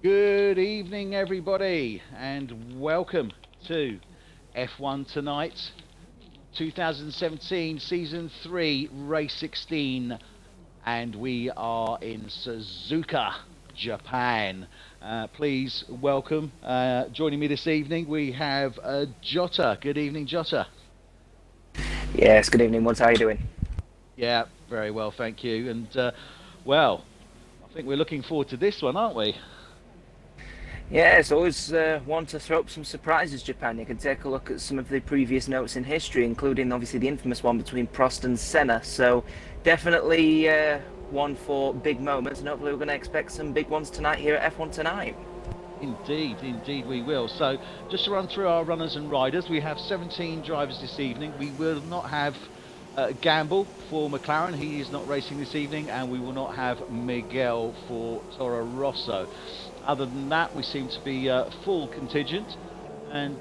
Good evening, everybody, and welcome to F1 Tonight, 2017 Season 3, Race 16, and we are in Suzuka, Japan. Please welcome, joining me this evening, we have Jottr. Good evening, Jottr. Yes, good evening, Woods. How are you doing? Yeah, very well, thank you. Well, I think we're looking forward to this one, aren't we? Yeah, it's always one to throw up some surprises, Japan. You can take a look at some of the previous notes in history, including obviously the infamous one between Prost and Senna. So definitely one for big moments, and hopefully we're going to expect some big ones tonight here at F1 Tonight. Indeed, we will. So, just to run through our runners and riders, we have 17 drivers this evening. We will not have Gamble for McLaren, he is not racing this evening, and we will not have Miguel for Toro Rosso. Other than that, we seem to be full contingent, and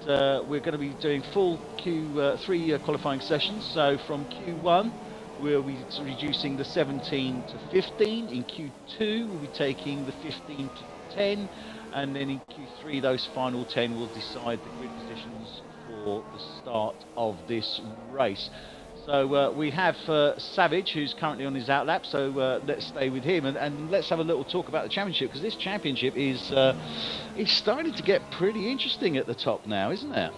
we're going to be doing full Q3 qualifying sessions. So, from Q1, we'll be reducing the 17 to 15. In Q2, we'll be taking the 15 to 10. And then in Q3, those final 10 will decide the grid positions for the start of this race. So we have Savage, who's currently on his outlap, so let's stay with him and let's have a little talk about the championship, because this championship is starting to get pretty interesting at the top now, isn't it?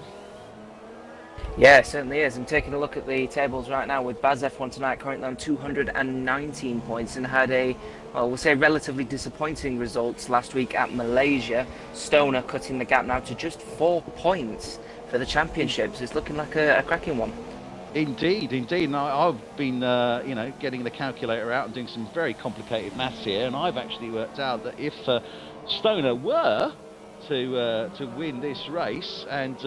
Yeah, it certainly is. I'm taking a look at the tables right now with Baz F1 Tonight currently on 219 points and had well, we'll say relatively disappointing results last week at Malaysia. Stoner cutting the gap now to just 4 points for the championship. So it's looking like a cracking one. Indeed. And I've been, getting the calculator out and doing some very complicated maths here, and I've actually worked out that if Stoner were to win this race and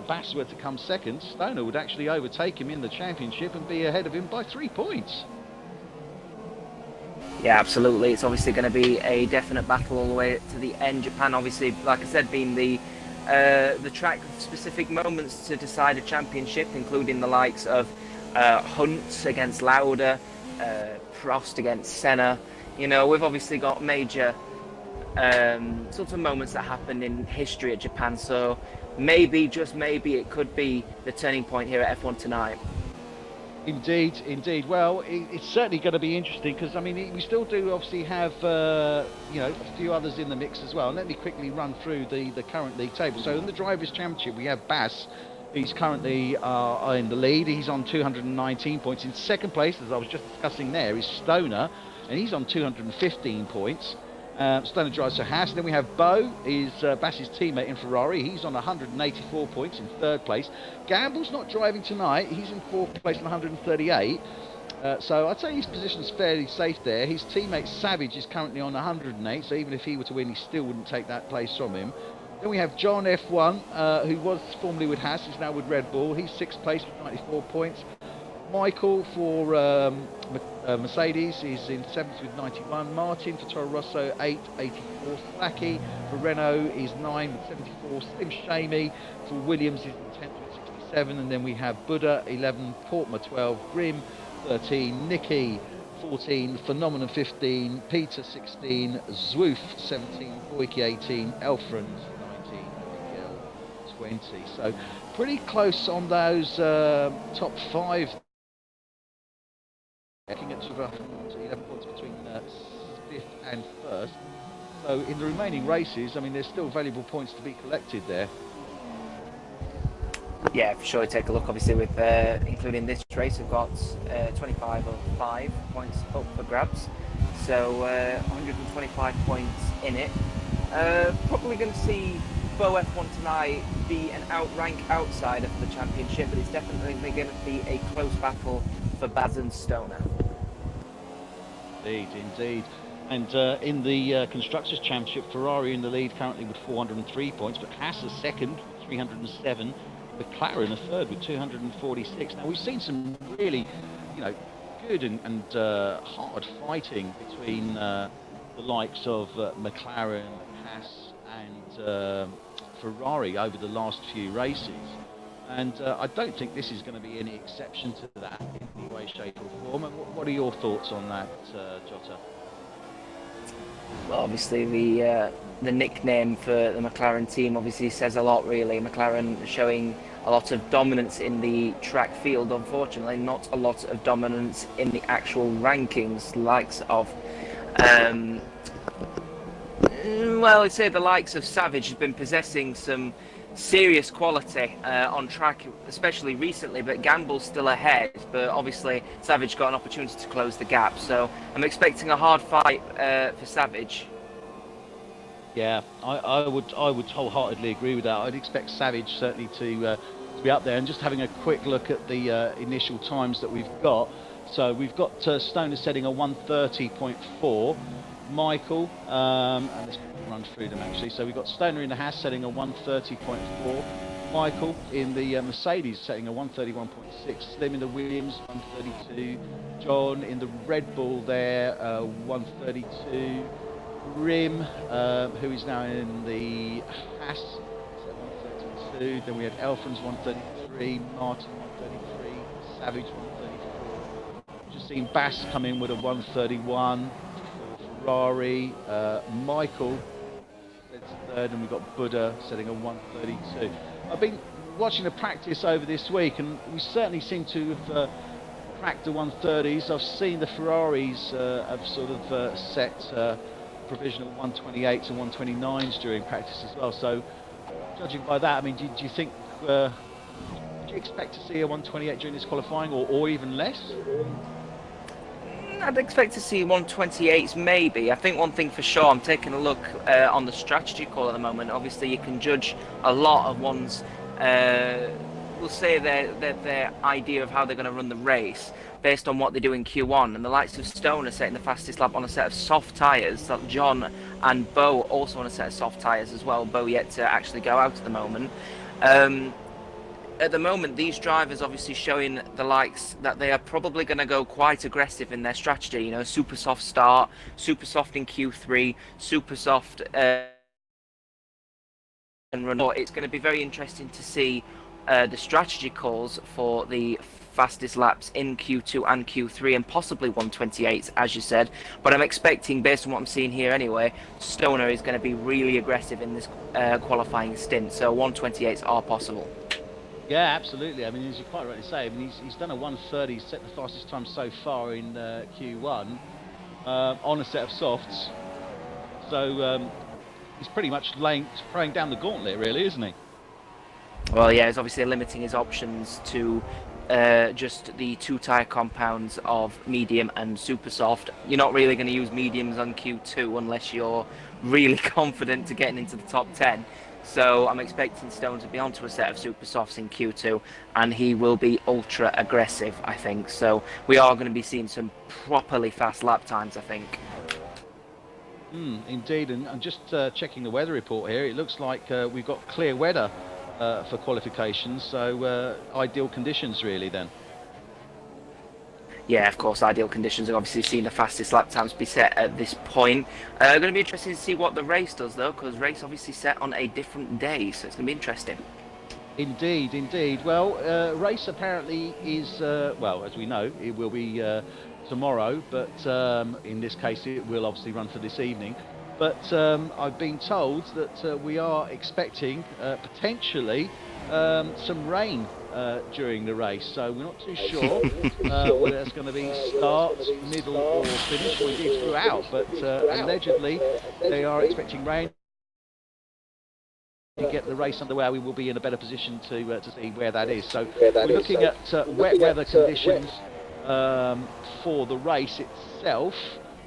Bass were to come second, Stoner would actually overtake him in the championship and be ahead of him by 3 points. Yeah, absolutely. It's obviously going to be a definite battle all the way to the end. Japan, obviously, like I said, being the track of specific moments to decide a championship, including the likes of Hunt against Lauda, Prost against Senna. You know, we've obviously got major sort of moments that happened in history at Japan. So maybe, just maybe, it could be the turning point here at F1 Tonight. Indeed. Well, it's certainly going to be interesting because I mean we still do obviously have a few others in the mix as well. And let me quickly run through the current league table. So in the drivers' championship, we have Bass. He's currently in the lead. He's on 219 points. In second place, as I was just discussing there, is Stoner, and he's on 215 points. Stoner drives for Haas. Then we have Bo, is Bass's teammate in Ferrari. He's on 184 points in third place. Gamble's not driving tonight. He's in fourth place on 138. So I'd say his position's fairly safe there. His teammate Savage is currently on 108, so even if he were to win, he still wouldn't take that place from him. Then we have John F1, who was formerly with Haas, he's now with Red Bull. He's sixth place with 94 points. Michael for Mercedes is in 7th with 91. Martin for Toro Rosso, 8, 84. Slacky for Renault is 9 with 74. Slim Shamey for Williams is in 10th with 67. And then we have Buddha, 11. Portma, 12. Grim, 13. Nicky, 14. Phenomenon, 15. Peter, 16. Zwoof, 17. Boyke, 18. Elfrand, 19. Miguel, 20. So pretty close on those top five. Looking at sort of 11 points between fifth and first. So in the remaining races, I mean, there's still valuable points to be collected there. Yeah, for sure. Take a look, obviously, with including this race, we've got 25 of 5 points up for grabs. So 125 points in it. Probably going to see Bo F1 Tonight be an outrank outsider for the championship, but it's definitely going to be a close battle for Baz and Stoner. Indeed. And in the Constructors' Championship, Ferrari in the lead currently with 403 points, but Haas is second with 307. McLaren a third with 246. Now we've seen some really, good and hard fighting between the likes of McLaren, Haas, and Ferrari over the last few races. And I don't think this is going to be any exception to that in any way, shape or form. And what are your thoughts on that, Jottr? obviously the nickname for the McLaren team obviously says a lot, really. McLaren showing a lot of dominance in the track field, unfortunately not a lot of dominance in the actual rankings, likes of well, I'd say the likes of Savage has been possessing some serious quality on track, especially recently, but Gamble's still ahead. But obviously, Savage got an opportunity to close the gap, so I'm expecting a hard fight for Savage. Yeah, I would wholeheartedly agree with that. I'd expect Savage certainly to be up there. And just having a quick look at the initial times that we've got. So we've got Stoner setting a 1:30.4. Michael, and let's run through them actually. So we've got Stoner in the Haas setting a 1:30.4. Michael in the Mercedes setting a 1:31.6. Slim in the Williams 1:32. John in the Red Bull there 1:32. Rim, who is now in the Haas, set 1:32. Then we have Elfrans 1:33. Martin 1:33. Savage 1:34. Just seen Bass come in with a 1:31. Ferrari, Michael third, and we've got Buddha setting a 1:32. I've been watching the practice over this week, and we certainly seem to have cracked the 1:30s. I've seen the Ferraris have sort of set provisional 1:28s and 1:29s during practice as well. So, judging by that, I mean, do you think? Do you expect to see a 1:28 during this qualifying, or even less? I'd expect to see 1:28s maybe. I think one thing for sure, I'm taking a look on the strategy call at the moment. Obviously, you can judge a lot of one's, we'll say their idea of how they're going to run the race based on what they do in Q1. And the likes of Stone are setting the fastest lap on a set of soft tyres. So John and Bo also on a set of soft tyres as well. Bo yet to actually go out at the moment. At the moment, these drivers obviously showing the likes that they are probably going to go quite aggressive in their strategy. You know, super soft start, super soft in Q3, super soft and run. It's going to be very interesting to see the strategy calls for the fastest laps in Q2 and Q3, and possibly 1:28s, as you said. But I'm expecting, based on what I'm seeing here anyway, Stoner is going to be really aggressive in this qualifying stint. So 1:28s are possible. Yeah, absolutely. I mean, as you quite rightly say, I mean, he's done a 1:30, set the fastest time so far in Q1 on a set of softs. So he's pretty much throwing down the gauntlet, really, isn't he? Well, yeah, he's obviously limiting his options to just the two tyre compounds of medium and super soft. You're not really going to use mediums on Q2 unless you're really confident to getting into the top 10. So I'm expecting Stone to be onto a set of super softs in Q2, and he will be ultra aggressive, I think. So we are going to be seeing some properly fast lap times, I think. Indeed, and just checking the weather report here, it looks like we've got clear weather for qualifications, so ideal conditions really then. Yeah, of course, ideal conditions. I've obviously seen the fastest lap times be set at this point. Going to be interesting to see what the race does, though, because race obviously set on a different day, so it's going to be interesting. Indeed, indeed. Well, race apparently is, well, as we know, it will be tomorrow, but in this case it will obviously run for this evening. But I've been told that we are expecting potentially some rain during the race, so we're not too sure whether it's going to be start, middle or finish, or indeed throughout, but allegedly they are expecting rain. To get the race underway, we will be in a better position to see where that is. So we're looking at wet weather conditions for the race itself.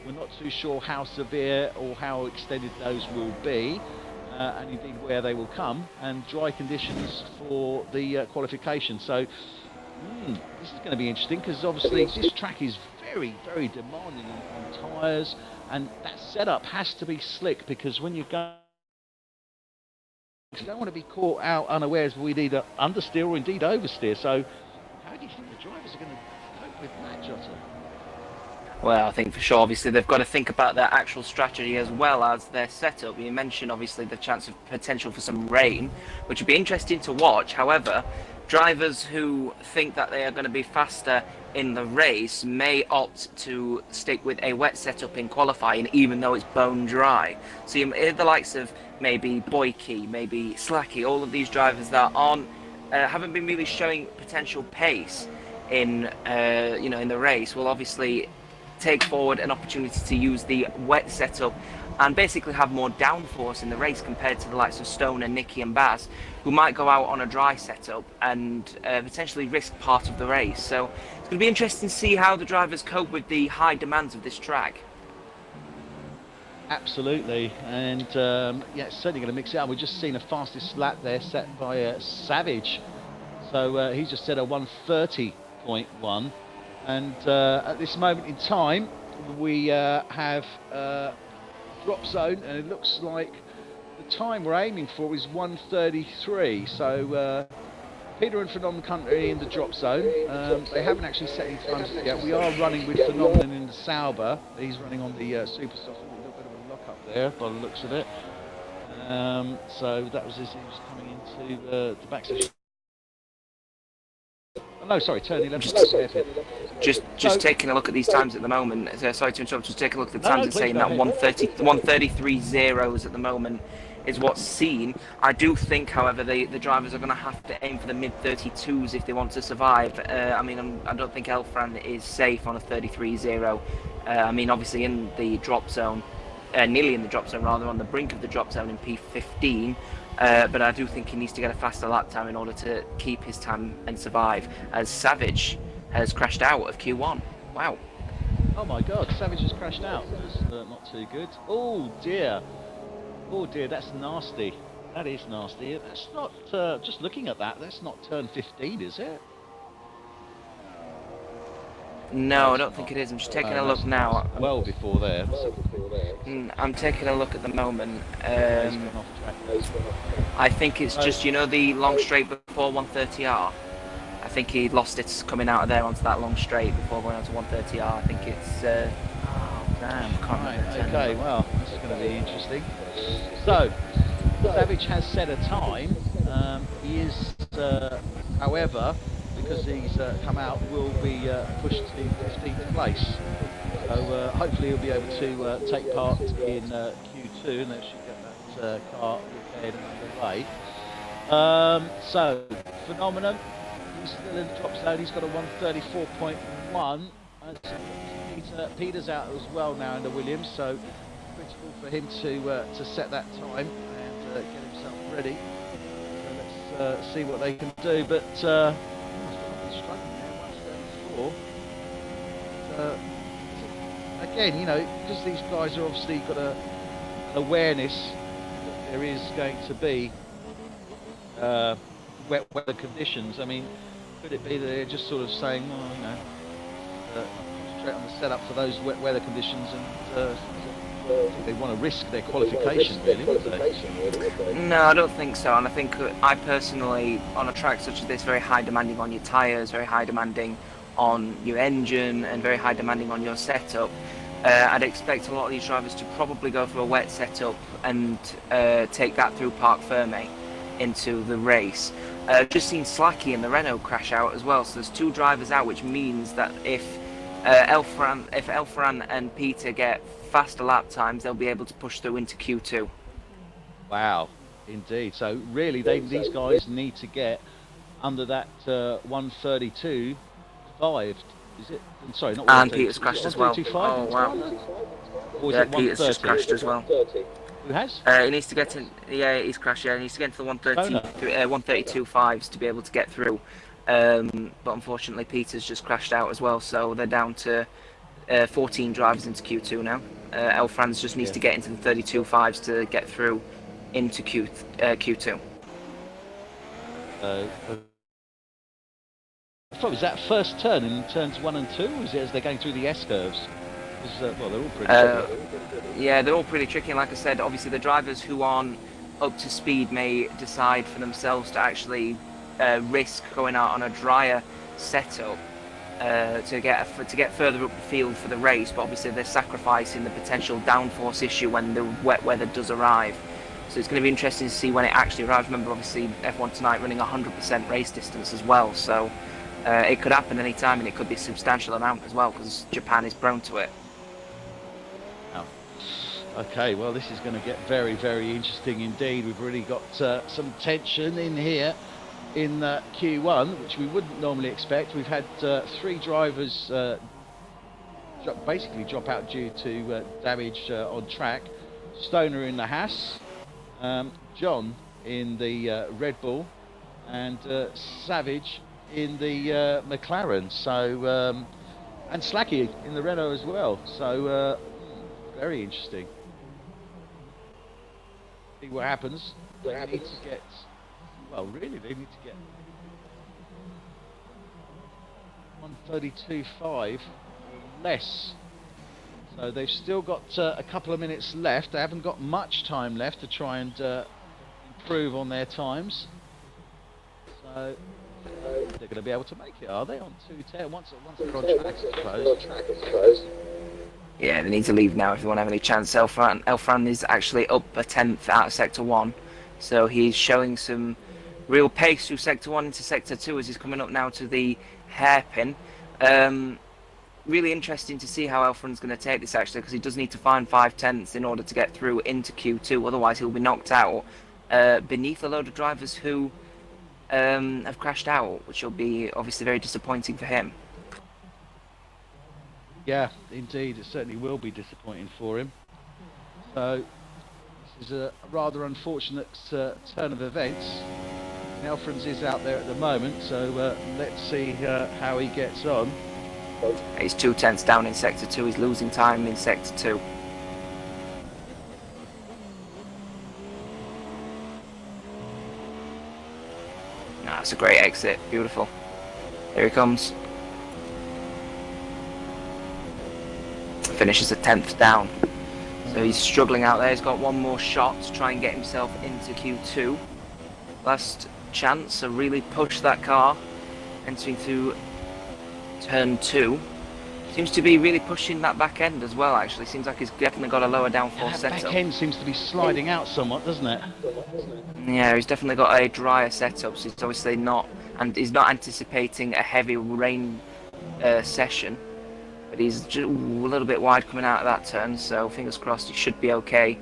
We're not too sure how severe or how extended those will be, and indeed where they will come, and dry conditions for the qualification. So this is going to be interesting, because obviously this track is very, very demanding on tyres, and that setup has to be slick, because when you go, you don't want to be caught out unawares with either understeer or indeed oversteer. So how do you think the drivers are going to cope with that, Jottr? Well, I think for sure, obviously, they've got to think about their actual strategy as well as their setup. You mentioned, obviously, the chance of potential for some rain, which would be interesting to watch. However, drivers who think that they are going to be faster in the race may opt to stick with a wet setup in qualifying, even though it's bone dry. So you hear the likes of maybe Boyke, maybe Slacky, all of these drivers that haven't been really showing potential pace in in the race will obviously take forward an opportunity to use the wet setup and basically have more downforce in the race compared to the likes of Stoner, Nicky and Baz, who might go out on a dry setup and potentially risk part of the race. So it's going to be interesting to see how the drivers cope with the high demands of this track. Absolutely, and yeah, it's certainly going to mix it up. We've just seen a fastest lap there set by Savage. So he's just set a 1:30.1, and at this moment in time we have drop zone, and it looks like the time we're aiming for is 1:33. So Peter and Phenomenon Country in the drop zone. They haven't actually set any times yet. We are running with Phenomenon in the Sauber. He's running on the super soft. A little bit of a lock up there by the looks of it. So that was as he was coming into the back section. Oh, no, sorry, turn 11. Just taking a look at these times at the moment. Sorry to interrupt. Just taking a look at the times and saying that 1:33 zeros at the moment is what's seen. I do think, however, the drivers are going to have to aim for the mid-32s if they want to survive. I mean, I don't think Elfran is safe on a 33.0. I mean, obviously in the drop zone, nearly in the drop zone, rather on the brink of the drop zone in P15. But I do think he needs to get a faster lap time in order to keep his time and survive, as Savage has crashed out of Q1. Wow. Oh my God, Savage has crashed out. That's not too good. Oh dear. Oh dear, that's nasty. That is nasty. That's not, just looking at that, that's not turn 15, is it? No, I don't think it is. I'm just taking a look now. Well before there. I'm taking a look at the moment. I think it's just, the long straight before 130R. I think he lost it coming out of there onto that long straight before going on to 130R. I think it's... oh, damn. Okay, well, this is going to be interesting. So, Savage has set a time. He is, however, because he's come out, will be pushed to 15th place. So hopefully he'll be able to take part in Q2, and they should get that car repaired and underway. So, Phenomenon, he's still in the drop zone. He's got a 1:34.1. Peter's out as well now in the Williams, so critical for him to set that time and get himself ready. So let's see what they can do. But again, because these guys are obviously got an awareness that there is going to be wet weather conditions. I mean, could it be that they're just sort of saying, well, concentrate on the setup for those wet weather conditions, and they want to risk their qualification, really, wouldn't they? No, I don't think so. And I think I personally, on a track such as this, very high demanding on your tyres, very high demanding on your engine, and very high demanding on your setup, I'd expect a lot of these drivers to probably go for a wet setup and take that through Parc Fermé into the race. Just seen Slacky and the Renault crash out as well, so there's two drivers out, which means that if Elfran and Peter get faster lap times, they'll be able to push through into Q2. Wow, indeed. So really, these guys need to get under that 1:32.5. Is it? Sorry, not 1:32. And Peter's crashed as well. Oh wow. Yeah, Peter's just crashed as well. Who has? He needs to get in. Yeah, he's crashed. Yeah, he needs to get into the 1:32.5s to be able to get through. But unfortunately, Peter's just crashed out as well. So they're down to 14 drivers into Q2 now. Elfran's just needs to get into the 32.5s to get through into Q2. Is that first turn in turns 1 and 2, or is it as they're going through the S curves? Well, they're all pretty tricky. Yeah, they're all pretty tricky. And like I said, obviously the drivers who aren't up to speed may decide for themselves to actually risk going out on a drier setup to get further up the field for the race. But obviously they're sacrificing the potential downforce issue when the wet weather does arrive. So it's going to be interesting to see when it actually arrives. Remember, obviously, F1 tonight running 100% race distance as well, so it could happen any time, and it could be a substantial amount as well, because Japan is prone to it. Oh. Okay, well, this is going to get very, very interesting indeed. We've really got some tension in here in Q1, which we wouldn't normally expect. We've had 3 drivers basically drop out due to damage on track. Stoner in the Haas, John in the Red Bull, and Savage in the McLaren. So and Slacky in the Renault as well. So very interesting. See what happens. They need to get, well, really, they need to get 132.5 or less. So they've still got a couple of minutes left. They haven't got much time left to try and improve on their times. So they're going to be able to make it, are they? On 2:10 once they're on track, I suppose. Yeah, they need to leave now if they want to have any chance. Elfran is actually up a 10th out of Sector 1, so he's showing some real pace through Sector 1 into Sector 2 as he's coming up now to the hairpin. Really interesting to see how Elfran's going to take this, actually, because he does need to find 5/10ths in order to get through into Q2, otherwise he'll be knocked out beneath a load of drivers who have crashed out, which will be obviously very disappointing for him. Yeah, indeed, it certainly will be disappointing for him. So this is a rather unfortunate turn of events. Elfrans is out there at the moment, so let's see how he gets on. He's 2/10ths down in Sector 2, he's losing time in Sector 2. That's a great exit, beautiful. Here he comes. Finishes a 10th down. So he's struggling out there, he's got one more shot to try and get himself into Q2. Last chance to really push that car, entering through turn 2. Seems to be really pushing that back end as well, actually. Seems like he's definitely got a lower downforce setup. Back end seems to be sliding out somewhat, doesn't it? Yeah, he's definitely got a drier setup, so he's obviously not, and he's not anticipating a heavy rain session. But he's just a little bit wide coming out of that turn, so fingers crossed he should be okay.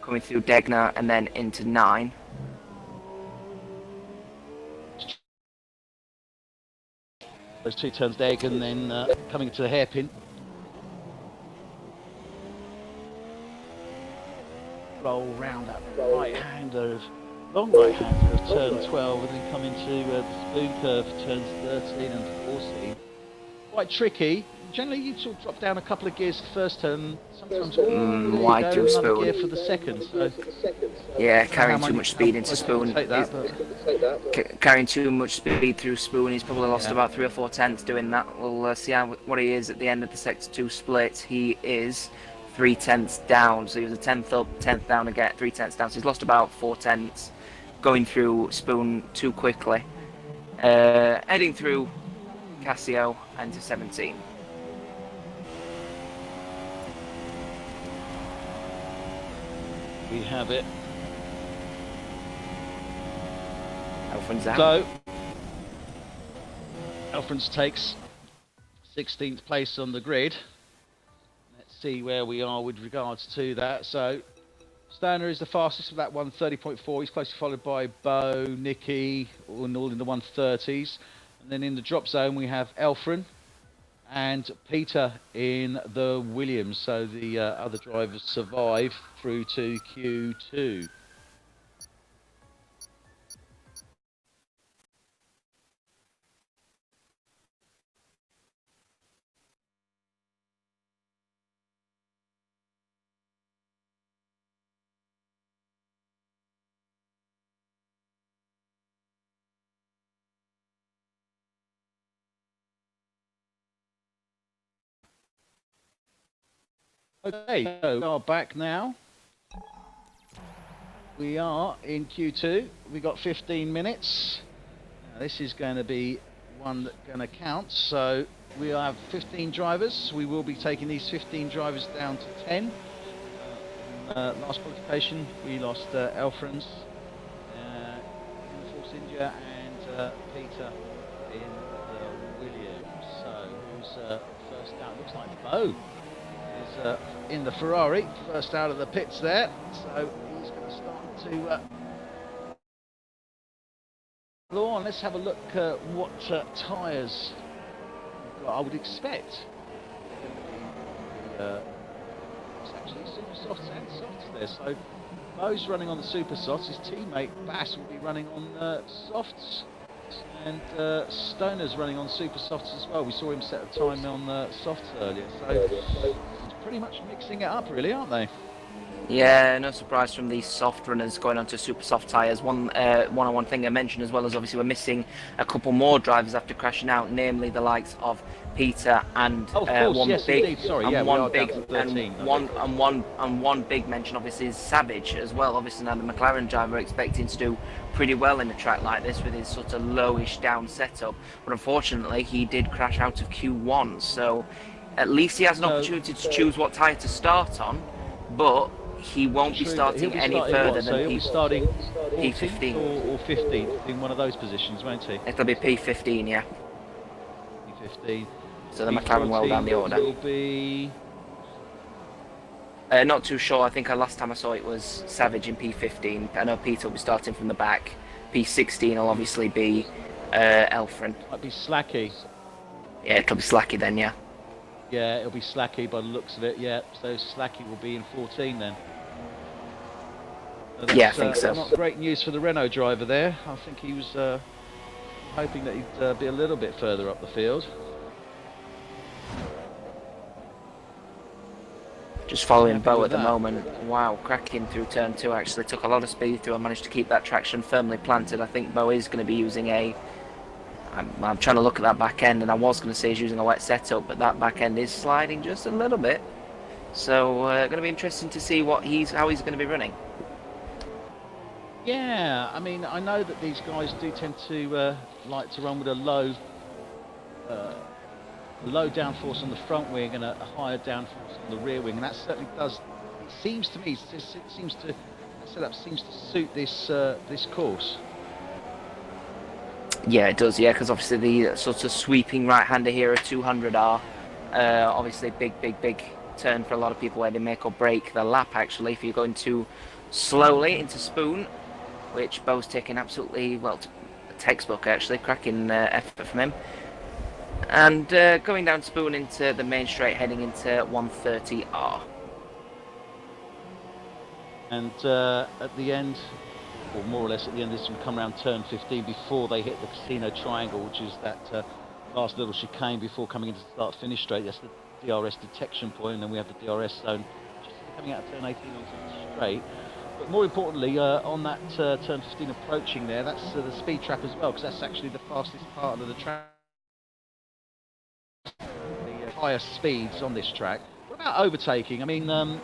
Coming through Degner and then into 9. Those 2 turns Deg and then coming to the hairpin. Roll round that long right hander of turn 12 and then come into the spoon curve of turns 13 and 14. Quite tricky. Generally, you sort of drop down a couple of gears for the first turn, sometimes wide through spoon. Gear for the second. So yeah, carrying too much speed into spoon. Carrying too much speed through spoon. He's probably lost about 3 or 4 tenths doing that. We'll see what he is at the end of the Sector 2 split. He is 3 tenths down. So he was a 10th up, 10th down again, 3 tenths down. So he's lost about 4 tenths going through spoon too quickly. Heading through Casio into 17. We have it. Elfran's out. So, Elfrans takes 16th place on the grid. Let's see where we are with regards to that. So, Stoner is the fastest with that 1:30.4. He's closely followed by Bo, Nicky, all in the 1:30s. And then in the drop zone we have Elfran and Peter in the Williams. So the other drivers survive through to Q2. Okay, so we are back now. We are in Q2. We've got 15 minutes. Now, this is going to be one that's going to count. So we have 15 drivers. We will be taking these 15 drivers down to 10. last qualification, we lost Elfrans in the Force India and Peter in the Williams. So who's first out? Looks like Bo is in the Ferrari, first out of the pits there. So he's going to start to go on. Let's have a look at what tyres I would expect. It's actually super softs and softs there. So Bo's running on the super softs. His teammate Bass will be running on softs, and Stoner's running on super softs as well. We saw him set a time on softs earlier. So it's pretty much mixing it up, really, aren't they? Yeah, no surprise from these soft runners going on to super soft tyres. One thing I mentioned as well is obviously we're missing a couple more drivers after crashing out, namely the likes of Peter and one big mention obviously is Savage as well. Obviously now the McLaren driver expecting to do pretty well in a track like this with his sort of lowish down setup, but unfortunately he did crash out of Q1, so at least he has an opportunity to choose what tyre to start on, but he won't be starting any further than he'll be starting P15 or 15th in one of those positions, won't he? It'll be P15, yeah. P15. So the McLaren well down the order. Will be not too sure. I think last time I saw it was Savage in P15. I know Peter will be starting from the back. P16 will obviously be Elfren. Might be Slacky. Yeah, it'll be Slacky then, yeah. Yeah, it'll be Slacky by the looks of it. Yeah, so Slacky will be in 14 then. Yeah, I think so. Not great news for the Renault driver there. I think he was hoping that he'd be a little bit further up the field. Just following Bo at the moment. Wow, cracking through turn 2 actually. Took a lot of speed through and managed to keep that traction firmly planted. I think Bo is going to be using a... I'm trying to look at that back end, and I was going to say he's using a wet setup, but that back end is sliding just a little bit. So going to be interesting to see how he's going to be running. Yeah, I mean, I know that these guys do tend to like to run with a low downforce on the front wing and a higher downforce on the rear wing, and that certainly does. It seems to me, the setup seems to suit this course. Yeah, it does. Yeah, because obviously the sort of sweeping right-hander here at 200R, obviously big turn for a lot of people where they make or break the lap. Actually, if you're going too slowly into Spoon, which Bo's taking absolutely well, textbook actually, cracking effort from him. And going down Spoon into the main straight, heading into 130R. And at the end, or more or less at the end, this will come around turn 15 before they hit the Casino Triangle, which is that last little chicane before coming into the start-finish straight. That's the DRS detection point, and then we have the DRS zone just coming out of turn 18 onto the straight. But more importantly, on that turn 15 approaching there, that's the speed trap as well, because that's actually the fastest part of the track. The highest speeds on this track. What about overtaking? I mean, do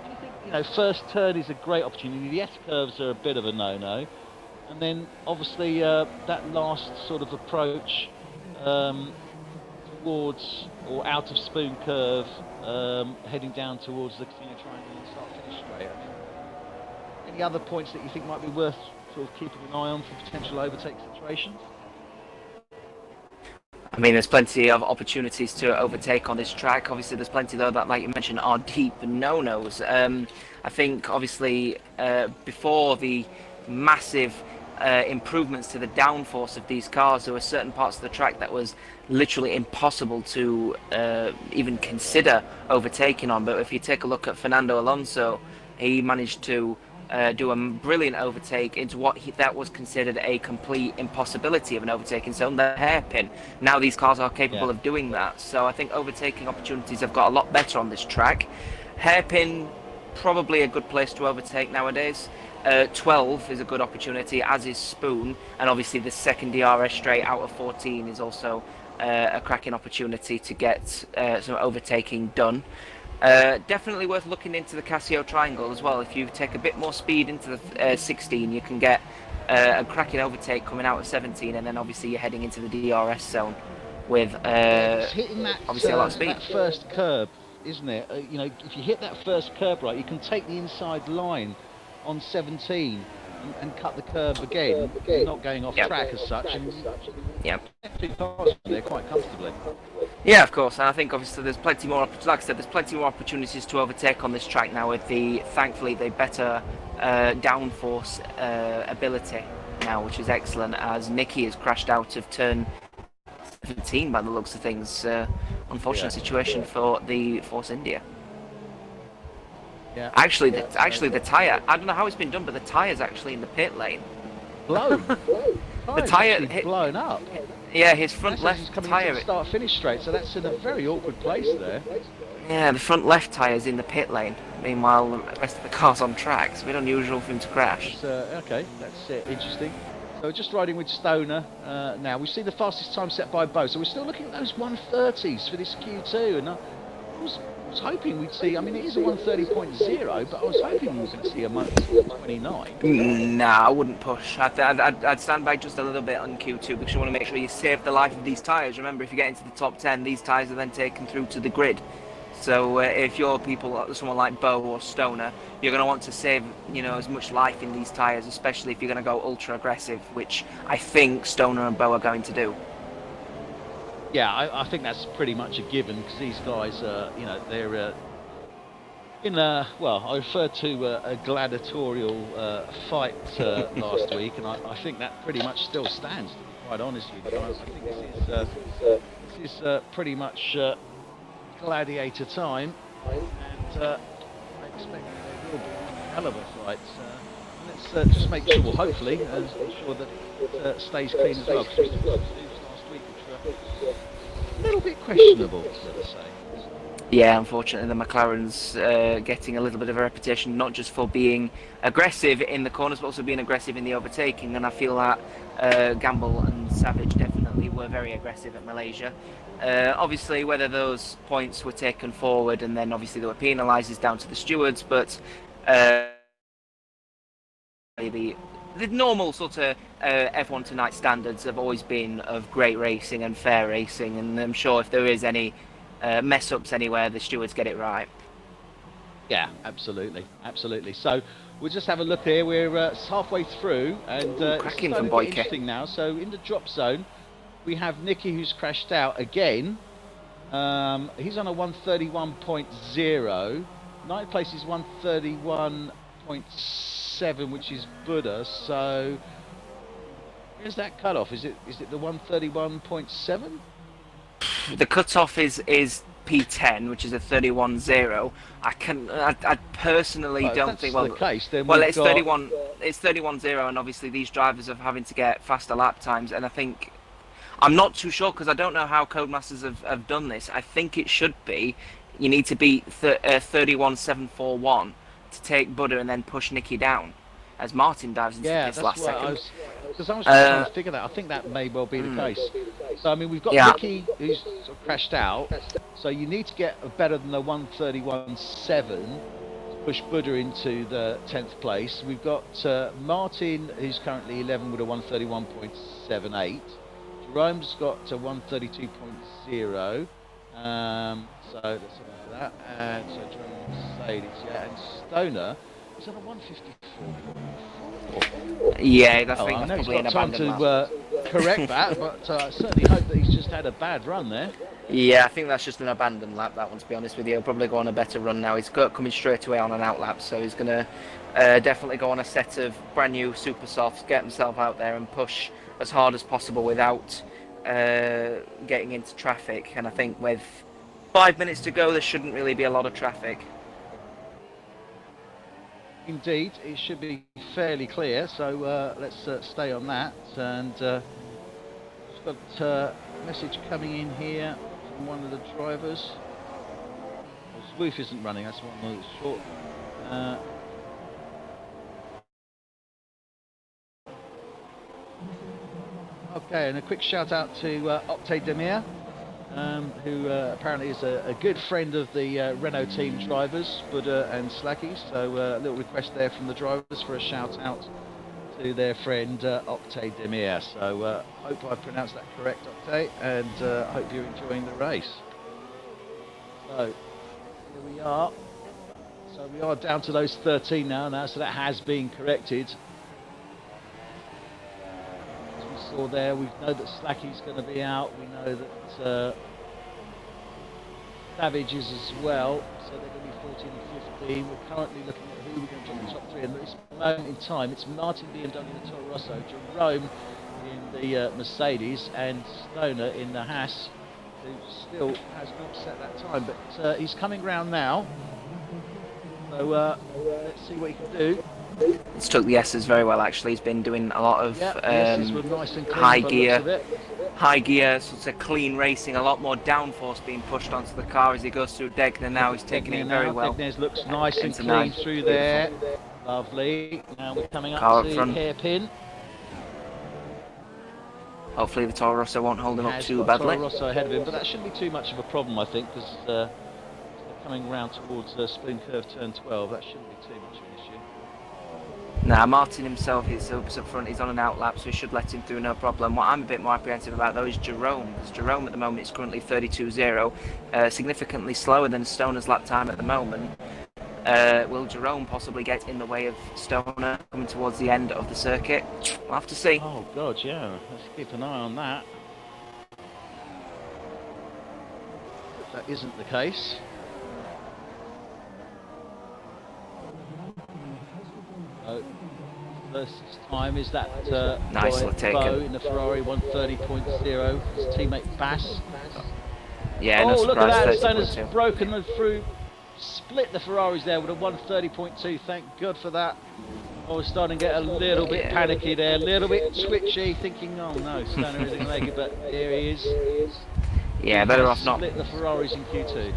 you think, first turn is a great opportunity. The S-curves are a bit of a no-no. And then, obviously, that last sort of approach towards, or out of Spoon Curve, heading down towards the Casino Triangle and start-finish straight. I mean, any other points that you think might be worth sort of keeping an eye on for potential overtake situations? I mean, there's plenty of opportunities to overtake on this track. Obviously, there's plenty, though, that, like you mentioned, are deep no-nos. I think, obviously, before the massive improvements to the downforce of these cars, there were certain parts of the track that was literally impossible to even consider overtaking on. But if you take a look at Fernando Alonso, he managed to do a brilliant overtake into that was considered a complete impossibility of an overtaking zone, the hairpin. Now these cars are capable of doing that, so I think overtaking opportunities have got a lot better on this track. Hairpin, probably a good place to overtake nowadays. 12 is a good opportunity, as is Spoon, and obviously the second DRS straight out of 14 is also a cracking opportunity to get some overtaking done. Definitely worth looking into the Casio Triangle as well. If you take a bit more speed into the 16, you can get a cracking overtake coming out of 17, and then obviously you're heading into the DRS zone with hitting that, obviously a lot of speed. That first curb isn't it? You know, if you hit that first curb right, you can take the inside line on 17 and cut the curb again. You're not going off track as such, and Yep. two cars there quite comfortably. Yeah, of course, and I think obviously there's plenty more. Like I said, there's plenty more opportunities to overtake on this track now with thankfully the better downforce ability now, which is excellent. As Nicky has crashed out of turn 17 by the looks of things. Unfortunate situation for the Force India. Yeah. Actually, the tyre. I don't know how it's been done, but the tyre's actually in the pit lane. Blown. The tyre blown up. Yeah, his front left tyre. Start-finish straight, so that's in a very awkward place there. Yeah, the front left tyre's in the pit lane. Meanwhile, the rest of the car's on track. It's a bit unusual for him to crash. Okay, that's interesting. So we're just riding with Stoner now. We see the fastest time set by Bo, so we're still looking at those 130s for this Q2. And I was hoping we'd see, I mean, it is a 130.0, but I was hoping we were going to see a 129. Nah, I wouldn't push. I'd stand by just a little bit on Q2 because you want to make sure you save the life of these tyres. Remember, if you get into the top 10, these tyres are then taken through to the grid. So if you're someone like Bo or Stoner, you're going to want to save, as much life in these tyres, especially if you're going to go ultra aggressive, which I think Stoner and Bo are going to do. Yeah, I think that's pretty much a given because these guys, they're in a, well, I referred to a gladiatorial fight last week, and I think that pretty much still stands, to be quite honest with you. I think this is pretty much gladiator time, and I expect there will be a hell of a fight. Let's just make sure, hopefully, ensure that it stays clean as well, because we saw last week, which were a little bit questionable, let us say. Yeah, unfortunately, the McLaren's getting a little bit of a reputation, not just for being aggressive in the corners, but also being aggressive in the overtaking. And I feel that Gamble and Savage definitely were very aggressive at Malaysia. Obviously, whether those points were taken forward and then obviously they were penalised is down to the stewards, but the normal sort of F1 Tonight standards have always been of great racing and fair racing, and I'm sure if there is any mess-ups anywhere, the stewards get it right. Yeah, absolutely. So we'll just have a look here. We're halfway through, and cracking it's from starting to Boyke. get interesting now. So in the drop zone, we have Nicky, who's crashed out again. He's on a 131.0. Ninth place is 131.7, which is Buddha. So where's that cutoff? Is it the 131.7? The cutoff is P10, which is a 31.0. I personally don't think. Well, the case, then it's 31. It's 31.0, and obviously these drivers are having to get faster lap times, and I think. I'm not too sure because I don't know how Codemasters have done this. I think it should be you need to beat 31.741 to take Buddha and then push Nicky down as Martin dives into this last second. Because I was trying to figure that. I think that may well be the case. So I mean, we've got Nicky who's sort of crashed out. So you need to get better than the 131.7 to push Buddha into the 10th place. We've got Martin, who's currently 11 with a 131.78. Jerome's got a 132.0, so let's have that. And so Jerome Mercedes, and Stoner is on a 154. Yeah, I think that's I know probably he's got time to correct that, but I certainly hope that he's just had a bad run there. Yeah, I think that's just an abandoned lap, that one, to be honest with you. He'll probably go on a better run now. He's coming straight away on an out lap, so he's going to definitely go on a set of brand new super softs, get himself out there and push as hard as possible without getting into traffic. And I think with 5 minutes to go, there shouldn't really be a lot of traffic. Indeed, it should be fairly clear, so let's stay on that. And just got a message coming in here from one of the drivers. Well, Zwoof isn't running, that's one that's short. Okay, and a quick shout out to Opte Demir, who apparently is a good friend of the Renault team drivers, Buddha and Slacky. So a little request there from the drivers for a shout out to their friend Opte Demir. So hope I pronounced that correct, Opte, and hope you're enjoying the race. So Here we are. So we are down to those 13 now, so that has been corrected. As we saw there, we know that Slacky's going to be out. We know that Savage is as well. So they're going to be 14 and 15. We're currently looking at who we're going to drop in the top three. And at this moment in time, it's Martin BMW in the Toro Rosso, Jerome in the Mercedes, and Stoner in the Haas, who still has not set that time. But he's coming round now. So let's see what he can do. He's took the S's very well, actually. He's been doing a lot of nice and high gear, sort of clean racing, a lot more downforce being pushed onto the car as he goes through Degner now. He's taking it very well. Degner looks nice and clean through there. Lovely. Now we're coming up to the hairpin. Hopefully the Toro Rosso won't hold him up too badly. Toro Rosso ahead of him, but that shouldn't be too much of a problem, I think, because they're coming round towards Spoon Curve turn 12. That shouldn't be too much of an issue. Now, Martin himself is up front, he's on an out lap, so he should let him through no problem. What I'm a bit more apprehensive about, though, is Jerome, because Jerome at the moment is currently 32.0, significantly slower than Stoner's lap time at the moment. Will Jerome possibly get in the way of Stoner coming towards the end of the circuit? We'll have to see. Oh, God, yeah. Let's keep an eye on that. If that isn't the case. First time is that nicely taken. Bo in the Ferrari 130.0, his teammate Bass. Yeah, oh, no look at that, surprise, Stoner's broken through, split the Ferraris there with a 130.2, thank God for that. I was starting to get a little bit panicky there, a little bit twitchy, thinking, oh no, Stoner isn't making it, but there he is. Yeah, better off not. Split the Ferraris in Q2.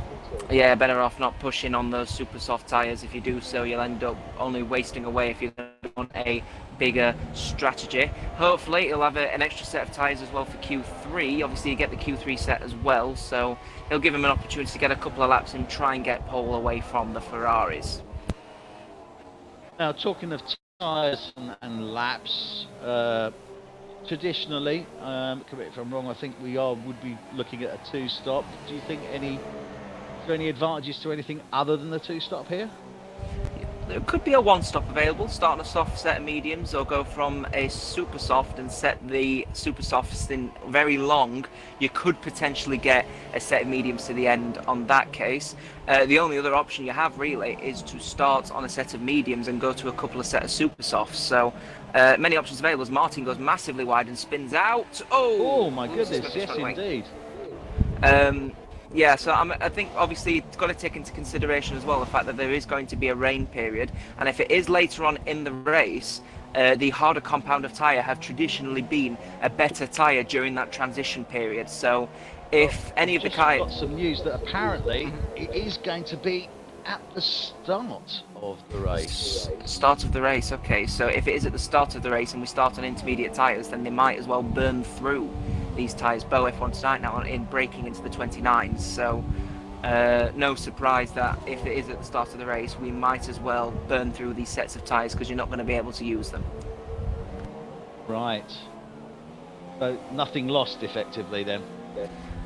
Yeah, better off not pushing on those super soft tyres. If you do so, you'll end up only wasting away if you want a bigger strategy. Hopefully, he'll have an extra set of tyres as well for Q3. Obviously, you get the Q3 set as well, so he'll give him an opportunity to get a couple of laps and try and get pole away from the Ferraris. Now, talking of tyres and laps, traditionally, correct me if I'm wrong, I think we would be looking at a two-stop. Do you think is there any advantages to anything other than the two-stop here? There could be a one-stop available, start on a soft set of mediums, or go from a super soft and set the super softs in very long. You could potentially get a set of mediums to the end on that case. The only other option you have really is to start on a set of mediums and go to a couple of set of super softs. So many options available as Martin goes massively wide and spins out. Oh my goodness, yes indeed. Yeah, so I think obviously it's got to take into consideration as well the fact that there is going to be a rain period, and if it is later on in the race, the harder compound of tyre have traditionally been a better tyre during that transition period. So if any of the tyres... got some news that apparently it is going to be at the start of the race. Start of the race, okay. So if it is at the start of the race and we start on intermediate tyres, then they might as well burn through these tyres. Bo F1 tonight now in breaking into the 29s, so no surprise that if it is at the start of the race, we might as well burn through these sets of tyres because you're not going to be able to use them. Right. So nothing lost effectively then?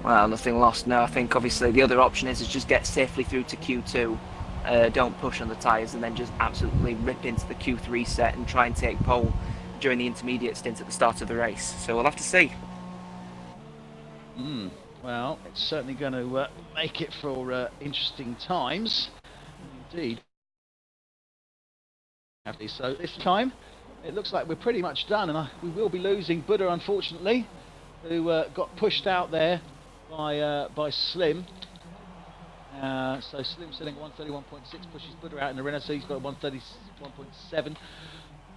Well, nothing lost. No, I think obviously the other option is just get safely through to Q2. Don't push on the tyres and then just absolutely rip into the Q3 set and try and take pole during the intermediate stint at the start of the race. So we'll have to see. Well, it's certainly going to make it for interesting times. Indeed. So this time, it looks like we're pretty much done, and we will be losing Buddha, unfortunately, who got pushed out there by Slim. So Slim sitting at 131.6, pushes Buddha out in the Renault, so he's got 131.7.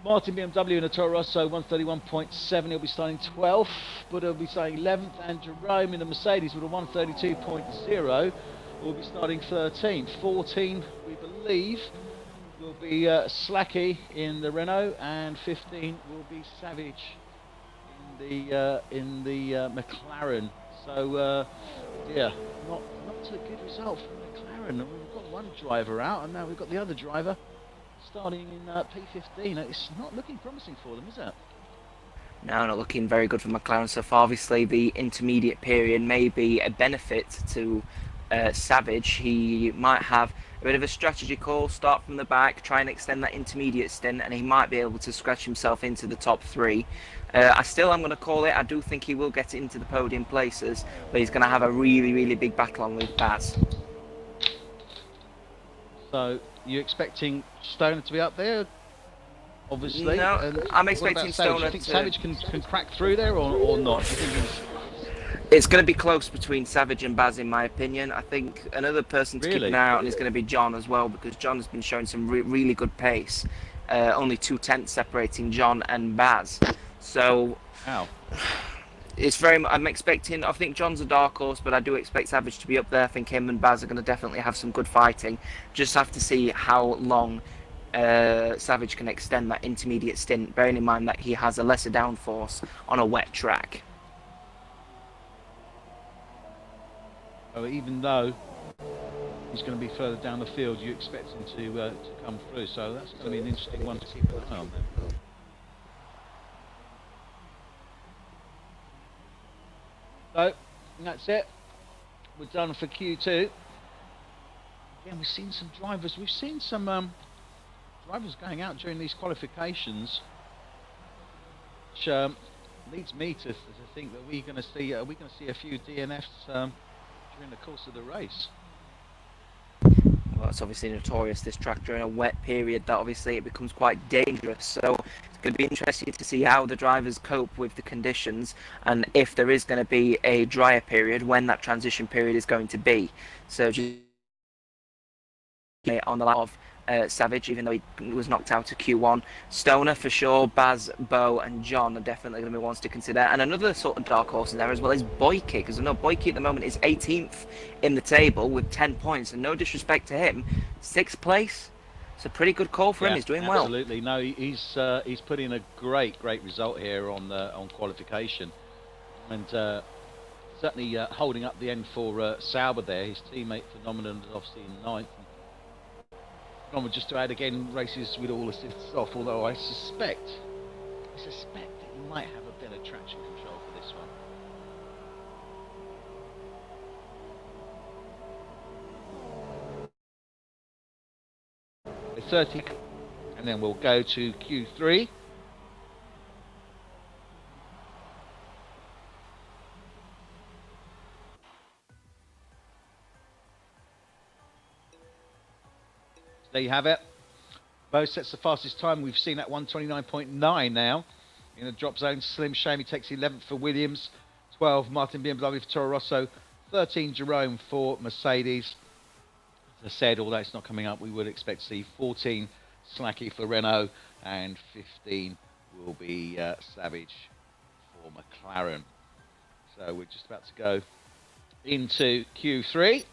Martin BMW in a Toro Rosso 131.7, he'll be starting 12th. Buddha will be starting 11th, and Jerome in the Mercedes with a 132.0 will be starting 13th. 14, we believe, will be Slacky in the Renault, and 15 will be Savage in the McLaren. So yeah, not a good result for McLaren. We've got one driver out, and now we've got the other driver starting in P15. It's not looking promising for them, is it? No, not looking very good for McLaren so far. Obviously, the intermediate period may be a benefit to Savage, he might have a bit of a strategy call, start from the back, try and extend that intermediate stint, and he might be able to scratch himself into the top three. I still am going to call it. I do think he will get into the podium places, but he's going to have a really, really big battle on with Baz. So you're expecting Stoner to be up there, obviously. No, And I'm what expecting about Savage? Do Stoner you think to. Savage can crack through there or not? Do you think he's It's going to be close between Savage and Baz, in my opinion. I think another person to keep an really? eye on is going to be John as well, because John has been showing some really good pace. Only 2/10 separating John and Baz. So Wow. it's very. I'm expecting. I think John's a dark horse, but I do expect Savage to be up there. I think him and Baz are going to definitely have some good fighting. Just have to see how long Savage can extend that intermediate stint, bearing in mind that he has a lesser downforce on a wet track. So even though he's going to be further down the field, you expect him to come through. So that's going to be an interesting one to keep an eye on then. So that's it. We're done for Q2. Again, we've seen some drivers. We've seen some drivers going out during these qualifications, which leads me to think that we're going to see a few DNFs during the course of the race. Well, it's obviously notorious, this track during a wet period, that obviously it becomes quite dangerous. So it's going to be interesting to see how the drivers cope with the conditions, and if there is going to be a drier period, when that transition period is going to be. So just on the line of Savage, even though he was knocked out of Q1. Stoner for sure, Baz, Bo and John are definitely going to be ones to consider. And another sort of dark horse in there as well is Boyke, because I know Boyke at the moment is 18th in the table with 10 points, and no disrespect to him, 6th place. It's a pretty good call for him. He's doing well. Absolutely. No, he's put in a great result here on qualification, and certainly holding up the end for Sauber there. His teammate Phenomenon is obviously in 9th. Just to add again, races with all assists off, although I suspect that he might have a better traction control for this one. 30, and then we'll go to Q3. There you have it. Bo sets the fastest time. We've seen that 1:29.9 now. In the drop zone, Slim Shame, he takes 11th for Williams. 12, Martin BMW for Toro Rosso. 13, Jerome for Mercedes. As I said, although it's not coming up, we would expect to see 14, Slacky for Renault. And 15 will be Savage for McLaren. So we're just about to go into Q3.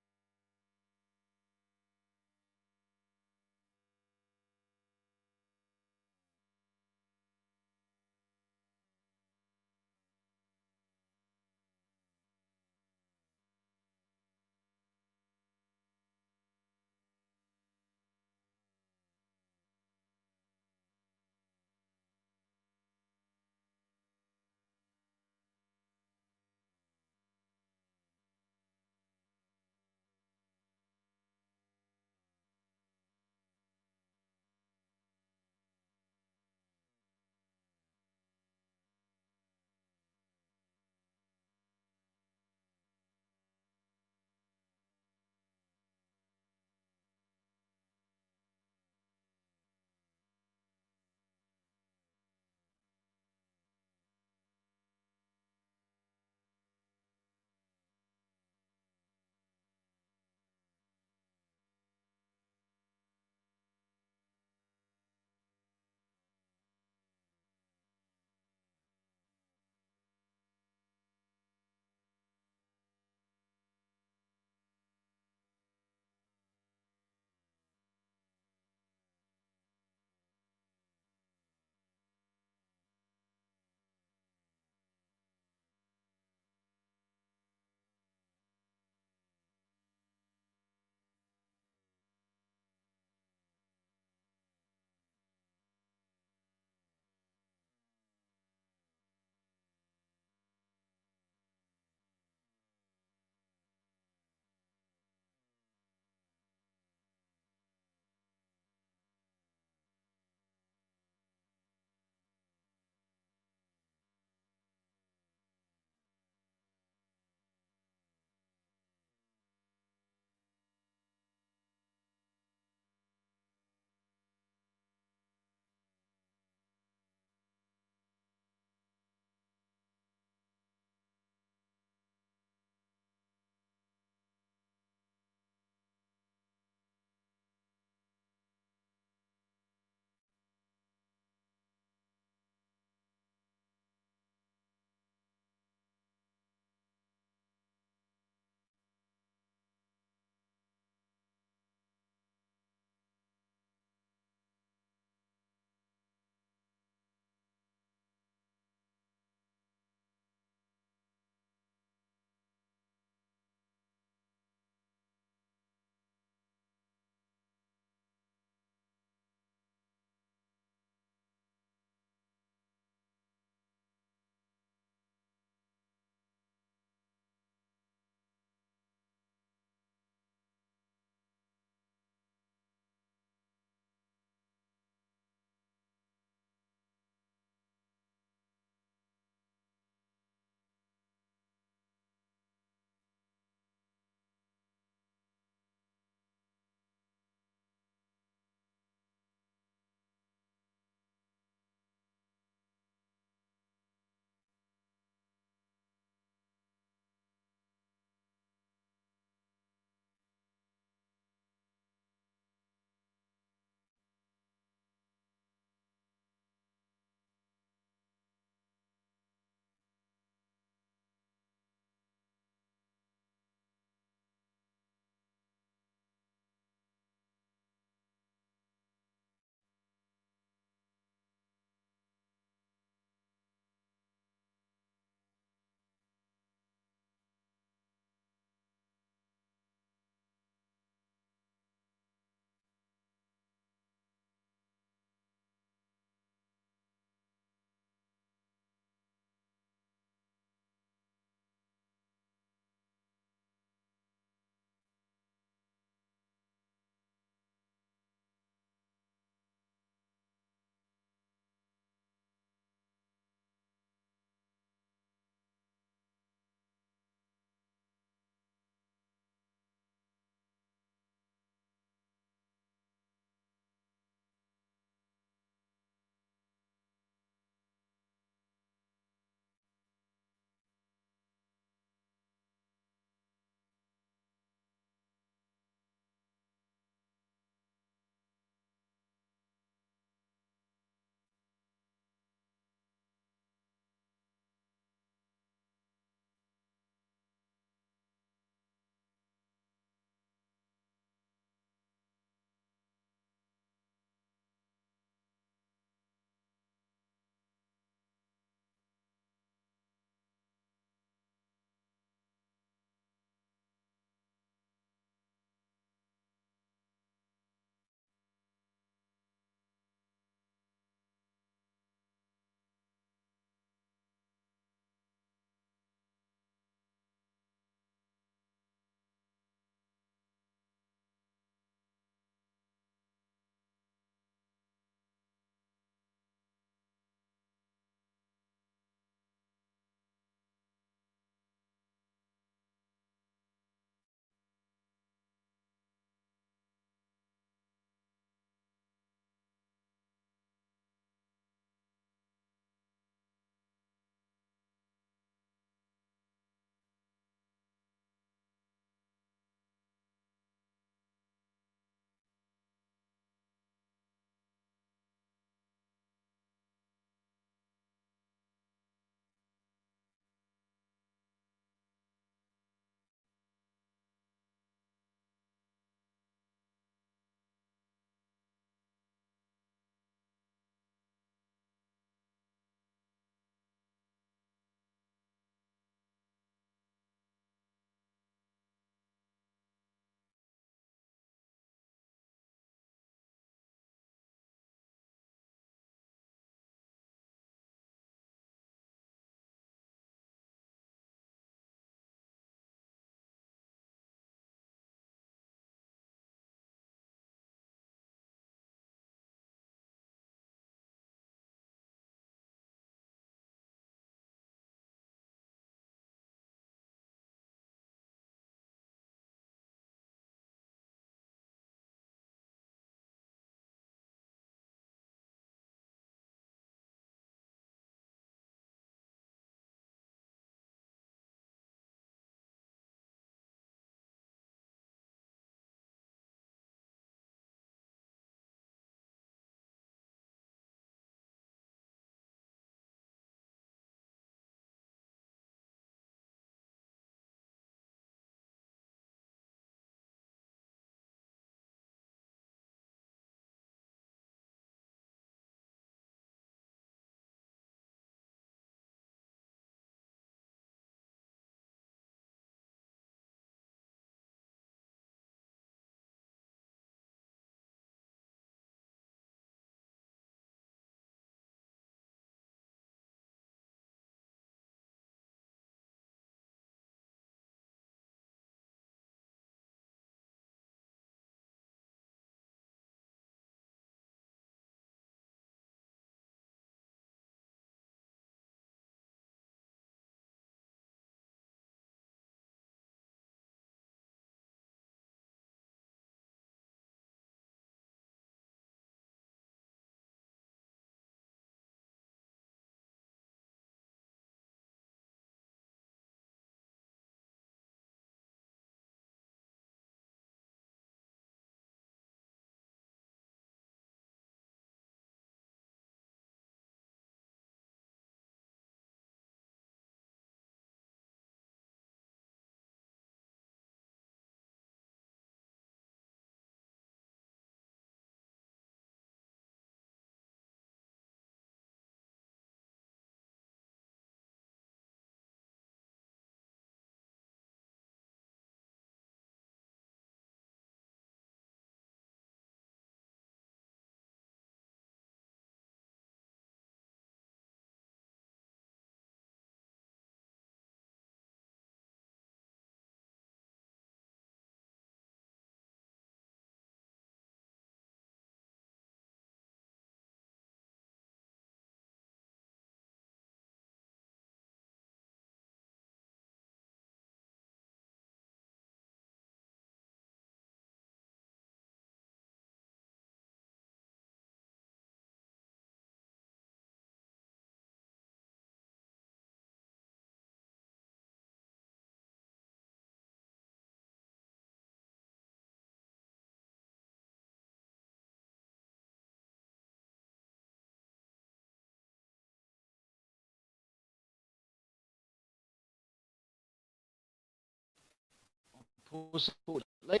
pause, unfortunately.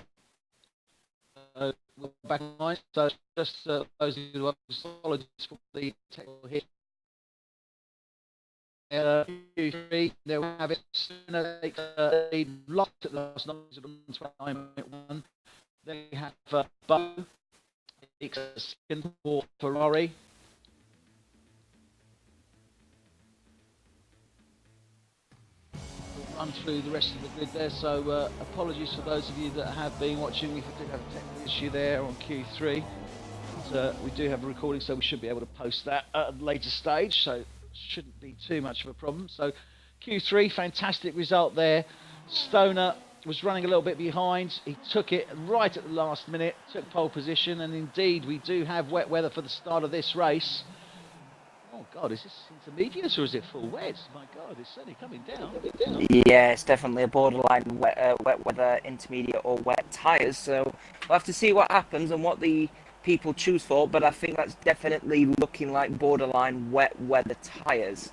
We're back online. So just those who are apologies for the technical hit. Q3, there we have it. Lead locked at the last 29.1. Then we have Bo, second for Ferrari. Run through the rest of the grid there, so apologies for those of you that have been watching. We did have a technical issue there on Q3, but we do have a recording, so we should be able to post that at a later stage, so shouldn't be too much of a problem. So Q3, fantastic result there. Stoner was running a little bit behind. He took it right at the last minute, took pole position, and indeed we do have wet weather for the start of this race. Oh God, is this intermediate or is it full wet? My God, it's certainly coming down. Yeah, it's definitely a borderline wet weather, intermediate or wet tyres. So we'll have to see what happens and what the people choose for. But I think that's definitely looking like borderline wet weather tyres.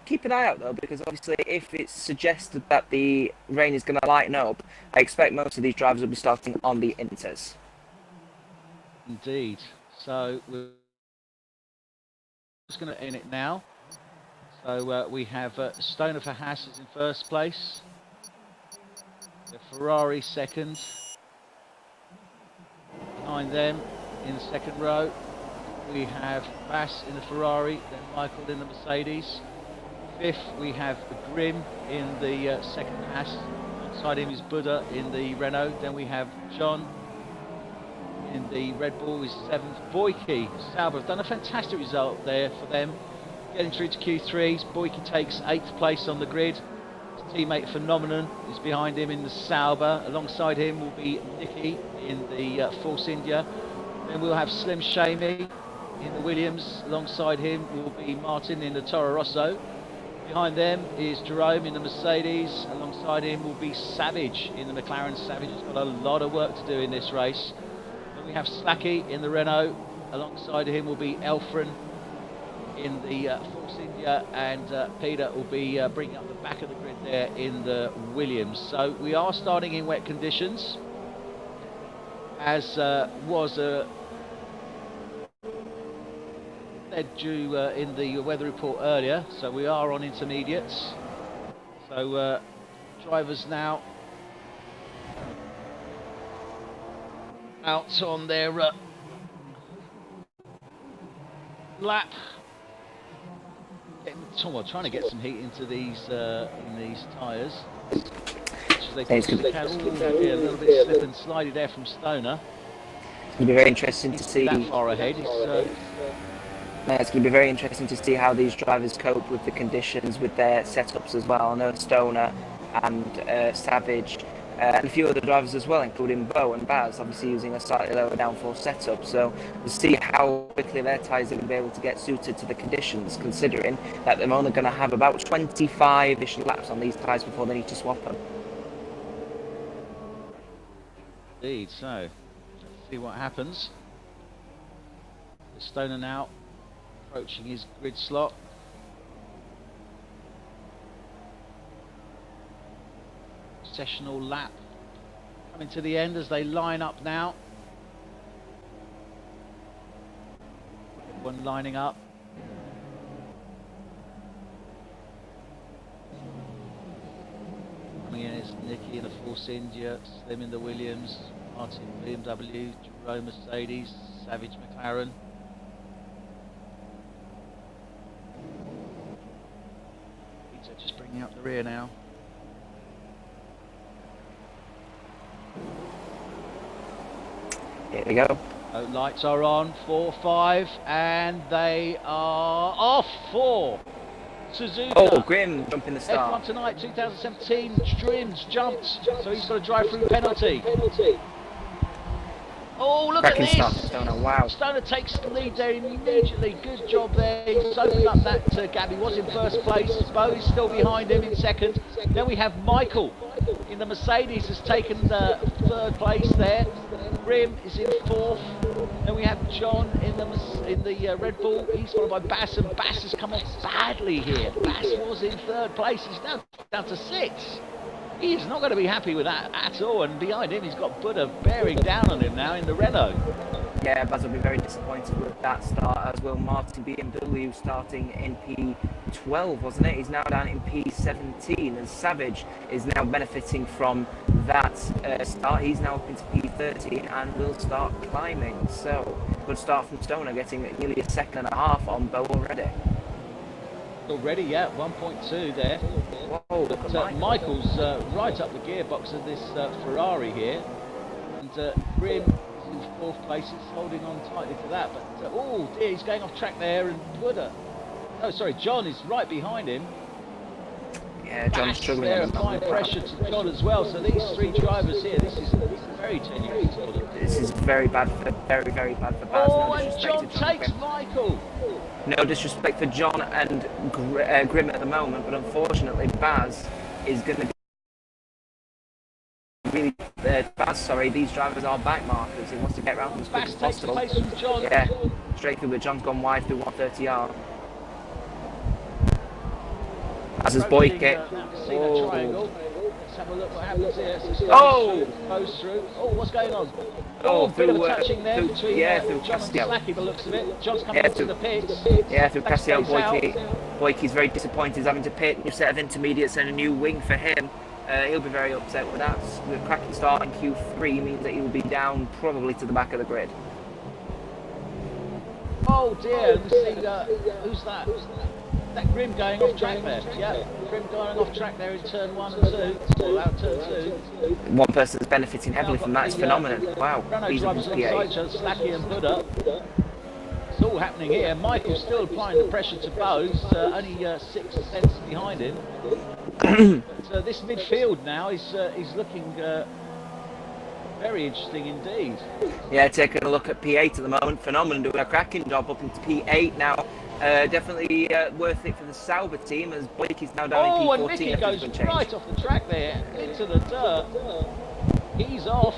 Keep an eye out though, because obviously if it's suggested that the rain is going to lighten up, I expect most of these drivers will be starting on the inters. Indeed. So we're just going to end it now. So we have Stoner for Haas is in first place. The Ferrari second. Behind them in the second row we have Bass in the Ferrari, then Michael in the Mercedes. Fifth we have Grim in the second Haas. Alongside him is Buddha in the Renault. Then we have John in the Red Bull is seventh. Boyke, Sauber have done a fantastic result there for them. Getting through to Q3, Boyke takes 8th place on the grid. His teammate Phenomenon is behind him in the Sauber. Alongside him will be Nicky in the Force India. Then we'll have Slim Shamey in the Williams. Alongside him will be Martin in the Toro Rosso. Behind them is Jerome in the Mercedes. Alongside him will be Savage in the McLaren. Savage has got a lot of work to do in this race. Then we have Slacky in the Renault. Alongside him will be Elfren in the Force India, and Peter will be bringing up the back of the grid there in the Williams. So we are starting in wet conditions, as was said due in the weather report earlier. So we are on intermediates. So drivers now out on their lap. Trying to get some heat into these tyres. They can a little bit slip and slidey there from Stoner. It's going to be very interesting to see. That far ahead. It's going to be very interesting to see how these drivers cope with the conditions, with their setups as well. I know Stoner and Savage and a few other drivers as well, including Bo and Baz, obviously using a slightly lower downforce setup. So we'll see how quickly their tyres are going to be able to get suited to the conditions, considering that they're only going to have about 25-ish laps on these tyres before they need to swap them. Indeed, so let's see what happens. Stoner now approaching his grid slot. Sessional lap coming to the end as they line up now. One lining up. Coming in is Nicky in the Force India, Slim in the Williams, Martin BMW, Jerome Mercedes, Savage McLaren. Peter just bringing up the rear now. Here we go. Lights are on, 4, 5, and they are off. 4. Suzuka. Oh, Grim jumping the start. F1 tonight, 2017. Grim's jumped, so he's got a drive-through penalty. Oh, look Cracking at this! start for Stoner. Wow. Stoner takes the lead there immediately. Good job there. He's opened up that gap. He was in first place. Bo is still behind him in second. Then we have Michael in the Mercedes has taken the third place there. Grim is in fourth. Then we have John in the Red Bull. He's followed by Bass, and Bass has come off badly here. Bass was in third place. He's now down to 6. He's not going to be happy with that at all, and behind him he's got Buddha bearing down on him now in the Renault. Yeah, Baz will be very disappointed with that start, as will Martin BMW starting in P12, wasn't it? He's now down in P17, and Savage is now benefiting from that start. He's now up into P13 and will start climbing. So, good start from Stoner, getting nearly a second and a half on Bo already. Already, yeah, 1.2 there. Whoa, look at Michael's right up the gearbox of this Ferrari here, and Grim in fourth place, is holding on tightly to that, but oh dear, he's going off track there, and Buddha, oh sorry, John is right behind him. Yeah, John's struggling there, applying pressure to John as well, so these three drivers here, this is very tenuous for them. This is very bad for, very bad for Baz. Oh, and John takes Michael. No disrespect for John and Grim at the moment, but unfortunately Baz is going to be really Baz, sorry, these drivers are back markers. He wants to get around them as quick as possible. Takes the place from John. Yeah, straight through, but John's gone wide through 130R. As is Boyke. Triangle. Let's have a look what happens here. Oh! Goes through. Oh, what's going on? Oh, bit of a touching there between through John and Castiel. Slacky, by the looks of it. John's coming into the pits. Yeah, through Castiel and Boyke. Out. Boyke's very disappointed. He's having to pit, new set of intermediates and a new wing for him. He'll be very upset with that. The cracking start in Q3 means that he will be down probably to the back of the grid. Oh dear, we see, who's that? That Grim going off track there. Yeah, Grim going off track there in turn 1 and 2. Or out turn 2. One person that's benefiting heavily from that is phenomenal. Wow. Renault drivers alongside each other, Slacky and Buddha. It's all happening here. Michael's still applying the pressure to Bose, only 6 cents behind him. But, this midfield now is looking very interesting indeed. Yeah, taking a look at P8 at the moment. Phenomenal, doing a cracking job up into P8 now. Definitely worth it for the Sauber team, as Blake is now down in P14. And Mickey goes right off the track there into the dirt. He's off.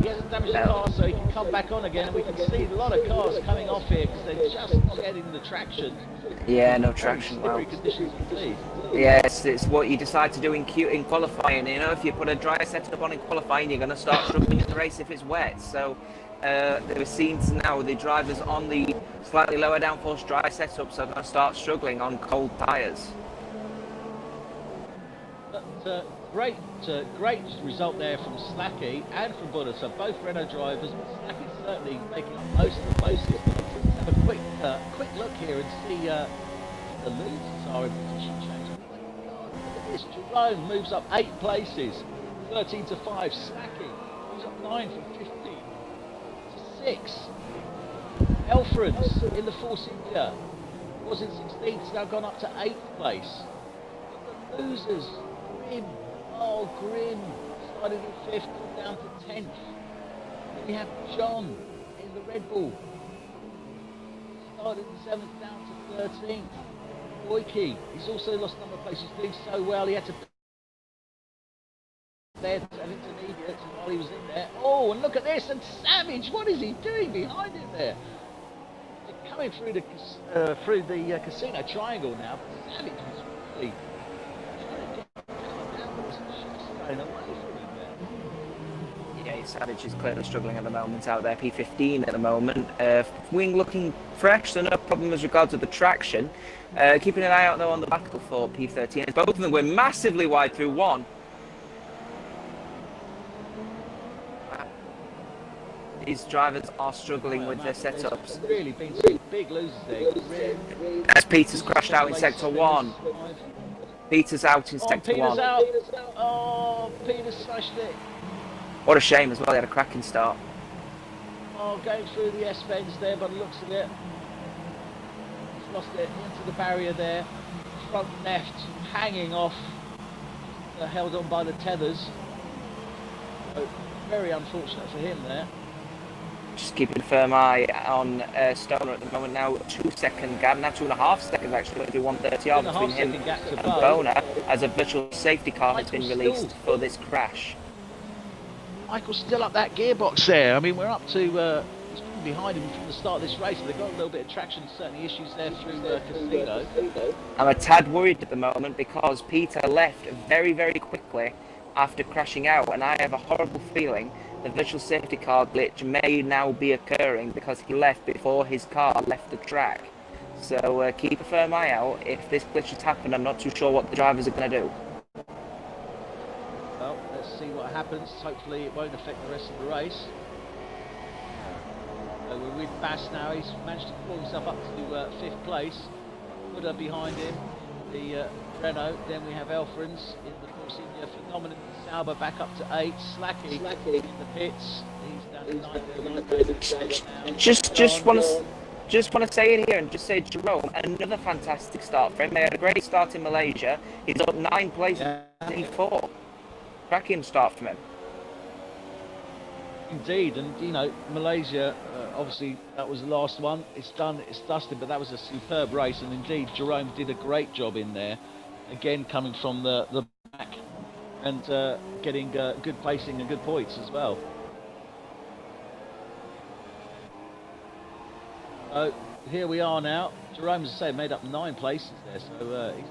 He hasn't damaged the car, so he can come back on again. And we can see a lot of cars coming off here because they're just not getting the traction. Yeah, no traction. Well, conditions indeed. Yes, it's what you decide to do in qualifying. You know, if you put a dry setup on in qualifying, you're going to start struggling in the race if it's wet. So there are scenes now the drivers on the slightly lower downforce dry setups are going to start struggling on cold tyres. But, great result there from Slacky and from Buddha. So both Renault drivers, Slacky certainly making up most of the places. Let's have a quick look here and see the losers are in position change. Oh my God, look at this. Jerome moves up 8 places, 13 to 5. Slacky moves up 9 from 15 to 6. Elfrance in the Force India was in 16th, now gone up to 8th place. But the losers, Grim. Oh, Grim started in 5th, down to 10th. Then we have John in the Red Bull. Started in 7th, down to 13th. Boyke, he's also lost a number of places, doing so well. He had to there to an intermediate while he was in there. Oh, and look at this, and Savage, what is he doing behind him there? They're coming through the casino triangle now. Savage is really Yeah, Savage is clearly struggling at the moment out there. P15 at the moment. Wing looking fresh, so no problem as regards to the traction. Keeping an eye out though on the battle for P13. Both of them were massively wide through 1. These drivers are struggling with their setups. Really been some big losers there. As Peter's crashed out in sector 1. Peter's out in sector Peter's 1. Out. Oh, Peter smashed it. What a shame as well, they had a cracking start. Oh, going through the S-bends there by the looks of it. He's lost it into the barrier there. Front left, hanging off. Held on by the tethers. So, very unfortunate for him there. Just keeping a firm eye on Stoner at the moment now. 2-second gap, now 2.5 seconds actually, to 130R between him and Bona, as a virtual safety car has been released for this crash. Michael's still up that gearbox there. I mean, we're up to, he's been behind him from the start of this race. They've got a little bit of traction, certainly issues there through Casino. I'm a tad worried at the moment because Peter left very, very quickly after crashing out, and I have a horrible feeling the virtual safety car glitch may now be occurring because he left before his car left the track. So keep a firm eye out. If this glitch has happened, I'm not too sure what the drivers are going to do. Well, let's see what happens. Hopefully it won't affect the rest of the race. So we're with Bass now. He's managed to pull himself up to 5th place. Buddha behind him, the Renault. Then we have Elfrins in the Force India Phenomenon. Sauber back up to 8. Slacky in the pits. He's down to 9. Just want to say in here and just say Jerome, another fantastic start for him. He had a great start in Malaysia. He's up 9 places in P4. Cracking start from him. Indeed, and you know, Malaysia, obviously that was the last one. It's done, it's dusted, but that was a superb race, and indeed Jerome did a great job in there. Again, coming from the back and getting good placing and good points as well. So here we are now. Jerome, as I say, made up 9 places there, so he's...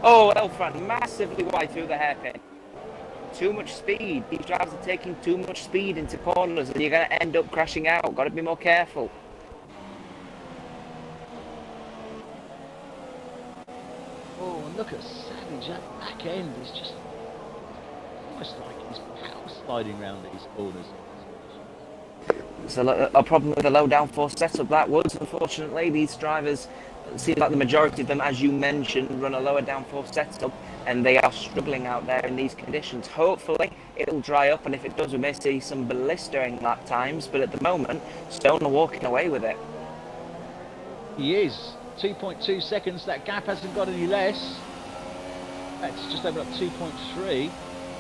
Oh, Elfran, massively wide through the hairpin. Too much speed. These drivers are taking too much speed into corners and you're going to end up crashing out. Got to be more careful. Oh, and look at Savage at back end. It's just almost like he's power sliding around these corners. It's a problem with the low downforce setup, that Woods. Unfortunately, these drivers seem like the majority of them, as you mentioned, run a lower downforce setup, and they are struggling out there in these conditions. Hopefully, it'll dry up, and if it does, we may see some blistering lap times. But at the moment, Stone are walking away with it. He is 2.2 seconds. That gap hasn't got any less. That's just over up 2.3.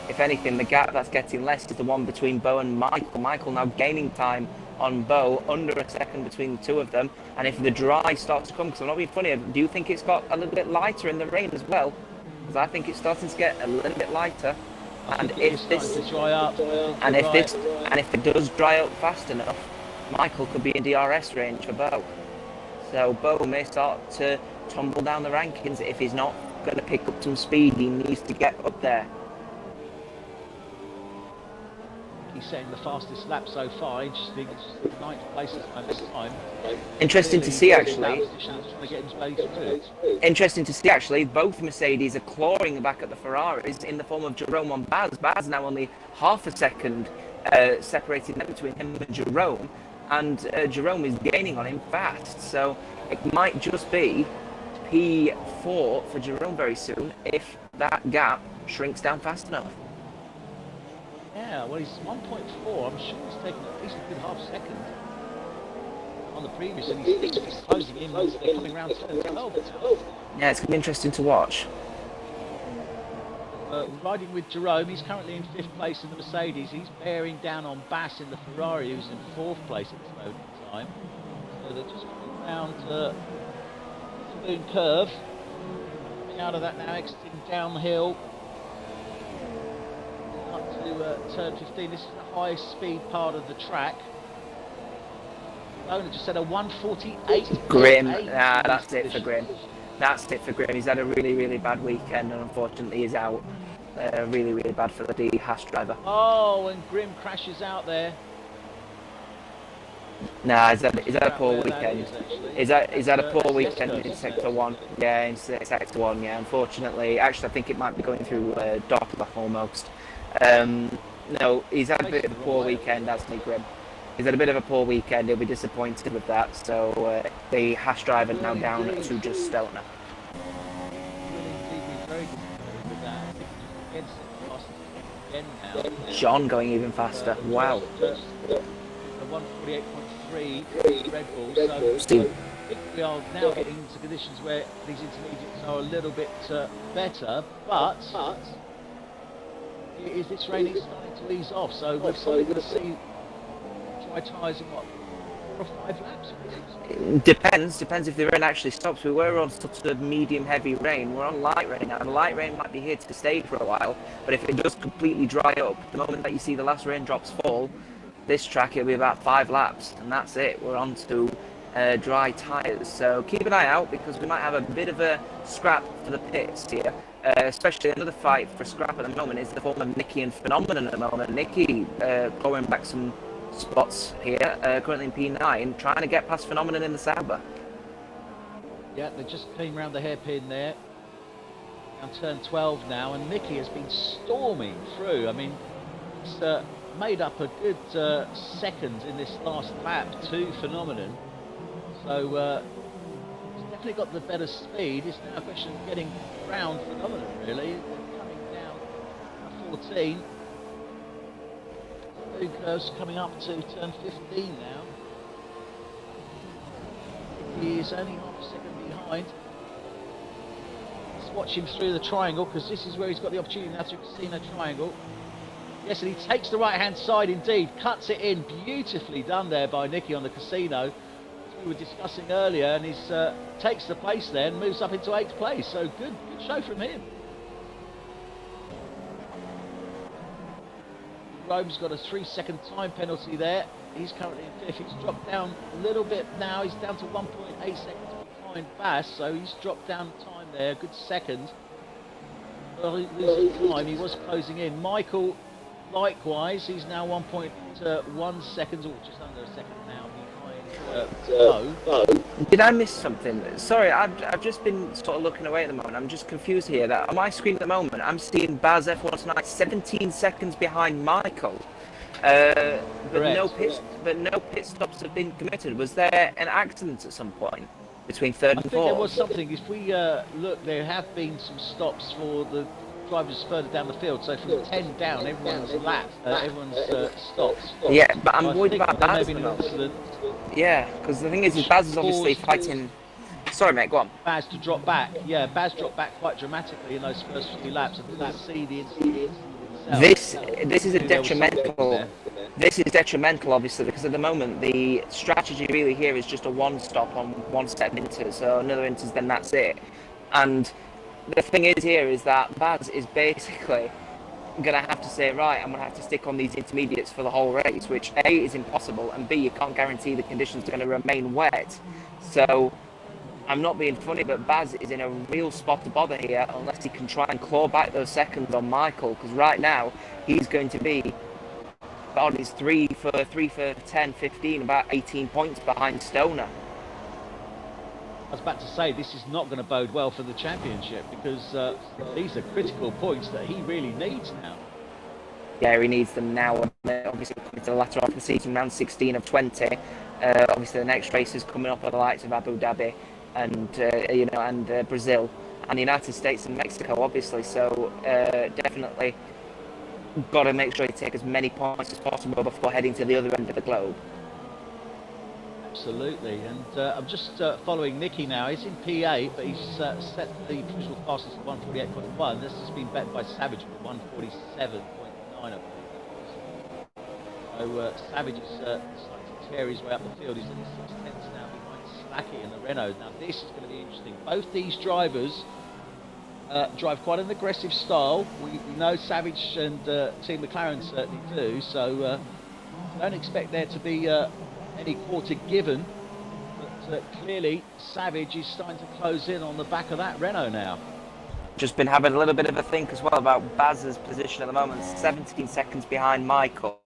If anything, the gap that's getting less is the one between Bo and Michael. Michael now gaining time on Bo, under a second between the two of them. And if the dry starts to come, because I'm not being funny, do you think it's got a little bit lighter in the rain as well? Because I think it's starting to get a little bit lighter. And if this dry up, and if it does dry up fast enough, Michael could be in DRS range for Bo. So Bo may start to tumble down the rankings. If he's not going to pick up some speed, he needs to get up there. He's setting the fastest lap so far. Interesting. It's 9th place at this time. Interesting to see, actually. Interesting to see, actually. Both Mercedes are clawing back at the Ferraris in the form of Jerome on Baz. Baz now only half a second separating them between him and Jerome, and Jerome is gaining on him fast. So it might just be P4 for Jerome very soon if that gap shrinks down fast enough. Yeah, well, he's 1.4. I'm sure he's taken at least a good half second on the previous, and he's closing in. They're coming around 10 and 12 now. Yeah, it's going to be interesting to watch. Riding with Jerome, he's currently in 5th place in the Mercedes. He's bearing down on Bass in the Ferrari, who's in 4th place at this moment in time. So they're just coming around Saloon Curve. Coming out of that now, exiting down the hill. Up to turn 15. This is the highest speed part of the track. Owner just said a 148. Grim. Nah, that's it for Grim. That's it for Grim. He's had a really, really bad weekend, and unfortunately he's out. Really, really bad for the Haas driver. Oh, and Grim crashes out there. Nah, he's had a poor weekend. He's had a poor weekend in Sector 1. Yeah, in Sector 1, yeah, unfortunately. Actually, I think it might be going through Doppler almost. No, he's had a bit of a poor weekend, hasn't he, Grim? He's had a bit of a poor weekend. He'll be disappointed with that. So the Haas driver now down to just Stoner. John going even faster. Wow. 148.3 Red Bull. So I think we are now getting into conditions where these intermediates are a little bit better, but it's raining, starting to ease off, so we're probably going to see dry tyres in what, 4 or 5 laps? It depends if the rain actually stops. We were on sort of medium heavy rain. We're on light rain now, and light rain might be here to stay for a while, but if it does completely dry up, the moment that you see the last raindrops fall, this track it'll be about 5 laps, and that's it. We're on to dry tyres. So keep an eye out, because we might have a bit of a scrap for the pits here. Especially another fight for scrap at the moment is the form of Nicky and Phenomenon at the moment. Nicky going back some spots here, currently in P9, trying to get past Phenomenon in the Sauber. Yeah, they just came round the hairpin there. On turn 12 now, and Nicky has been storming through. I mean, he's made up a good second in this last lap to Phenomenon. So he's definitely got the better speed. It's now a question of getting around Phenomenon, really. They're coming down at 14. Lucas coming up to turn 15 now. He is only half a second behind. Let's watch him through the triangle, because this is where he's got the opportunity now to casino triangle. Yes, and he takes the right-hand side indeed, cuts it in. Beautifully done there by Nicky on the casino, as we were discussing earlier, and he's takes the place there and moves up into 8th place. So good show from him. Rome's got a 3-second time penalty there. He's currently in 5th. He's dropped down a little bit now. He's down to 1.8 seconds behind Bass, so he's dropped down time there, a good second. Losing time, he was closing in. Michael, likewise, he's now 1.1 seconds, or just under a second now behind Bo. Did I miss something? Sorry, I've just been sort of looking away at the moment. I'm just confused here. That on my screen at the moment, I'm seeing Baz F1 tonight 17 seconds behind Michael. But no pit stops have been committed. Was there an accident at some point between third and fourth? I think there was something. If we look, there have been some stops for the drivers further down the field. So from 10 down, everyone's lapped, everyone's stopped. Yeah, but I'm worried about Baz. Yeah, because the thing is Baz is obviously fighting. Sorry, mate, go on. Baz to drop back. Yeah, Baz dropped back quite dramatically in those first few laps. I didn't see the incident. This is a detrimental. This is detrimental, obviously, because at the moment the strategy really here is just a one stop on one set of inters, so another inters, then that's it. And the thing is here is that Baz is basically going to have to say, right, I'm going to have to stick on these intermediates for the whole race, which A, is impossible, and B, you can't guarantee the conditions are going to remain wet. So I'm not being funny, but Baz is in a real spot to bother here unless he can try and claw back those seconds on Michael, because right now he's going to be on his 3 for 10, 15, about 18 points behind Stoner. I was about to say, this is not going to bode well for the championship, because these are critical points that he really needs now. Yeah, he needs them now. Obviously, coming to the latter half of the season, round 16 of 20. Obviously, the next race is coming up at the likes of Abu Dhabi and Brazil and the United States and Mexico, obviously. So definitely got to make sure you take as many points as possible before heading to the other end of the globe. Absolutely, and I'm just following Nicky now. He's in P8, but he's set the provisional fastest at 148.1. This has been bet by Savage for 147.9, I believe. So Savage is starting to tear his way up the field. He's only 6 tenths now behind Slacky and the Renault. Now this is going to be interesting. Both these drivers drive quite an aggressive style. We know Savage and Team McLaren certainly do. So don't expect there to be any quarter given, but clearly Savage is starting to close in on the back of that Renault now. Just been having a little bit of a think as well about Baz's position at the moment, 17 seconds behind Michael.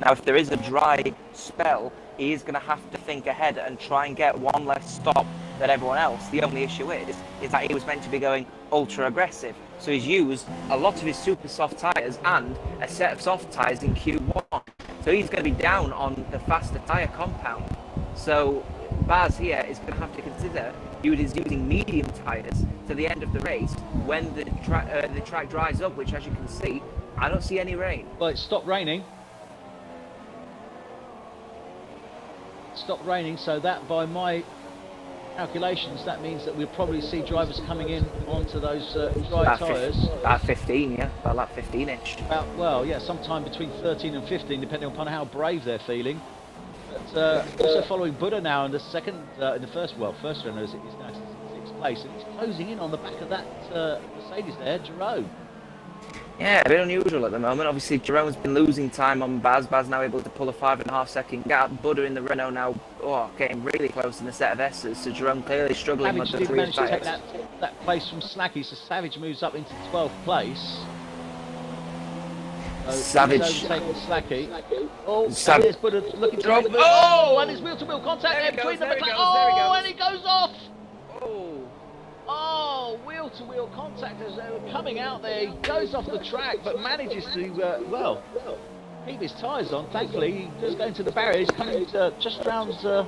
Now if there is a dry spell, he is going to have to think ahead and try and get one less stop than everyone else. The only issue is that he was meant to be going ultra aggressive, so he's used a lot of his super soft tyres and a set of soft tyres in Q1. So he's going to be down on the faster tyre compound. So Baz here is going to have to consider using medium tyres to the end of the race when the track dries up, which, as you can see, I don't see any rain. Well, it stopped raining. Stopped raining, so that, by my calculations, that means that we'll probably see drivers coming in onto those dry tyres. About 15, yeah, about lap 15-ish. Well, yeah, sometime between 13 and 15, depending upon how brave they're feeling. But also following Buddha now in the second, in the first runner is now in 6th place, and he's closing in on the back of that Mercedes there, Jerome. Yeah, a bit unusual at the moment. Obviously, Jerome's been losing time on Baz. Baz now able to pull a 5.5-second gap. Buddha in the Renault now, getting really close in the set of S's. So Jerome clearly struggling with Savage the did 3 manage to take tyres. that place from Slacky, so Savage moves up into 12th place. So Savage. he's overtaken Slacky. Oh, and Savage. there's Buddha looking to Jerome. make the move. Oh, and there's wheel-to-wheel contact there between them. There he goes, Oh, and he goes off. Oh. Oh, wheel-to-wheel contact as they were coming out there. He goes off the track, but manages to, keep his tyres on. Thankfully, he does go into the barrier. He's coming just around turn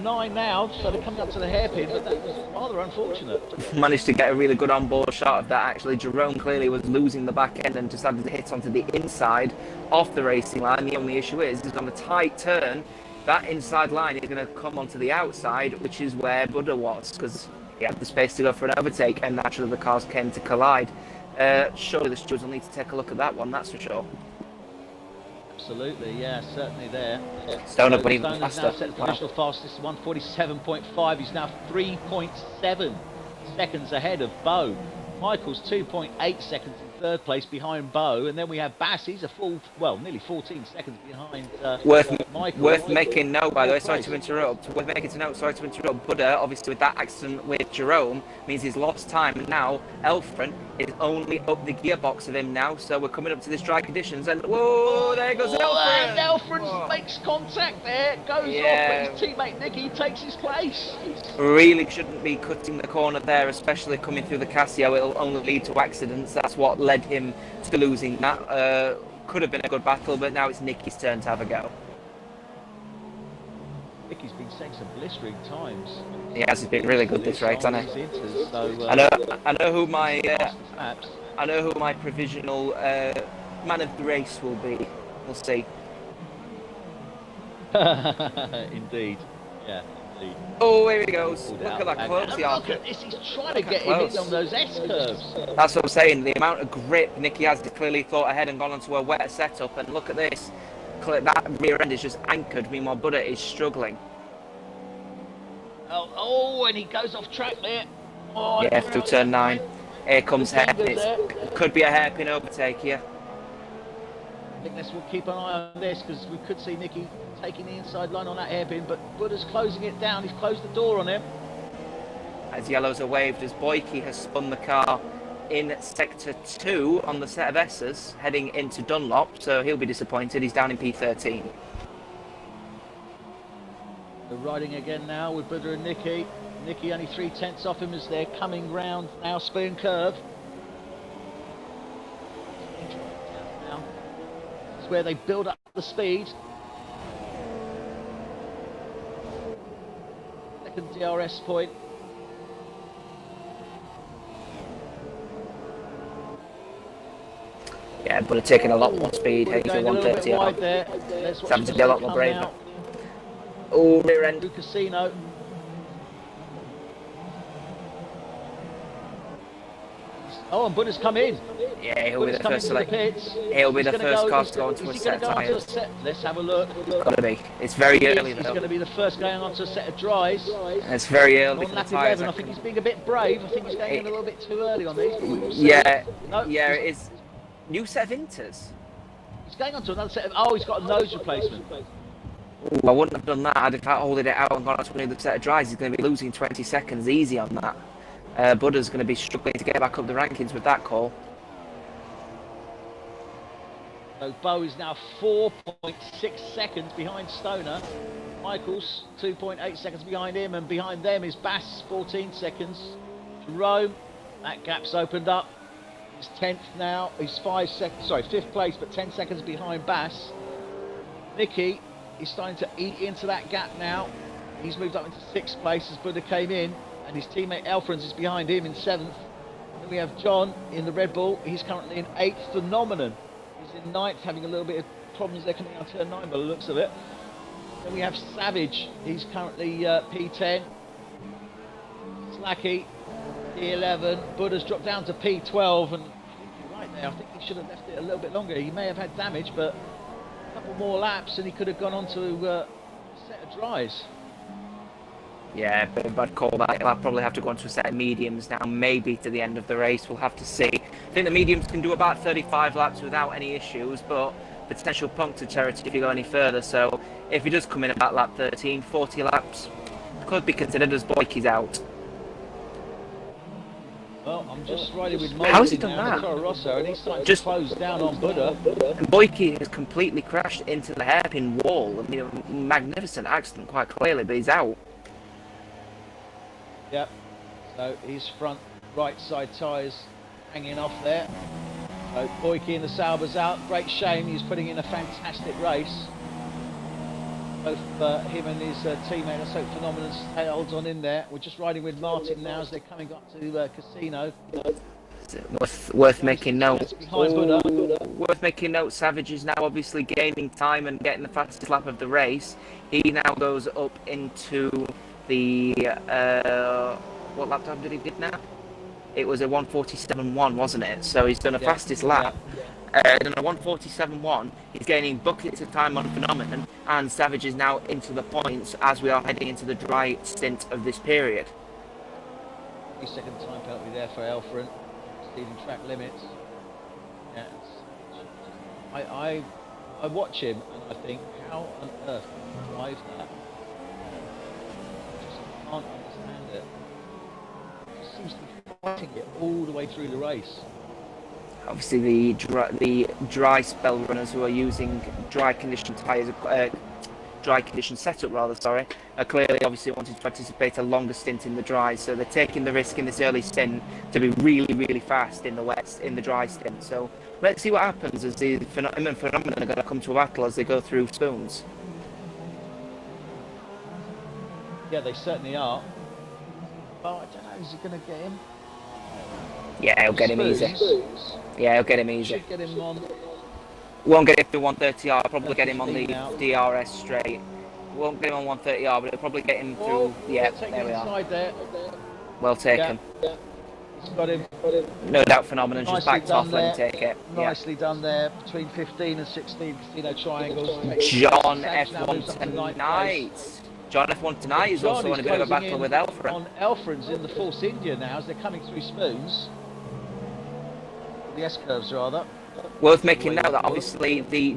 9 now, so they're coming up to the hairpin, but that was rather unfortunate. Managed to get a really good on-board shot of that, actually. Jerome clearly was losing the back end and decided to hit onto the inside off the racing line. The only issue is on a tight turn, that inside line is going to come onto the outside, which is where Buddha was, because he had the space to go for an overtake, and naturally the cars came to collide. Surely the stewards will need to take a look at that one, that's for sure. Absolutely, yeah, certainly there. Stoner went even Stoner's faster. now set the provisional fastest, 147.5. He's now 3.7 seconds ahead of Bo. Michael's 2.8 seconds in third place behind Bo, and then we have Bass. He's nearly 14 seconds behind Michael. Worth making note, by the way, sorry to interrupt. Buddha, obviously with that accident with Jerome, means he's lost time, and now Elfren is only up the gearbox of him now, so we're coming up to this dry conditions, and whoa, there goes Elfren! And Elfren makes contact there, goes off, but his teammate Nicky takes his place. Really shouldn't be cutting the corner there, especially coming through the Casio. It'll only lead to accidents. That's what led him to losing that. Could have been a good battle, but now it's Nicky's turn to have a go. Nicky's been saying some blistering times. He has been really good this race, hasn't he? So, I know who my provisional man of the race will be. We'll see. Indeed, yeah. Indeed. Oh, here he goes. Look at that close. Look at this, he's trying to get him in on those S-curves. That's what I'm saying. The amount of grip Nicky has clearly thought ahead and gone onto a wetter setup. And look at this. That rear end is just anchored. Meanwhile, Buddha is struggling. Oh, and he goes off track there. Oh, yeah, through turn 9. Here comes hairpin. It could be a hairpin overtake here. I think we'll keep an eye on this because we could see Nicky taking the inside line on that hairpin, but Buddha's closing it down. He's closed the door on him. As yellows are waved, as Boyke has spun the car in sector 2 on the set of S's, heading into Dunlop, so he'll be disappointed. He's down in P13. They're riding again now with Buddha and Nicky. Nicky only 3/10 off him as they're coming round now, spoon curve. Now, this is where they build up the speed. Second DRS point. Yeah, but it's taking a lot more speed. He's at 130 out. It's having to be a lot more brave. Oh, rear end. Casino. Oh, and Buddha's come in. Yeah, he'll be the first select. He'll be the first car to go onto a set of tyres. Let's have a look. Gotta be. It's very early though. He's going to be the first going onto a set of dries. And it's very early on for the lap tyres. 11, I think he's being a bit brave. I think he's going in a little bit too early on these. Yeah, no, yeah, it is. New set of Inters. He's going on to another set of... Oh, he's got a nose replacement. Ooh, I wouldn't have done that. I'd have holding it out and gone on to another set of dries. He's going to be losing 20 seconds easy on that. Buddha's going to be struggling to get back up the rankings with that call. So Bo is now 4.6 seconds behind Stoner. Michael's 2.8 seconds behind him, and behind them is Bass, 14 seconds. Jerome, that gap's opened up. He's 10th now. He's 5th place, but 10 seconds behind Bass. Nicky is starting to eat into that gap now. He's moved up into 6th place as Buddha came in, and his teammate Elfrens is behind him in 7th. Then we have John in the Red Bull. He's currently in 8th. Phenomenon is in 9th, having a little bit of problems there coming out turn 9 by the looks of it. Then we have Savage. He's currently P10. Slacky, P11. Buddha's dropped down to P12, and I think you're right there. I think he should have left it a little bit longer. He may have had damage, but a couple more laps and he could have gone on to a set of dries. Yeah, but I'd call that. I'll probably have to go into a set of mediums now, maybe to the end of the race. We'll have to see. I think the mediums can do about 35 laps without any issues, but potential puncture territory if you go any further. So if he does come in about lap 13, 40 laps, could be considered as Boyke's out. Well, I'm just riding with How's he Martin done now, that? the Toro Rosso, and he's starting Just- to close down on Buddha. And Boyke has completely crashed into the hairpin wall. I mean, a magnificent accident, quite clearly, but he's out. Yep. So his front right side tyres hanging off there. So Boyke and the Sauber's out. Great shame. He's putting in a fantastic race. Both him and his teammate, let's hope Phenomenon holds on in there. We're just riding with Martin now as they're coming up to Casino. Worth making note. Behind Buddha. Worth making note. Savage is now obviously gaining time and getting the fastest lap of the race. He now goes up into the what lap time did he get now? It was a 1:47.1, wasn't it? So he's done a fastest lap. Done a 1:47.1. He's gaining buckets of time on Phenomenon, and Savage is now into the points as we are heading into the dry stint of this period. 3-second time penalty there for Elfren, exceeding track limits. Yeah, I watch him and I think, how on earth can he drive that? I just can't understand it. He just seems to be fighting it all the way through the race. Obviously, the dry spell runners who are using dry condition tyres, dry condition setup rather, sorry, are clearly obviously wanting to participate a longer stint in the dry. So they're taking the risk in this early stint to be really, really fast in the dry stint. So let's see what happens as the Phenomenon are going to come to a battle as they go through spoons. Yeah, they certainly are. But I don't know, is he going to get him? Yeah, he'll get him easy. Yeah, he'll get him easy. Should get him on. Won't get him to 130R. I'll probably get him on the DRS straight. Won't get him on 130R, but it'll probably get him through. Yeah, there we are. There. Well taken. Yeah. He's got him. No doubt Phenomenon just Nicely backed off. done Let him take it. Nicely done there. Between 15 and 16 casino triangles. John Savage now moves F1 up to ninth tonight. place. John F1 tonight is John also in a bit of a closing battle in with Elfren. On Elfren's in the Force India now as they're coming through spoons. The S-curves rather. Worth making note that obviously the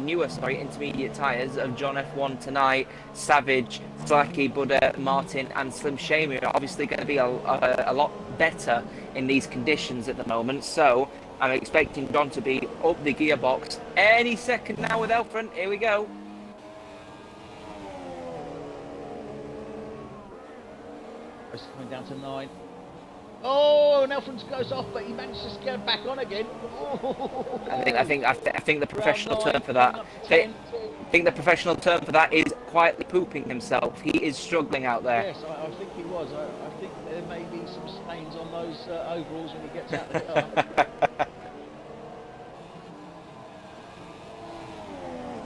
newer intermediate tyres of John F1 tonight, Savage, Slacky, Buddha, Martin and Slim Shamy are obviously going to be a lot better in these conditions at the moment. So I'm expecting John to be up the gearbox any second now with Elfren. Here we go. Race coming down to 9. Oh, and Elfren goes off, but he manages to get back on again. Oh. I think the professional term for that. I think the professional term for that is quietly pooping himself. He is struggling out there. Yes, I think he was. I think there may be some stains on those overalls when he gets out of the car.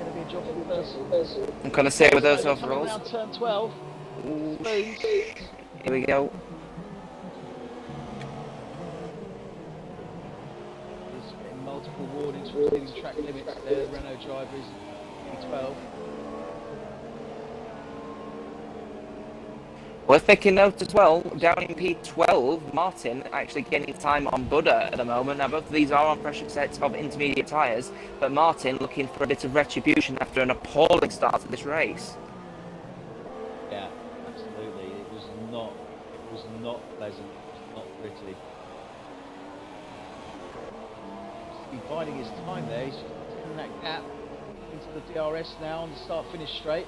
Going to be a job for the person. I'm going to say with those overalls. Around turn 12. Spoons. Here we go. Multiple warnings for exceeding track limits there. The Renault driver is P12. Worth making note as well, down in P12, Martin actually getting time on Buddha at the moment. Now both of these are on pressure sets of intermediate tyres, but Martin looking for a bit of retribution after an appalling start to this race. Yeah, absolutely. It was not pleasant. It was not pretty. He's biding his time there. He's taking that gap into the DRS now on the start-finish straight.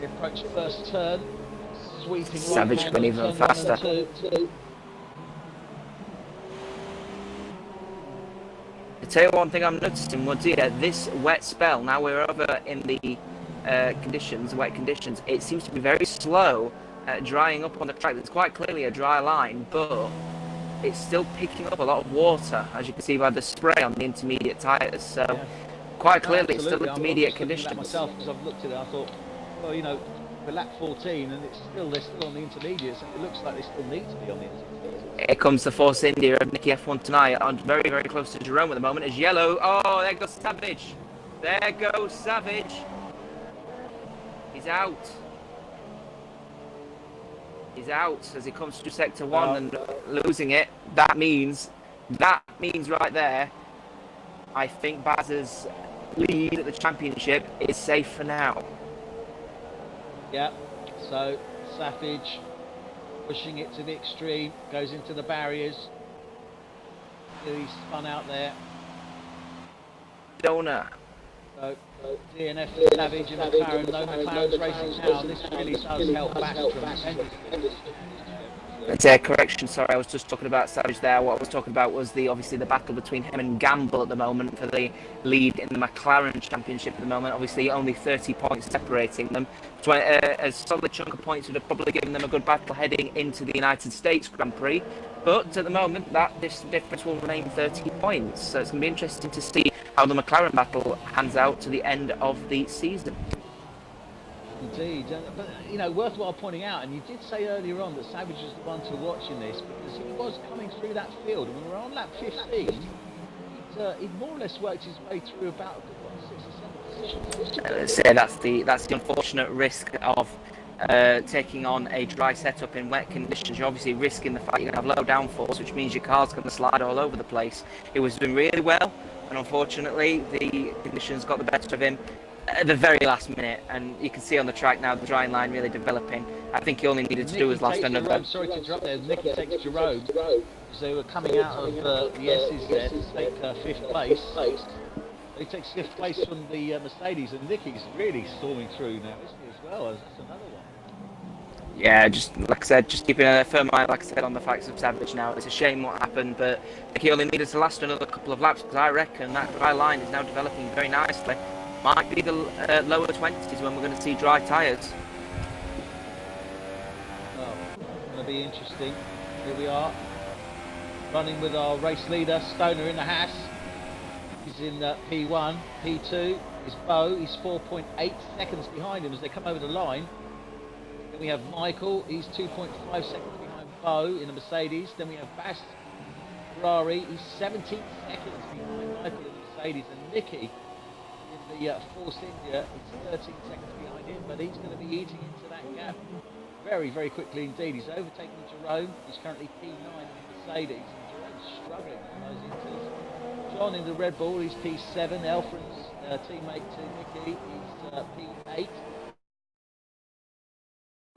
They approach first turn, sweeping Savage going even faster. I tell you one thing I'm noticing, Woods, here, this wet spell, now we're over in the wet conditions, it seems to be very slow drying up on the track. There's quite clearly a dry line, but it's still picking up a lot of water, as you can see by the spray on the intermediate tyres. So quite clearly it's still intermediate conditions. Myself, because I've looked at it, I thought, well, you know, we're lap 14 and they're still on the intermediates, and it looks like they still need to be on the intermediates. Here comes the Force India of Nicky F1 tonight, on very, very close to Jerome at the moment. It's yellow. Oh, there goes Savage. There goes Savage. He's out. He's out as he comes through sector 1 and losing it. That means right there, I think Baz's lead at the championship is safe for now. Yeah, so Savage pushing it to the extreme, goes into the barriers. He's spun out there. Jottr. So DNF, Savage and McLaren, no McLaren's racing now. This really does help Bass tremendously. That's a correction, sorry, I was just talking about Savage there. What I was talking about was obviously the battle between him and Gamble at the moment for the lead in the McLaren Championship at the moment. Obviously only 30 points separating them. So, a solid chunk of points would have probably given them a good battle heading into the United States Grand Prix. But at the moment, this difference will remain 30 points. So it's going to be interesting to see how the McLaren battle hands out to the end of the season. Indeed, but you know, worthwhile pointing out, and you did say earlier on that Savage was the one to watch in this because he was coming through that field, and when we were on lap 15, he'd more or less worked his way through about 6 or 7 positions. So that's the unfortunate risk of taking on a dry setup in wet conditions. You're obviously risking the fact you're going to have low downforce, which means your car's going to slide all over the place. He was doing really well, and unfortunately the conditions got the better of him at the very last minute, and you can see on the track now the drying line really developing. I think he only needed to do his last another. Sorry to interrupt there. Nicky takes Jerome because they were coming out of the S's there to take 5th place. He takes 5th place from the Mercedes, and Nicky's really storming through now, isn't he, as well? That's another one. Yeah, just like I said, just keeping a firm eye, like I said, on the facts of Savage now. It's a shame what happened, but he only needed to last another couple of laps because I reckon that dry line is now developing very nicely. Might be the lower 20s when we're going to see dry tyres. Oh, it's going to be interesting. Here we are, running with our race leader, Stoner, in the Haas. He's in P1. P2 is Bo. He's 4.8 seconds behind him as they come over the line. Then we have Michael. He's 2.5 seconds behind Bo in the Mercedes. Then we have Bass Ferrari. He's 17 seconds behind Michael in the Mercedes. And Nicky in the Force India is 13 seconds behind him, but he's going to be eating into that gap very, very quickly indeed. He's overtaken Jerome. He's currently P9 in the Mercedes. And Jerome's struggling on those inters. John in the Red Bull, he's P7. Elfrin's teammate to Nicky, he's P8.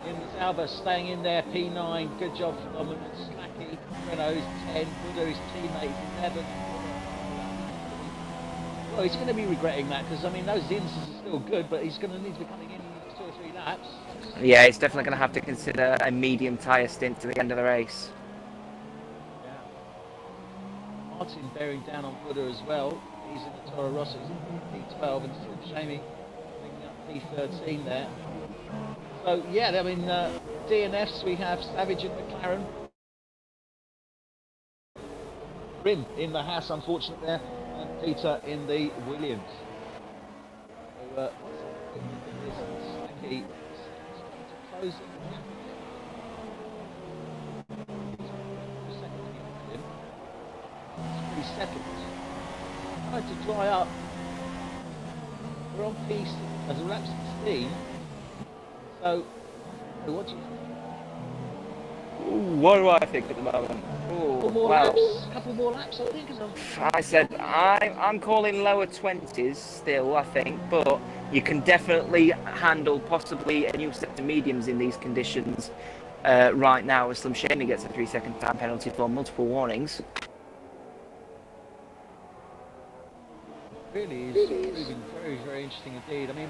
In the Sauber, staying in there, P9. Good job for Dominant. Slacky, Renault's 10. Buddha, his teammate, 11. Well, he's going to be regretting that because, I mean, those ins are still good, but he's going to need to be coming in 2 or 3 laps. Yeah, he's definitely going to have to consider a medium tyre stint to the end of the race. Yeah. Martin bearing down on Buddha as well. He's in the Toro Rosso, he's in P12, and still Jamie picking up P13 there. So, yeah, I mean, DNFs, we have Savage and McLaren. Rim in the Haas, unfortunately, there. And Peter in the Williams. So, Slacky close it. 3 seconds. Tried to dry up. We're on P6 as a lap 16. So, what do you think? Ooh, what do I think at the moment? A couple more laps, I think. I said I'm calling lower 20s still, I think, but you can definitely handle possibly a new set of mediums in these conditions right now, as Slim Shady gets a 3-second time penalty for multiple warnings. Really is proving very, very interesting indeed. I mean,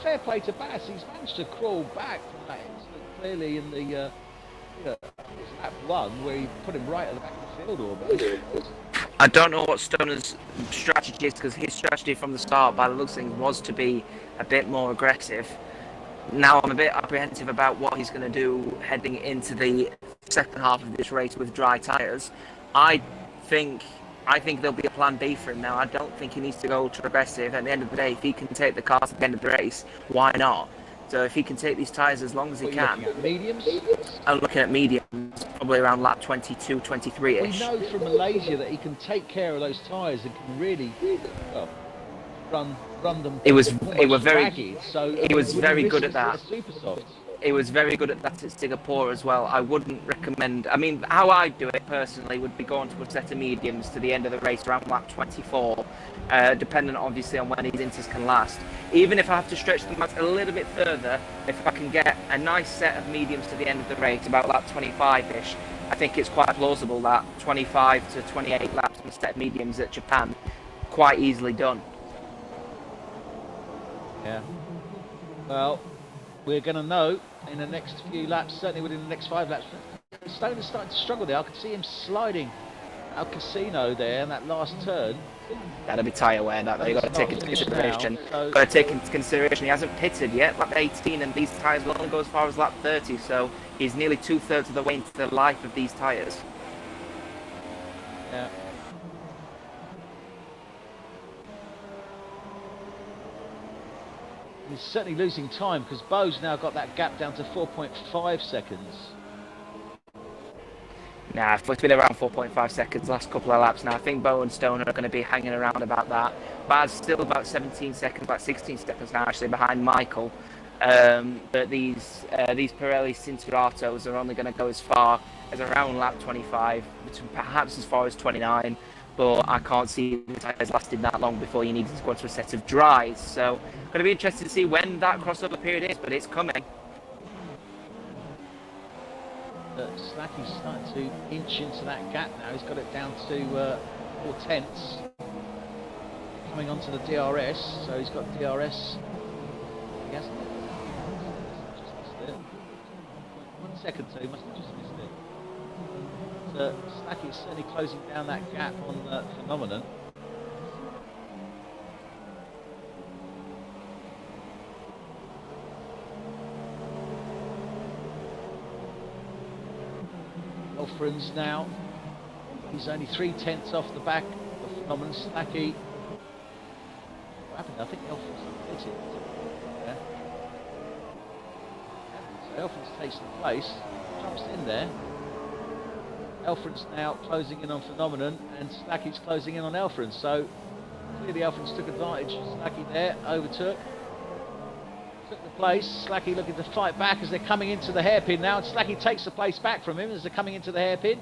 fair play to Bass. He's managed to crawl back from that incident clearly in the lap 1 where he put him right at the back of the field almost. I don't know what Stoner's strategy is, because his strategy from the start, by the looks of things, was to be a bit more aggressive. Now I'm a bit apprehensive about what he's going to do heading into the second half of this race with dry tyres. I think there'll be a plan B for him now. I don't think he needs to go ultra aggressive. At the end of the day, if he can take the cars at the end of the race, why not? So if he can take these tyres as long as he can. Mediums? I'm looking at mediums, probably around lap 22, 23-ish. We know from Malaysia that he can take care of those tyres and can really run them. He was very good at that. Super soft. He was very good at that at Singapore as well. I wouldn't recommend. I mean, how I do it personally would be going to a set of mediums to the end of the race around lap 24, depending obviously on when these inters can last. Even if I have to stretch them out a little bit further, if I can get a nice set of mediums to the end of the race, about lap 25-ish, I think it's quite plausible that 25 to 28 laps on a set of mediums at Japan, quite easily done. Yeah. Well, we're going to know in the next few laps, certainly within the next 5 laps. Stoner's starting to struggle there. I can see him sliding out Casino there in that last turn. That'll be tyre wear, that they've got to take into consideration. Got to take into consideration he hasn't pitted yet, lap 18, and these tyres will only go as far as lap 30, so he's nearly 2/3 of the way into the life of these tyres. Yeah. He's certainly losing time because Bo's now got that gap down to 4.5 seconds. Nah, it's been around 4.5 seconds last couple of laps now. I think Bo and Stoner are going to be hanging around about that. Baz still about 17 seconds, about 16 seconds now actually behind Michael. But these Pirelli Cinturatos are only going to go as far as around lap 25, perhaps as far as 29. But I can't see the tyres lasting that long before you need to go to a set of dries. So, going to be interested to see when that crossover period is, but it's coming. Slacky's starting to inch into that gap now. He's got it down to 4/10. Coming onto the DRS, so he's got DRS. He hasn't. Just missed it. 1 second, so he must have just missed it. Slacky's certainly closing down that gap on Phenomenon. Elfrins now, he's only 3/10 off the back of Phenomenon. Slacky, what happened? I think Elfrins hit it. Yeah. So Elfrins takes the place, jumps in there. Elfrins now closing in on Phenomenon, and Slacky's closing in on Elfrins. So clearly Elfrins took advantage. Slacky there, overtook. Took the place. Slacky looking to fight back as they're coming into the hairpin now, and Slacky takes the place back from him as they're coming into the hairpin.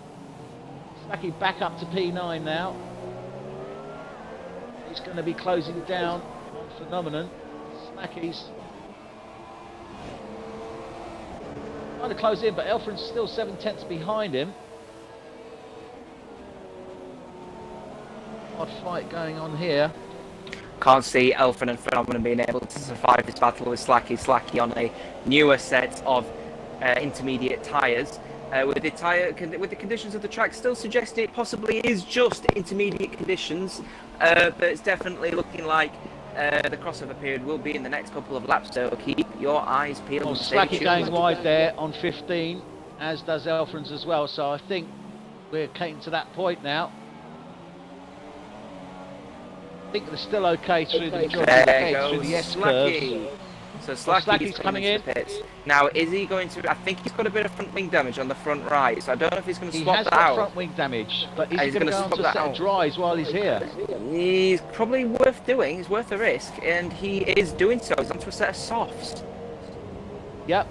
Slacky back up to P9 now. He's going to be closing down on Phenomenon. Slacky's trying to close in, but Elfrin's still 7/10 behind him. Odd fight going on here. Can't see Elfrin and Phenomenon being able to survive this battle with Slacky. Slacky on a newer set of intermediate tyres. With the conditions of the track still suggesting it possibly is just intermediate conditions, but it's definitely looking like the crossover period will be in the next couple of laps, so keep your eyes peeled. Oh, Slacky going wide there on 15, as does Elfrins as well, so I think we're getting to that point now. I think they're still okay through the S-curves. So Slacky's coming in. Now, is he going to... I think he's got a bit of front wing damage on the front right, so I don't know if he's going to swap that out. He has got front wing damage, but is he going to go on to a set of dries while he's here? He's probably worth doing. He's worth the risk, and he is doing so. He's onto a set of softs. Yep.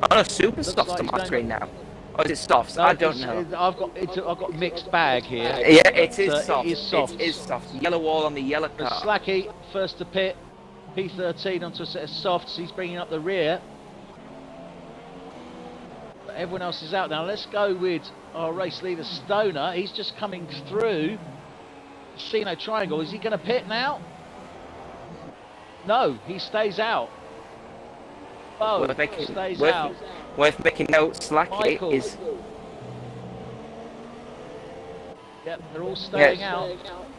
Oh no, super softs on my screen now. Or is it softs? No, I don't know. I've got a mixed bag here. Yeah, it is soft. It is soft. It is soft. Yellow wall on the yellow car. Slacky first to pit. P13 onto a set of softs. He's bringing up the rear. But everyone else is out now. Let's go with our race leader Stoner. He's just coming through Casino Triangle. Is he going to pit now? No, he stays out. Oh, stays out. Worth making note, Slacky is... Yep, they're all staying out.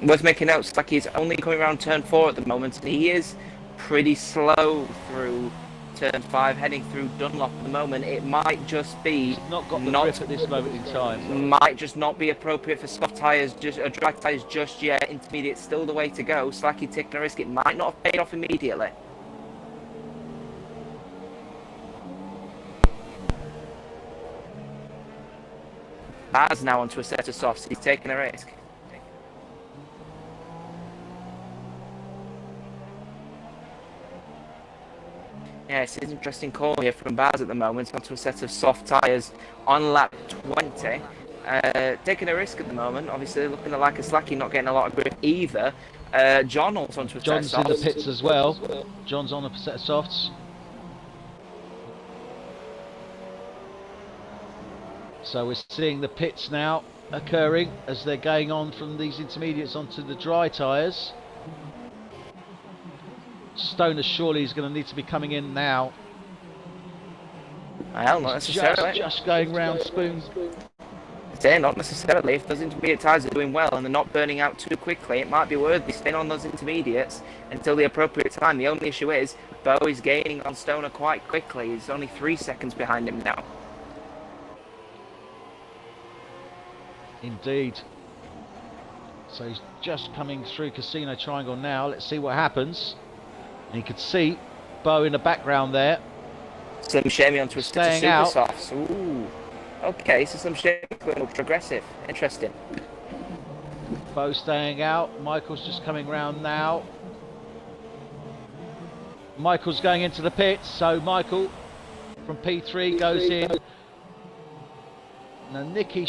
Worth making note, Slacky is only coming around turn 4 at the moment, and he is pretty slow through turn 5, heading through Dunlop at the moment. It might just be... He's not got the grip at this moment in time. Might just not be appropriate for soft tyres, dry tyres just yet. Intermediate still the way to go. Slacky taking a risk. It might not have paid off immediately. Baz now onto a set of softs. He's taking a risk. Yeah, it's an interesting call here from Baz at the moment, onto a set of soft tyres on lap 20. Taking a risk at the moment, obviously looking like a slacky, not getting a lot of grip either. John also onto a set of John's in the softs. pits as well. John's on a set of softs. So we're seeing the pits now occurring as they're going on from these intermediates onto the dry tyres. Stoner surely is going to need to be coming in now. Well, not necessarily. Just going round Spoon. Not necessarily. If those intermediate tyres are doing well and they're not burning out too quickly, it might be worth staying on those intermediates until the appropriate time. The only issue is Bo is gaining on Stoner quite quickly. He's only 3 seconds behind him now. Indeed. So he's just coming through Casino Triangle now. Let's see what happens. And you can see Bo in the background there. Slim Shamy onto a Staying super out. softs. Ooh. Okay, so Slim Shamy going ultra aggressive. Interesting. Bo staying out. Michael's just coming round now. Michael's going into the pits. So Michael from P3 goes in. Now Nicky,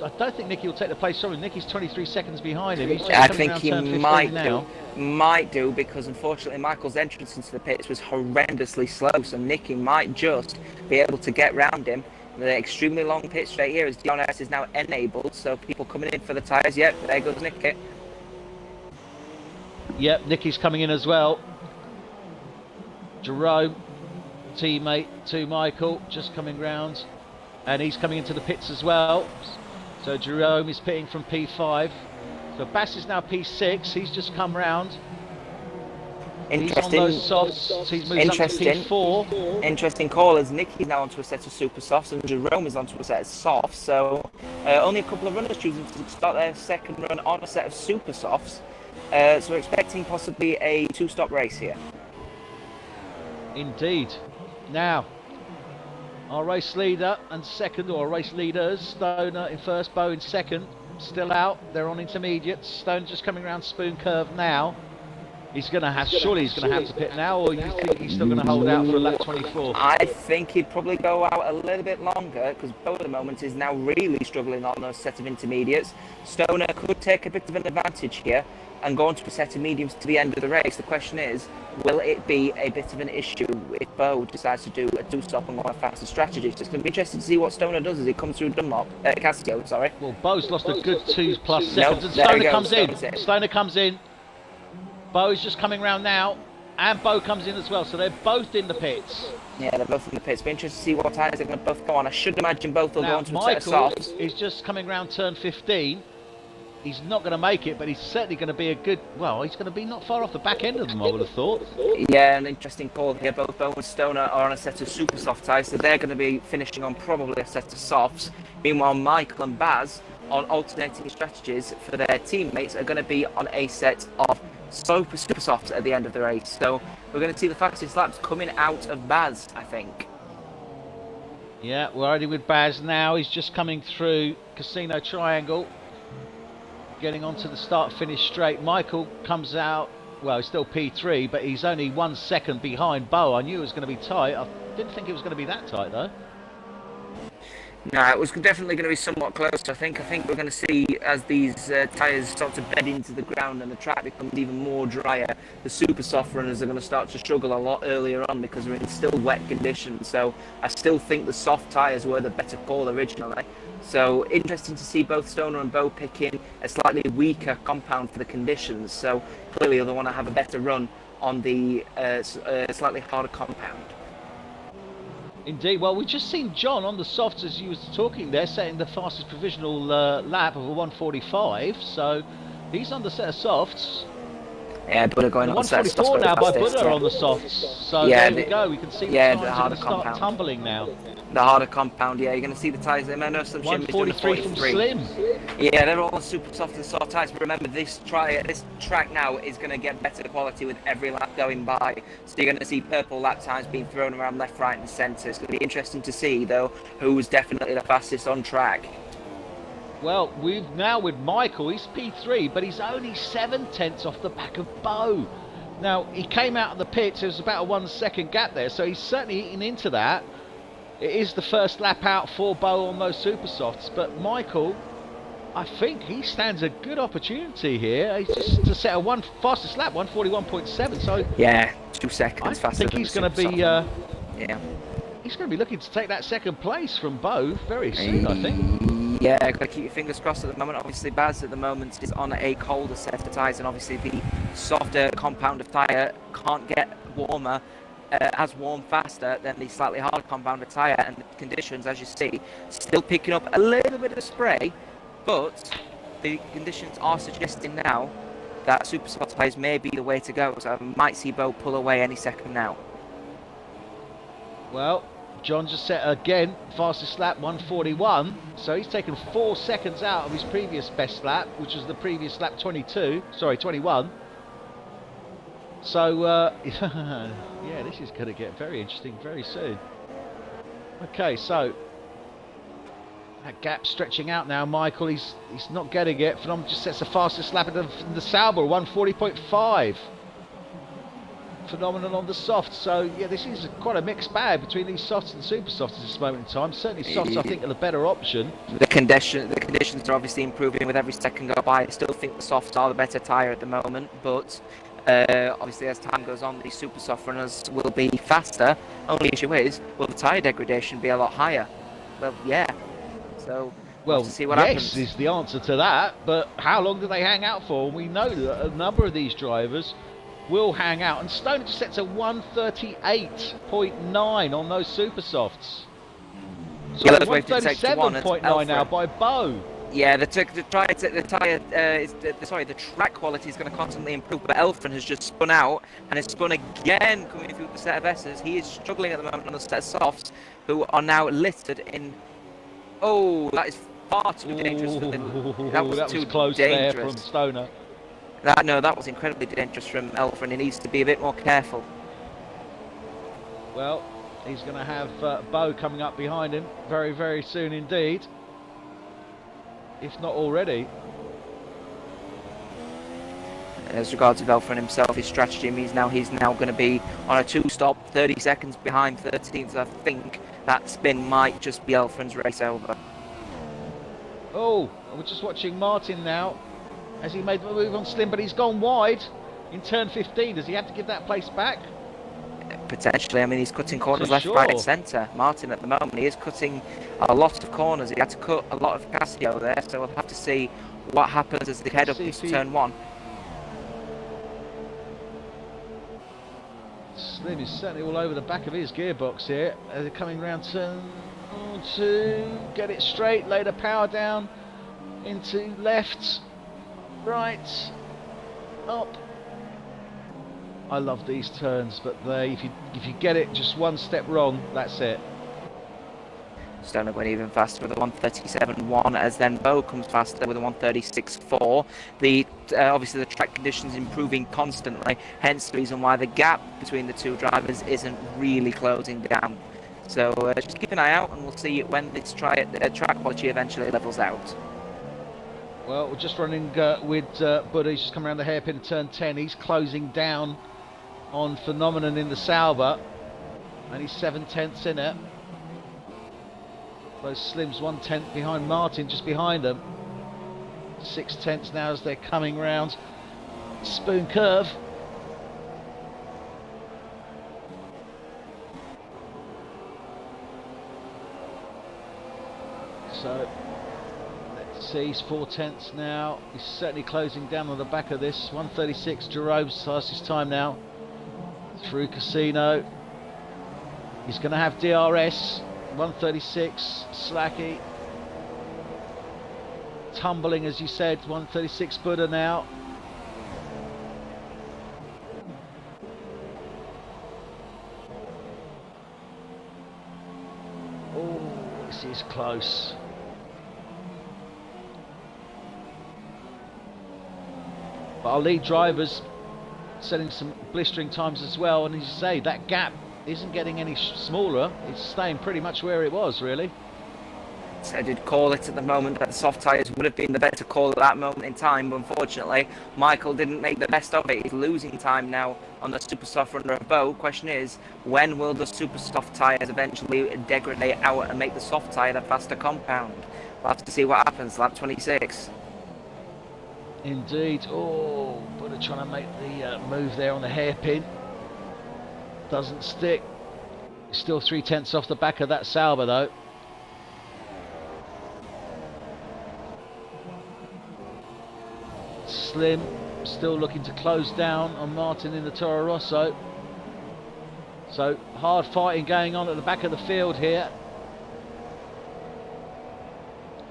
I don't think Nicky will take the place from him. Nicky's 23 seconds behind him. He's just I coming think around he turn 15 might now. might do, because unfortunately Michael's entrance into the pits was horrendously slow, so Nicky might just be able to get round him. The extremely long pit straight here as DRS is now enabled, so people coming in for the tyres. Yep, there goes Nicky. Yep, Nicky's coming in as well. Jerome, teammate to Michael, just coming round. And he's coming into the pits as well. So Jerome is pitting from P5. So Bass is now P6. He's just come round. He's on those softs. He's moved up to P4. Interesting call, as Nicky's now onto a set of super softs and Jerome is onto a set of softs. So only a couple of runners choosing to start their second run on a set of super softs. So we're expecting possibly a two-stop race here. Indeed. Now, our race leader and second, or race leaders, Stoner in first, Bo in second, still out. They're on intermediates. Stoner just coming around Spoon Curve now. He's going to have, surely he's going to have to pit now, or you think he's still going to hold out for a lap 24? I think he'd probably go out a little bit longer, because Bo at the moment is now really struggling on those set of intermediates. Stoner could take a bit of an advantage here and go on to a set of mediums to the end of the race. The question is, will it be a bit of an issue if Bo decides to do a two-stop and go on a faster strategy? So it's going to be interesting to see what Stoner does as he comes through Castillo, sorry. Well, Bo's lost a good 2+ seconds, and Stoner comes in. Bo is just coming round now, and Bo comes in as well, so they're both in the pits. Yeah, they're both in the pits. Be interested to see what tyres they're going to both go on. I should imagine both will go on to a set of Michael softs. is just coming round turn 15. He's not going to make it, but he's certainly going to be a good... Well, he's going to be not far off the back end of them, I would have thought. Yeah, an interesting call here. Both Bo and Stoner are on a set of super soft tyres, so they're going to be finishing on probably a set of softs. Meanwhile, Michael and Baz, on alternating strategies for their teammates, are going to be on a set of super softs at the end of the race. So we're going to see the fastest laps coming out of Baz, I think. Yeah, we're already with Baz now. He's just coming through Casino Triangle, getting onto the start-finish straight. Michael comes out, well, he's still P3, but he's only 1 second behind Bo. I knew it was going to be tight. I didn't think it was going to be that tight, though. No, it was definitely going to be somewhat close. I think we're going to see, as these tyres start to bed into the ground and the track becomes even more drier, the super soft runners are going to start to struggle a lot earlier on because we're in still wet conditions. So I still think the soft tyres were the better call originally. So interesting to see both Stoner and Bo picking a slightly weaker compound for the conditions. So clearly they'll want to have a better run on the slightly harder compound. Indeed. Well, we've just seen John on the softs as you was talking there, setting the fastest provisional lap of a 1:45. So he's on the set of softs. Yeah, Buddha going on the set of softs. 1:44 now by Buddha on the softs. So yeah, there we go. We can see the harder times are going to start compound. tumbling now. The harder compound, yeah, you're going to see the tyres. I know some 1:43 from Slim. Yeah, they're all super soft and soft tyres, but remember this track now is going to get better quality with every lap going by. So you're going to see purple lap times being thrown around left, right and centre. It's going to be interesting to see, though, who's definitely the fastest on track. Well, we've now with Michael, he's P3, but he's only 7 tenths off the back of Bo. Now, he came out of the pits, there was about a 1 second gap there, so he's certainly eating into that. It is the first lap out for Bo on those super softs, but Michael, I think he stands a good opportunity here. He's just to set a fastest lap, 141.7. So yeah, 2 seconds faster. I think he's going to be. Yeah. He's going to be looking to take that second place from Bo very soon, I think. Yeah, got to keep your fingers crossed at the moment. Obviously, Baz at the moment is on a colder set of tyres, and obviously the softer compound of tyre can't get warmer. As warm faster than the slightly harder compound of tyre, and the conditions, as you see, still picking up a little bit of spray, but the conditions are suggesting now that super soft tyres may be the way to go, so I might see Bo pull away any second now. Well, John just set again fastest lap 141, so he's taken 4 seconds out of his previous best lap, which was the previous lap 21. So yeah, this is going to get very interesting very soon. Okay, so that gap stretching out now. Michael, he's not getting it. Phenomenon just sets the fastest lap in the Sauber, 140.5. Phenomenon on the softs. So yeah, this is quite a mixed bag between these softs and super softs at this moment in time. Certainly softs, I think, are the better option. The conditions are obviously improving with every second go by. I still think the softs are the better tyre at the moment, but obviously as time goes on, these super soft runners will be faster. Only issue is, will the tyre degradation be a lot higher? Well, yeah. So we'll have to see what happens. Yes is the answer to that, but how long do they hang out for? We know that a number of these drivers will hang out, and Stoner just sets a 138.9 on those super softs. So yeah, 137.9 now by Bo. Yeah, the track quality is going to constantly improve, but Elfren has just spun out and has spun again coming through the set of S's. He is struggling at the moment on the set of softs, who are now listed in. Oh, that is far too dangerous for them. That was too close dangerous there from Stoner. That was incredibly dangerous from Elfren. He needs to be a bit more careful. Well, he's going to have Bo coming up behind him very, very soon indeed. If not already. As regards to Elfren himself, his strategy means he's now going to be on a 2-stop, 30 seconds behind 13th. I think that spin might just be Elfren's race over. Oh, we're just watching Martin now as he made the move on Slim, but he's gone wide in turn 15. Does he have to give that place back? Potentially. I mean, he's cutting corners left, right and centre. Martin at the moment, he is cutting a lot of corners. He had to cut a lot of Casio there, so we'll have to see what happens as they head up into turn 1. Slim is certainly all over the back of his gearbox here as they're coming round turn 2. Get it straight, lay the power down into left, right, up. I love these turns, but if you get it just one step wrong, that's it. Stoner went even faster with a 137.1, as then Bo comes faster with a 136.4. Obviously the track conditions improving constantly, hence the reason why the gap between the two drivers isn't really closing down. So just keep an eye out, and we'll see when this track quality eventually levels out. Well, we're just running with Buddha. He's just come around the hairpin turn 10. He's closing down on Phenomenon in the Sauber, and he's 7/10 in it. Those Slims 1/10 behind Martin, just behind them. 6/10 now as they're coming round Spoon Curve. So let's see, he's 4/10 now. He's certainly closing down on the back of this. 136, Jerome's fastest time now through Casino. He's going to have DRS. 136, Slacky. Tumbling, as you said, 136 Buddha now. Oh, this is close. But our lead drivers setting some blistering times as well, and as you say, that gap isn't getting any smaller. It's staying pretty much where it was, really. I did call it at the moment that the soft tyres would have been the better call at that moment in time, but unfortunately Michael didn't make the best of it. He's losing time now on the super soft runner of Bo. Question is, when will the super soft tyres eventually degrade out and make the soft tyre the faster compound? We'll have to see what happens. Lap 26. Indeed. Oh, Buddha trying to make the move there on the hairpin. Doesn't stick. Still 3/10 off the back of that Sauber though. Slim still looking to close down on Martin in the Toro Rosso. So hard fighting going on at the back of the field here.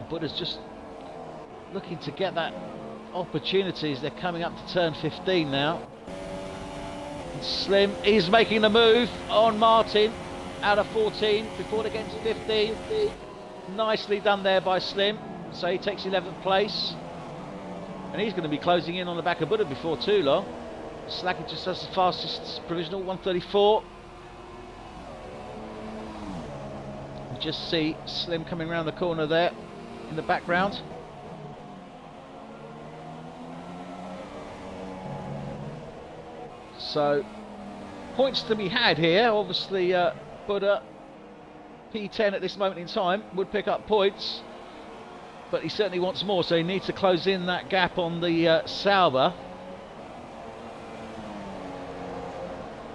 Buddha's just looking to get that opportunities. They're coming up to turn 15 now. And Slim is making the move on Martin out of 14 before they get to 15. Nicely done there by Slim. So he takes 11th place. And he's going to be closing in on the back of Buddha before too long. Slacky just has the fastest provisional, 134. You just see Slim coming around the corner there in the background. So points to be had here. Obviously Buddha P10 at this moment in time would pick up points, but he certainly wants more, so he needs to close in that gap on the Sauber.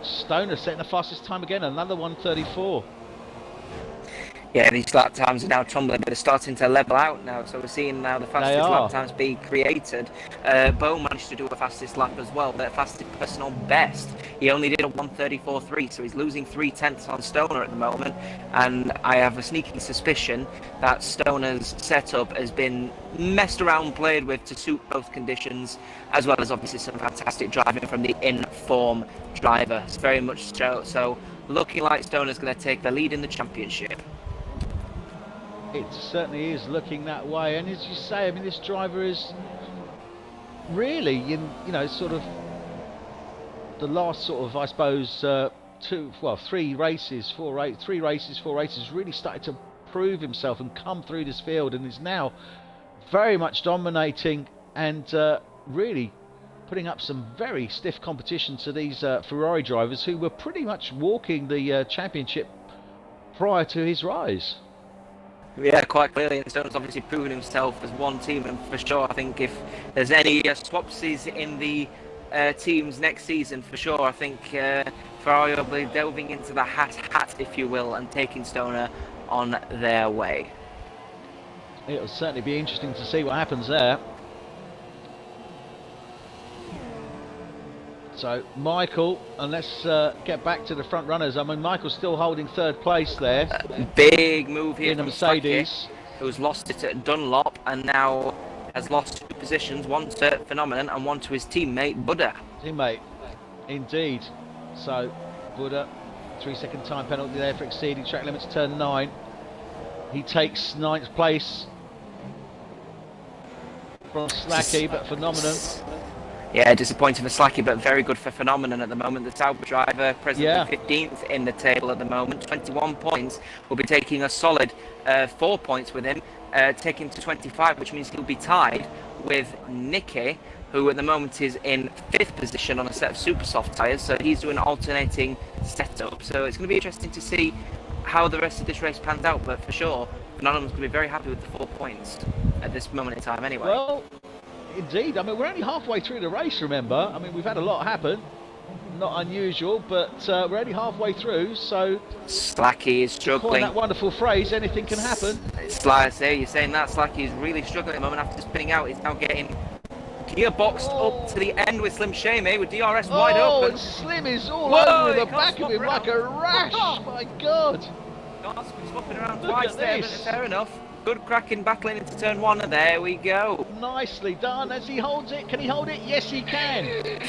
Stoner setting the fastest time again, another 134. Yeah, these lap times are now tumbling, but they're starting to level out now. So we're seeing now the fastest lap times being created. Bo managed to do a fastest lap as well, the fastest personal best. He only did a 134.3, so he's losing 3/10 on Stoner at the moment. And I have a sneaking suspicion that Stoner's setup has been messed around, played with to suit both conditions, as well as obviously some fantastic driving from the in-form driver. It's very much so. So looking like Stoner's going to take the lead in the championship. It certainly is looking that way, and as you say, I mean, this driver is really in, you know, sort of the last sort of, I suppose, 3 races, 4 races, really started to prove himself and come through this field, and is now very much dominating and really putting up some very stiff competition to these Ferrari drivers who were pretty much walking the championship prior to his rise. Yeah, quite clearly, and Stoner's obviously proven himself as one team, and for sure, I think if there's any swapsies in the teams next season, for sure, I think Ferrari will be delving into the hat, if you will, and taking Stoner on their way. It'll certainly be interesting to see what happens there. So Michael, and let's get back to the front runners. I mean, Michael's still holding 3rd place there. Big move here in the from Mercedes, who's lost it at Dunlop and now has lost 2 positions, one to Phenomenon and one to his teammate Buddha. Teammate, indeed. So Buddha, 3-second time penalty there for exceeding track limits, turn 9. He takes 9th place from Slacky, but Phenomenon. Yeah, disappointing for Slacky, but very good for Phenomenon at the moment. The Sauber driver, presently 15th in the table at the moment, 21 points. Will be taking a solid 4 points with him, taking to 25, which means he'll be tied with Nicky, who at the moment is in 5th position on a set of super soft tyres. So he's doing an alternating setup. So it's going to be interesting to see how the rest of this race pans out. But for sure, Phenomenon's going to be very happy with the 4 points at this moment in time anyway. Well, indeed. I mean, we're only halfway through the race, remember. I mean, we've had a lot happen. Not unusual, but we're only halfway through, so... Slacky is struggling. That wonderful phrase, anything can happen. It's like I say, you're saying that. Slacky is really struggling at the moment after spinning out. He's now getting gearboxed up to the end with Slim Shame, with DRS wide open. And Slim is all over the back of him like a rash. My God. Swapping around twice there, but fair enough. Good cracking battling into turn 1, and there we go. Nicely done as he holds it. Can he hold it? Yes, he can.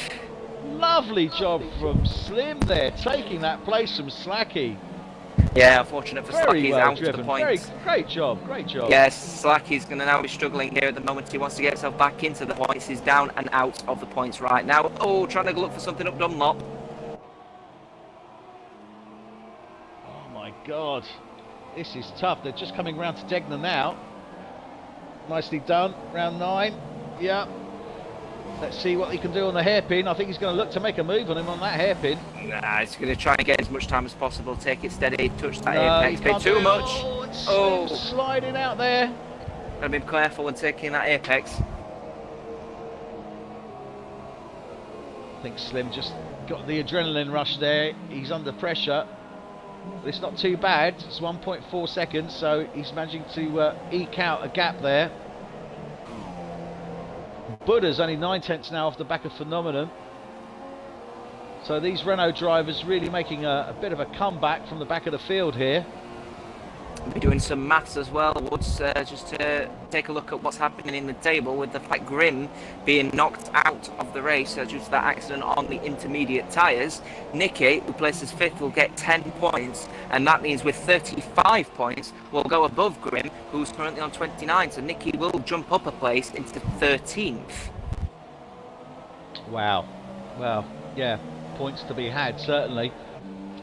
Lovely job from Slim there, taking that place from Slacky. Yeah, unfortunate for Slacky, he's out driven. of the points. Great job. Yes, Slacky's going to now be struggling here at the moment. He wants to get himself back into the points. He's down and out of the points right now. Oh, trying to look for something up Dunlop. Oh my God. This is tough. They're just coming round to Degner now. Nicely done. Round 9. Yeah. Let's see what he can do on the hairpin. I think he's going to look to make a move on him on that hairpin. Nah, he's going to try and get as much time as possible. Take it steady. Touch that No, apex. he Bit can't too do it. much. Oh, it's Oh. Slim sliding out there. Gotta be careful when taking that apex. I think Slim just got the adrenaline rush there. He's under pressure. But it's not too bad. It's 1.4 seconds, so he's managing to eke out a gap there. Buddha's only 9/10 now off the back of Phenomenon. So these Renault drivers really making a bit of a comeback from the back of the field here. We'll be doing some maths as well, Woods, just to take a look at what's happening in the table with the fact Grimm being knocked out of the race due to that accident on the intermediate tyres. Nicky, who places 5th, will get 10 points, and that means with 35 points, we'll go above Grimm, who's currently on 29, so Nicky will jump up a place into 13th. Wow. Well, yeah, points to be had, certainly.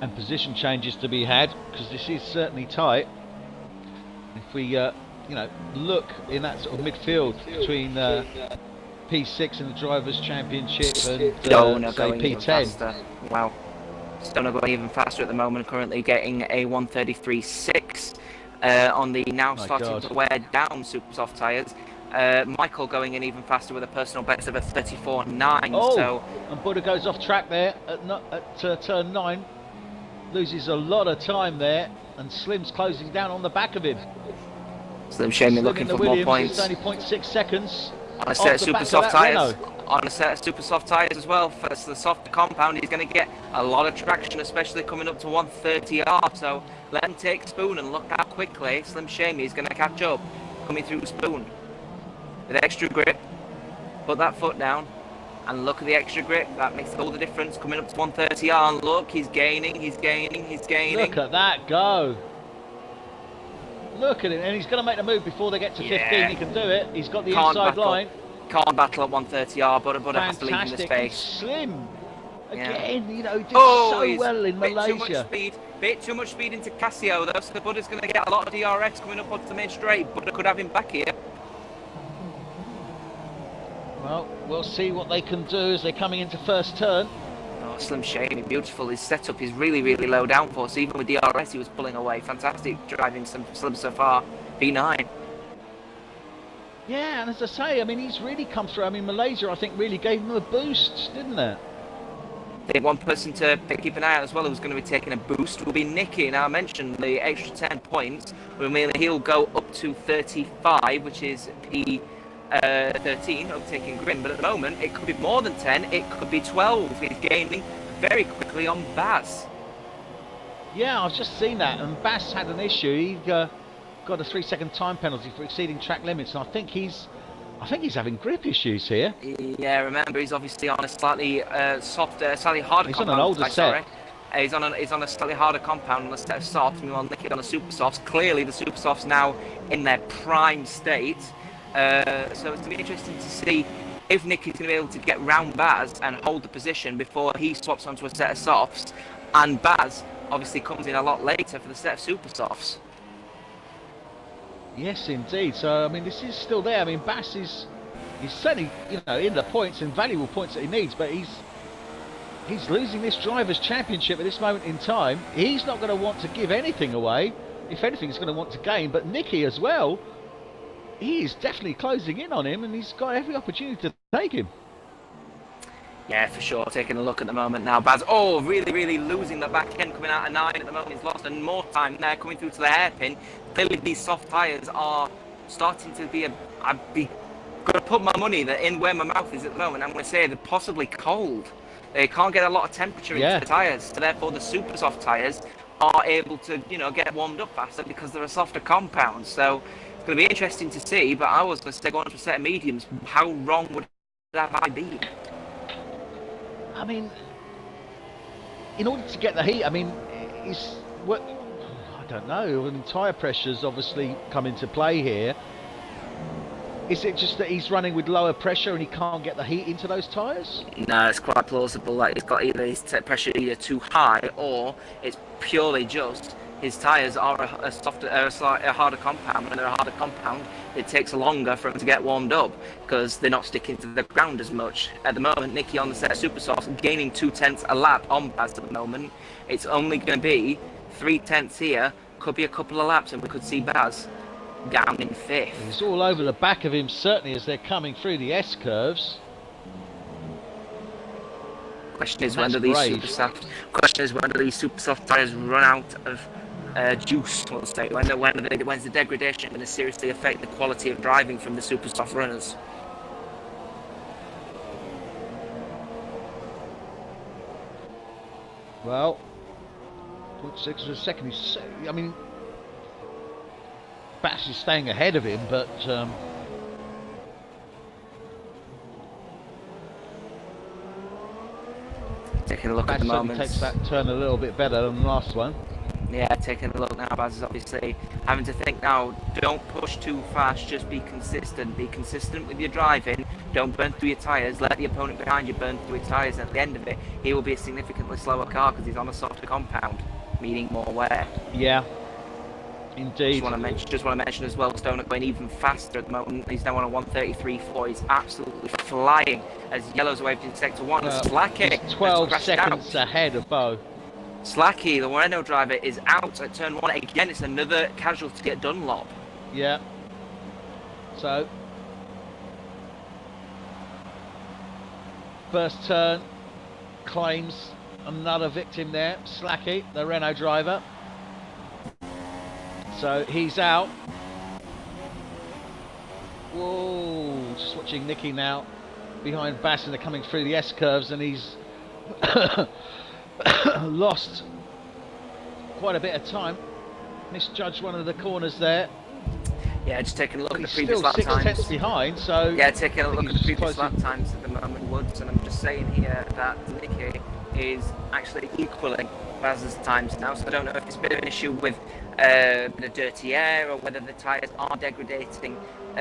And position changes to be had, because this is certainly tight. If we, look in that sort of midfield between P6 and the Drivers' Championship and, say, P10. Wow. Stoner going even faster at the moment, currently getting a 1:33.6 on the now starting to wear down super soft tyres. Michael going in even faster with a personal best of a 34.9. Oh, so, and Buddha goes off track there at turn 9. Loses a lot of time there, and Slim's closing down on the back of him. Slim Shamey looking for more points. It's only 0.6 seconds. On a set of super soft tyres. On a set of super soft tyres as well. For the softer compound, he's going to get a lot of traction, especially coming up to 130R. So let him take Spoon and look how quickly Slim Shamey is going to catch up coming through Spoon. With extra grip, put that foot down. And look at the extra grip, that makes all the difference coming up to 130R. And look, he's gaining. Look at that go. Look at him, and he's going to make the move before they get to 15. He can do it. He's got the inside line. Can't battle at 130R, but has to leave in the space. Slim. Again, he did so well in Malaysia. Bit too much speed into Casio, though, so Buddha's going to get a lot of DRS coming up onto the main straight. Buddha could have him back here. Well, we'll see what they can do as they're coming into first turn. Oh, Slim Shamey, beautiful. His setup is really, really low downforce. Even with DRS, he was pulling away. Fantastic driving Slim so far. P9. Yeah, and as I say, I mean, he's really come through. I mean, Malaysia, I think, really gave him a boost, didn't it? I think one person to keep an eye out as well who's going to be taking a boost will be Nicky. Now, I mentioned the extra 10 points. He'll go up to 35, which is P13, overtaking Grimm. But at the moment, it could be more than 10. It could be 12. He's gaining very quickly on Baz. Yeah, I've just seen that. And Bass had an issue. He got a 3-second time penalty for exceeding track limits. And I think he's having grip issues here. Yeah, remember he's obviously on a slightly softer, slightly harder. He's on an older set. He's on a slightly harder compound on a set of softs. Meanwhile, Nicky on a super softs. Clearly, the super softs now in their prime state. So it's going to be interesting to see if Nicky's going to be able to get round Baz and hold the position before he swaps onto a set of softs. And Baz obviously comes in a lot later for the set of super softs. Yes, indeed. So, I mean, this is still there. I mean, Bass he's certainly, in the points and valuable points that he needs, but he's losing this Drivers' Championship at this moment in time. He's not going to want to give anything away. If anything, he's going to want to gain. But Nicky as well, he is definitely closing in on him, and he's got every opportunity to take him. Yeah, for sure. Taking a look at the moment now. Baz, really, really losing the back end coming out of 9 at the moment. He's lost and more time there coming through to the hairpin. Clearly, these soft tyres are starting to be I'd be going to put my money in where my mouth is at the moment. I'm going to say they're possibly cold. They can't get a lot of temperature into the tyres. So therefore, the super soft tyres are able to, get warmed up faster because they're a softer compound. So it's going to be interesting to see. But I was going to say, going to a set of mediums, how wrong would that I be? I mean, in order to get the heat, I mean, I don't know. I mean, tyre pressures obviously come into play here. Is it just that he's running with lower pressure and he can't get the heat into those tyres? No, it's quite plausible that he's got either his pressure either too high or it's purely just his tyres are a softer, a harder compound. When they're a harder compound, it takes longer for them to get warmed up because they're not sticking to the ground as much. At the moment, Nicky on the set of super softs gaining 2/10 a lap on Baz at the moment. It's only going to be 3/10 here. Could be a couple of laps, and we could see Baz down in 5th. He's all over the back of him, certainly, as they're coming through the S curves. Question is when do these super soft tyres run out of juice? We'll say when's the degradation going to seriously affect the quality of driving from the super soft runners? Well, 0.6 of a second. I mean, Bass is staying ahead of him, but taking a look Bass at the certainly moment. takes that turn a little bit better than the last one. Yeah, taking a look now. Baz is obviously having to think now. Don't push too fast. Just be consistent. Be consistent with your driving. Don't burn through your tyres. Let the opponent behind you burn through his tyres. And at the end of it, he will be a significantly slower car because he's on a softer compound, meaning more wear. Yeah, indeed. Just want to mention as well, Stoner going even faster at the moment. He's now on a 1:33.4. He's absolutely flying as Yellow's away from sector 1. Well, Slacky, he's 12 seconds ahead of Bo. Slacky, the Renault driver, is out at turn 1. Again, it's another casualty at Dunlop. Yeah. So, first turn claims another victim there. Slacky, the Renault driver. So he's out. Whoa, just watching Nicky now behind Bass, and they're coming through the S curves, and he's lost quite a bit of time. Misjudged one of the corners there. Yeah, just taking a look at the He's previous still lap 6 times. tenths behind, so yeah, taking a look at the previous lap close. times at the moment, Woods, and I'm just saying here that Nicky is actually equaling Baz's times now, so I don't know if it's a bit of an issue with a bit of dirty air or whether the tyres are degrading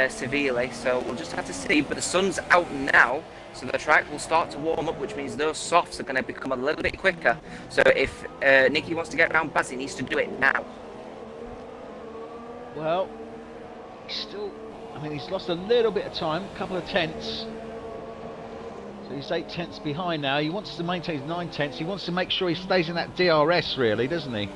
severely, so we'll just have to see. But the sun's out now, so the track will start to warm up, which means those softs are going to become a little bit quicker. So if Nicky wants to get around Baz, he needs to do it now. Well, he's still, I mean, he's lost a little bit of time, a couple of tenths. So he's 8 tenths behind now. He wants to maintain his 9 tenths. He wants to make sure he stays in that DRS, really, doesn't he?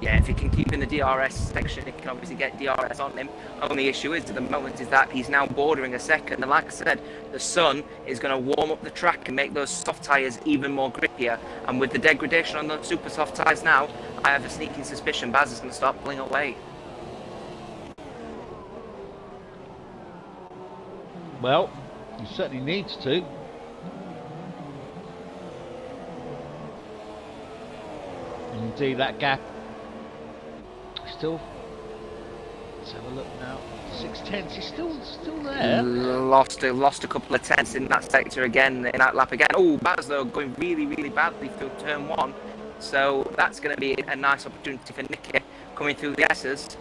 Yeah, if he can keep in the DRS section, he can obviously get DRS on him. Only issue is, at the moment, is that he's now bordering a second. And like I said, the sun is going to warm up the track and make those soft tyres even more grippier. And with the degradation on those super soft tyres now, I have a sneaking suspicion Baz is going to start pulling away. Well, he certainly needs to. Indeed, that gap still. Let's have a look now. 6 tenths. He's still there. Lost a couple of tenths in that sector again, in that lap again. Oh, Baz though going really badly through turn 1. So that's going to be a nice opportunity for Nicky coming through the S's.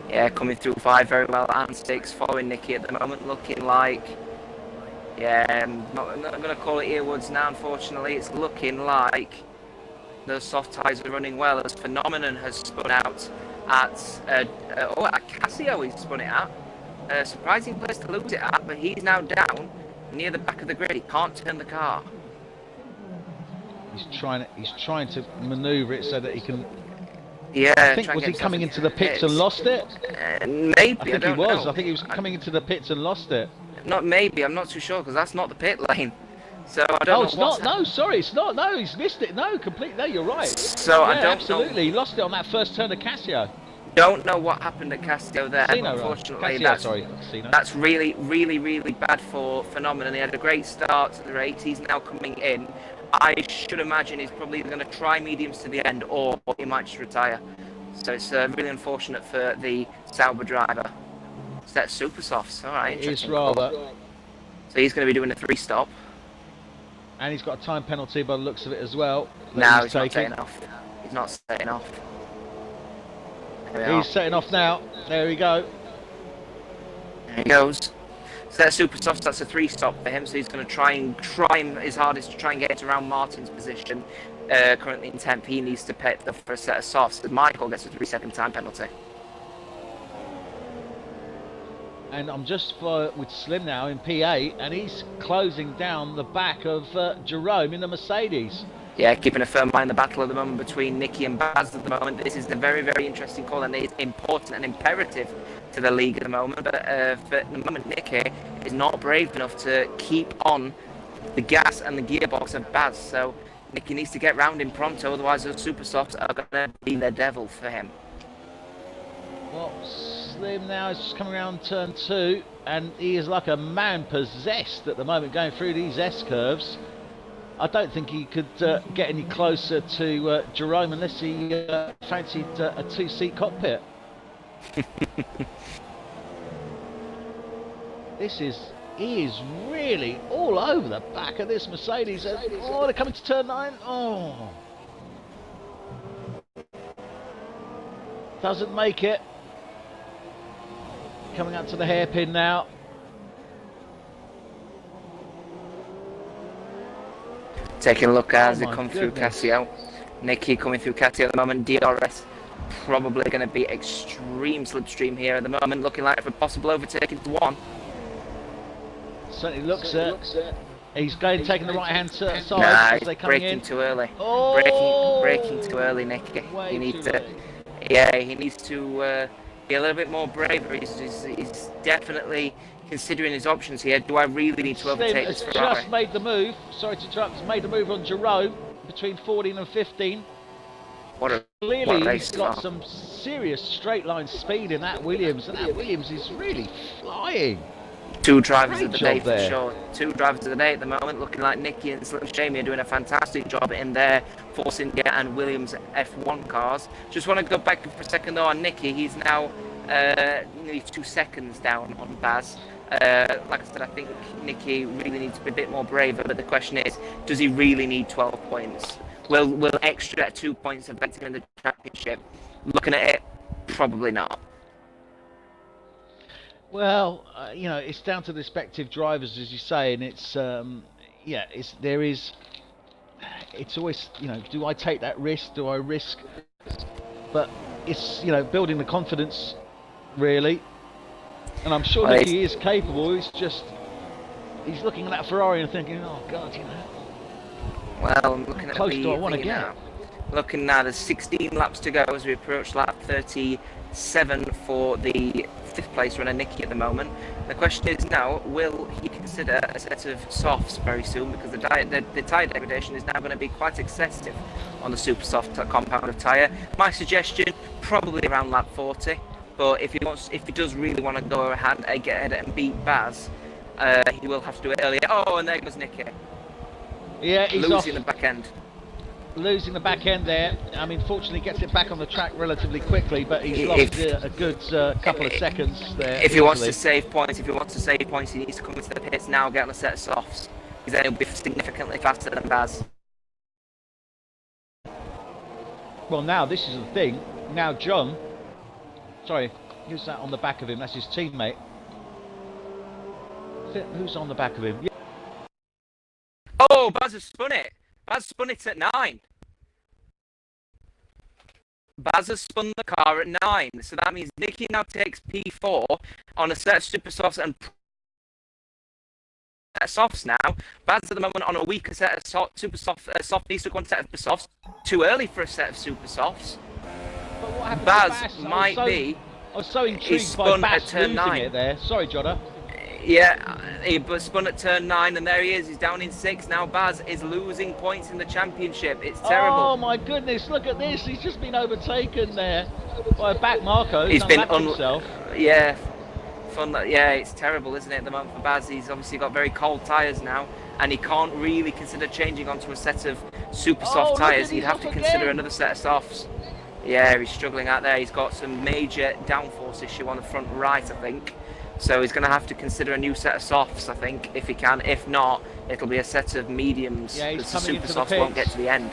Yeah, coming through 5 very well, and 6 following Nicky at the moment, looking like, yeah, I'm not going to call it earwoods now, unfortunately. It's looking like those soft tyres are running well, as Phenomenon has spun out at, at Casio he's spun it at. A surprising place to lose it at, but he's now down near the back of the grid. He can't turn the car. He's trying to manoeuvre it so that he can. Yeah, I think, was he coming into the pits and lost it? Maybe. I think he was. I think he was coming into the pits and lost it. Not maybe. I'm not too sure because that's not the pit lane. So I don't know. It's not. No, sorry, it's not. No, he's missed it. No, completely. No, you're right. So yeah, I don't absolutely. know. He lost it on that first turn of Casio. Don't know what happened at Casio there. Casino, unfortunately, Casino. That's really bad for Phenomenon. He had a great start to the race. He's now coming in. I should imagine he's probably going to try mediums to the end, or he might just retire. So it's really unfortunate for the Sauber driver. So that's super softs. All right. It is rather. So he's going to be doing a 3-stop. And he's got a time penalty by the looks of it as well. No, he's not setting off. He's not setting off. He's setting off now. There we go. There he goes. set of super softs, that's a 3-stop for him, so he's going to try his hardest to try and get around Martin's position. Currently in 10th, he needs to pay for a set of softs. Michael gets a 3-second time penalty. And I'm just with Slim now in P8, and he's closing down the back of Jerome in the Mercedes. Yeah, keeping a firm eye in the battle at the moment between Nicky and Baz at the moment. This is a very, very interesting call, and it's important and imperative to the league at the moment. But at the moment, Nicky is not brave enough to keep on the gas and the gearbox of Baz. So Nicky needs to get round him pronto, otherwise those super softs are going to be the devil for him. Well, Slim now is just coming around turn 2, and he is like a man possessed at the moment going through these S-curves. I don't think he could get any closer to Jerome unless he fancied a 2-seat cockpit. He is really all over the back of this Mercedes. Oh, they're coming to turn 9. Oh. Doesn't make it. Coming up to the hairpin now. Taking a look as they come through Casio. Nicky coming through Casio at the moment. DRS probably going to be extreme slipstream here at the moment, looking like for a possible overtaking to 1. Certainly looks it. He's taking the right hand side. Nah, as he's they coming braking in. too early. Oh! Braking too early, Nicky. Way He needs too to. early. Yeah, he needs to be a little bit more braver. He's definitely considering his options here. Do I really need to overtake this Ferrari? Just made the move. Sorry to interrupt. He's made the move on Jerome between 14 and 15. Clearly, he's got some serious straight line speed in that Williams, and that Williams is really flying. 2 drivers Great of the day job for there. sure. 2 drivers of the day at the moment, looking like Nicky and Slim Shamy are doing a fantastic job in their Force India and Williams F1 cars. Just want to go back for a second though on Nicky. He's now nearly 2 seconds down on Baz. Like I said, I think Nicky really needs to be a bit more braver, but the question is, does he really need 12 points? Will extra 2 points affect him in the championship? Looking at it, probably not. Well, you know, it's down to the respective drivers, as you say, and it's it's always, you know, do I take that risk? Do I risk? But it's, you know, building the confidence, really. And I'm sure Nicky is capable. He's looking at that Ferrari and thinking, oh God, you know. Well, I'm looking at close the do I want to thing get? now. Looking now, there's 16 laps to go as we approach lap 37 for the 5th place runner Nicky at the moment. The question is now, will he consider a set of softs very soon, because the tyre degradation is now going to be quite excessive on the super soft compound of tyre. My suggestion, probably around lap 40, but if he does really want to go ahead and get ahead and beat Baz, he will have to do it earlier. Oh, and there goes Nicky. Yeah, he's losing the back end. Losing the back end there. I mean, fortunately gets it back on the track relatively quickly, but he's lost a good couple of seconds there. If he wants to save points, he needs to come into the pits now, get on a set of softs. Because then he'll be significantly faster than Baz. Well, now this is the thing. Now John, sorry, who's that on the back of him? That's his teammate. Who's on the back of him? Yeah. Oh, Baz has spun it. Baz spun it at 9. Baz has spun the car at 9. So that means Nicky now takes P4 on a set of super softs and softs now. Baz at the moment on a weaker set of super soft, needs to go on set of super softs. Too early for a set of super softs. But what happened Baz to Bass? I was so intrigued by Bass losing it there. Sorry, Jottr. Yeah, he spun at turn 9 and there he is. He's down in 6 now. Baz is losing points in the championship. It's terrible. Oh my goodness! Look at this. He's just been overtaken there by back Marco. He's been himself. Yeah, fun. Yeah, it's terrible, isn't it? At the moment for Baz, he's obviously got very cold tyres now, and he can't really consider changing onto a set of super soft tyres. He'd have to consider another set of softs. Yeah, he's struggling out there. He's got some major downforce issue on the front right, I think. So he's going to have to consider a new set of softs, I think, if he can. If not, it'll be a set of mediums, because the super softs won't get to the end.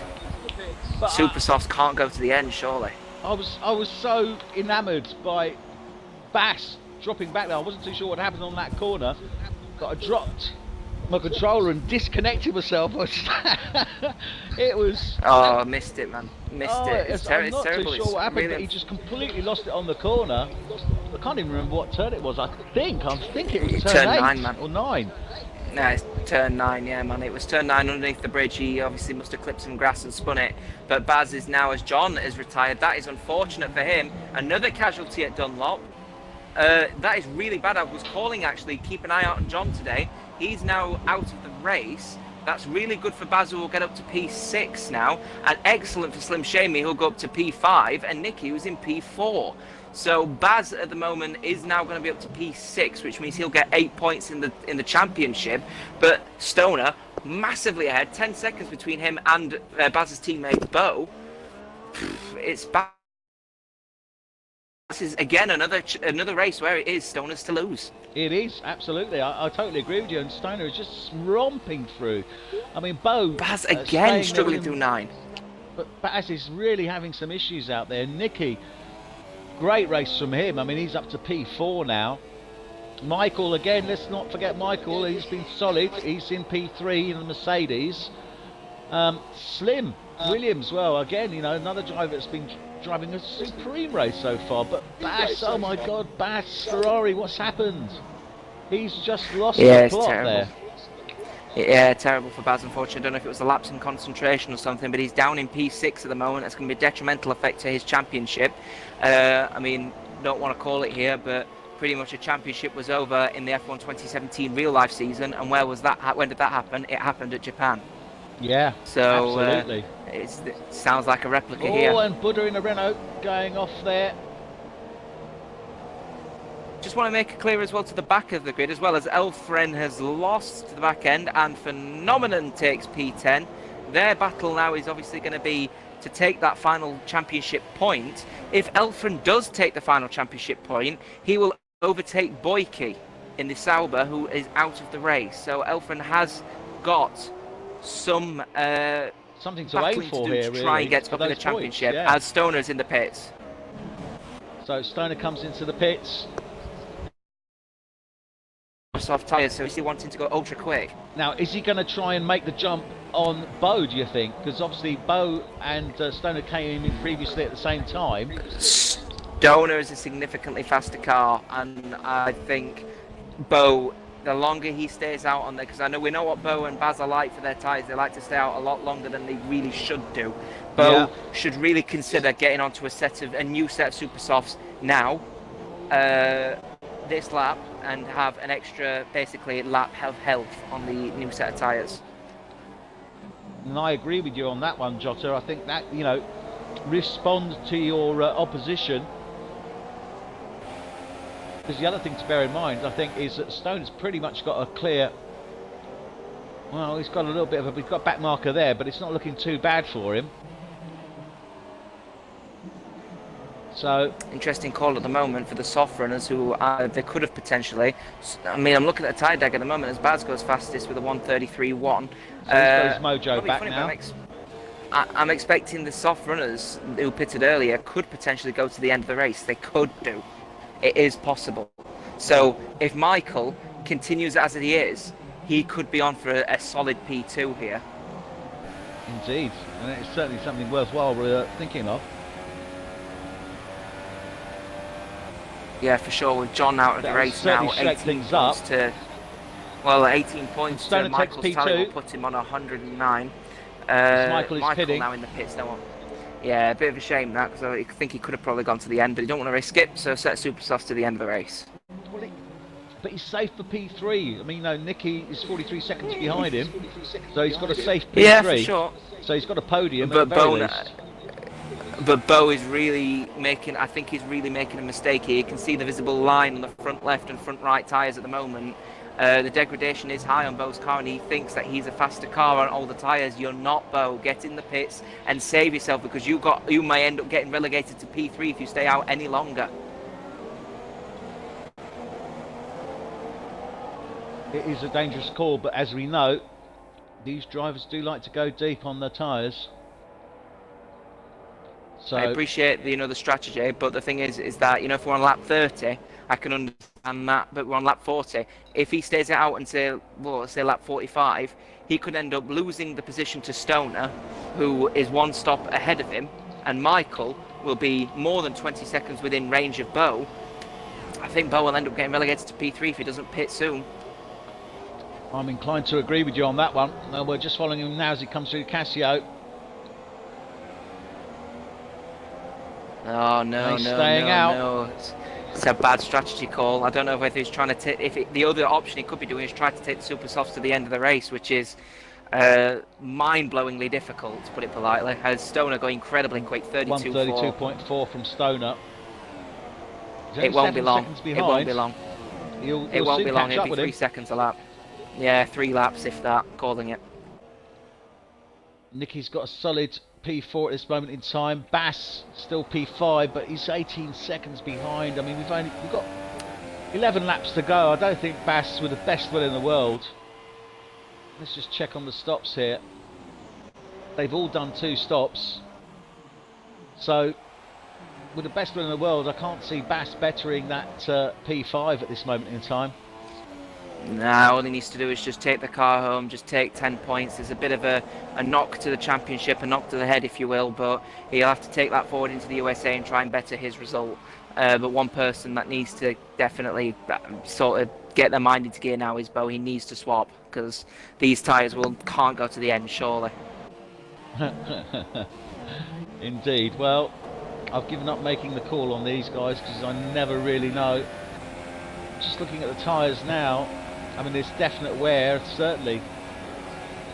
But super softs can't go to the end, surely. I was so enamoured by Bass dropping back there. I wasn't too sure what happened on that corner, but I dropped my controller and disconnected myself. It was. Oh, I missed it, man. Missed Oh, it. It's I'm it's not too terrible. sure It's what happened, but really. he just completely lost it on the corner. I can't even remember what turn it was. I think it was turn Turn 8 9, man. or 9. No, it's turn 9, yeah, man. It was turn 9 underneath the bridge. He obviously must have clipped some grass and spun it. But Baz is now, as John is retired, that is unfortunate for him. Another casualty at Dunlop. That is really bad. I was calling, actually, keep an eye out on John today. He's now out of the race. That's really good for Baz, who will get up to P6 now. And excellent for Slim Shamey, who'll go up to P5. And Nicky, who's in P4. So Baz at the moment is now going to be up to P6, which means he'll get 8 points in the championship. But Stoner massively ahead, 10 seconds between him and Baz's teammate Bo. It's bad. This is again another race where it is Stoner's to lose. It is, absolutely. I totally agree with you. And Stoner is just romping through. I mean, Baz again struggling through 9. But Baz is really having some issues out there. Nicky, great race from him. I mean, he's up to P4 now. Michael, again, let's not forget Michael. He's been solid. He's in P3 in the Mercedes. Slim Williams, well, again, you know, another driver that's been driving a supreme race so far. But Baz, oh my God, Baz, Ferrari, what's happened? He's just lost the plot there. Yeah, terrible for Baz, unfortunately. I don't know if it was a lapse in concentration or something, but he's down in P6 at the moment. That's going to be a detrimental effect to his championship. I mean, don't want to call it here, but pretty much a championship was over in the F1 2017 real-life season. And where was that? When did that happen? It happened at Japan. Yeah, so absolutely. It sounds like a replica here. Oh, and Buddha in a Renault going off there. Just want to make it clear as well to the back of the grid, as well as Elfren has lost to the back end and Phenomenon takes P10. Their battle now is obviously going to be to take that final championship point. If Elfren does take the final championship point, he will overtake Boyke in the Sauber, who is out of the race. So Elfren has got some something to aim for here, to try and get up in the championship, points, yeah. As Stoner's in the pits. So Stoner comes into the pits. Soft tyres, so is he wanting to go ultra quick? Now, is he going to try and make the jump on Bo, do you think? Because obviously Bo and Stoner came in previously at the same time. Stoner is a significantly faster car, and I think Bo, the longer he stays out on there, because we know what Bo and Baz are like for their tyres, they like to stay out a lot longer than they really should do. Bo should really consider getting onto a new set of super softs now, this lap, and have an extra, basically, lap of health on the new set of tyres. And I agree with you on that one, Jottr. I think that, you know, respond to your opposition. Because the other thing to bear in mind, I think, is that Stone's pretty much got a clear... Well, he's got a little bit of a... We've got back marker there, but it's not looking too bad for him. So interesting call at the moment for the soft runners, who they could have potentially. I mean, I'm looking at the tyre deck at the moment as Baz goes fastest with a 133.1. So he's got his mojo back now. I'm expecting the soft runners who pitted earlier could potentially go to the end of the race. They could do. It is possible. So if Michael continues as he is, he could be on for a solid P2 here. Indeed, and it's certainly something worthwhile thinking of. Yeah, for sure. With John out of the race now, 18 points to... Well, 18 points to Michael's tally will put him on 109. Michael Michael now in the pits. Yeah, a bit of a shame that, because I think he could have probably gone to the end, but he don't want to risk it, so set super softs to the end of the race. Well, but he's safe for P3. I mean, no, Nicky is 43 seconds behind him, so he's got a safe P3. Yeah, for sure. So he's got a podium but at the very least. But Bo is really making, I think he's really making a mistake here. You can see the visible line on the front left and front right tyres at the moment. The degradation is high on Bo's car, and he thinks that he's a faster car on all the tyres. You're not, Bo. Get in the pits and save yourself, because you may end up getting relegated to P3 if you stay out any longer. It is a dangerous call, but as we know, these drivers do like to go deep on their tyres. So I appreciate the strategy, but the thing is that if we're on lap 30, I can understand that. But we're on lap 40. If he stays it out until, well, let's say lap 45, he could end up losing the position to Stoner, who is one stop ahead of him, and Michael will be more than 20 seconds within range of Bo. I think Bo will end up getting relegated to P3 if he doesn't pit soon. I'm inclined to agree with you on that one. We're just following him now as he comes through Casio. Oh no, He's no, staying no, out. no. It's a bad strategy call. I don't know whether he's trying to take. The other option he could be doing is try to take the super softs to the end of the race, which is mind-blowingly difficult, to put it politely. As Stoner going incredibly quick, 132.4 from Stoner. It won't be long. It won't be long. It won't be long. It'll be 3 seconds a lap. Yeah, 3 laps if that. Calling it. Nicky's got a solid P4 at this moment in time. Bass still P5, but he's 18 seconds behind. I mean, we've got 11 laps to go. I don't think Bass, with the best will in the world. Let's just check on the stops here. They've all done 2 stops. So, with the best will in the world, I can't see Bass bettering that P5 at this moment in time. Nah, all he needs to do is just take the car home, just take 10 points. There's a bit of a knock to the championship, a knock to the head, if you will, but he'll have to take that forward into the USA and try and better his result. But one person that needs to definitely sort of get their mind into gear now is Bo. He needs to swap, because these tyres can't go to the end, surely. Indeed. Well, I've given up making the call on these guys because I never really know. Just looking at the tyres now, I mean, there's definite wear, certainly.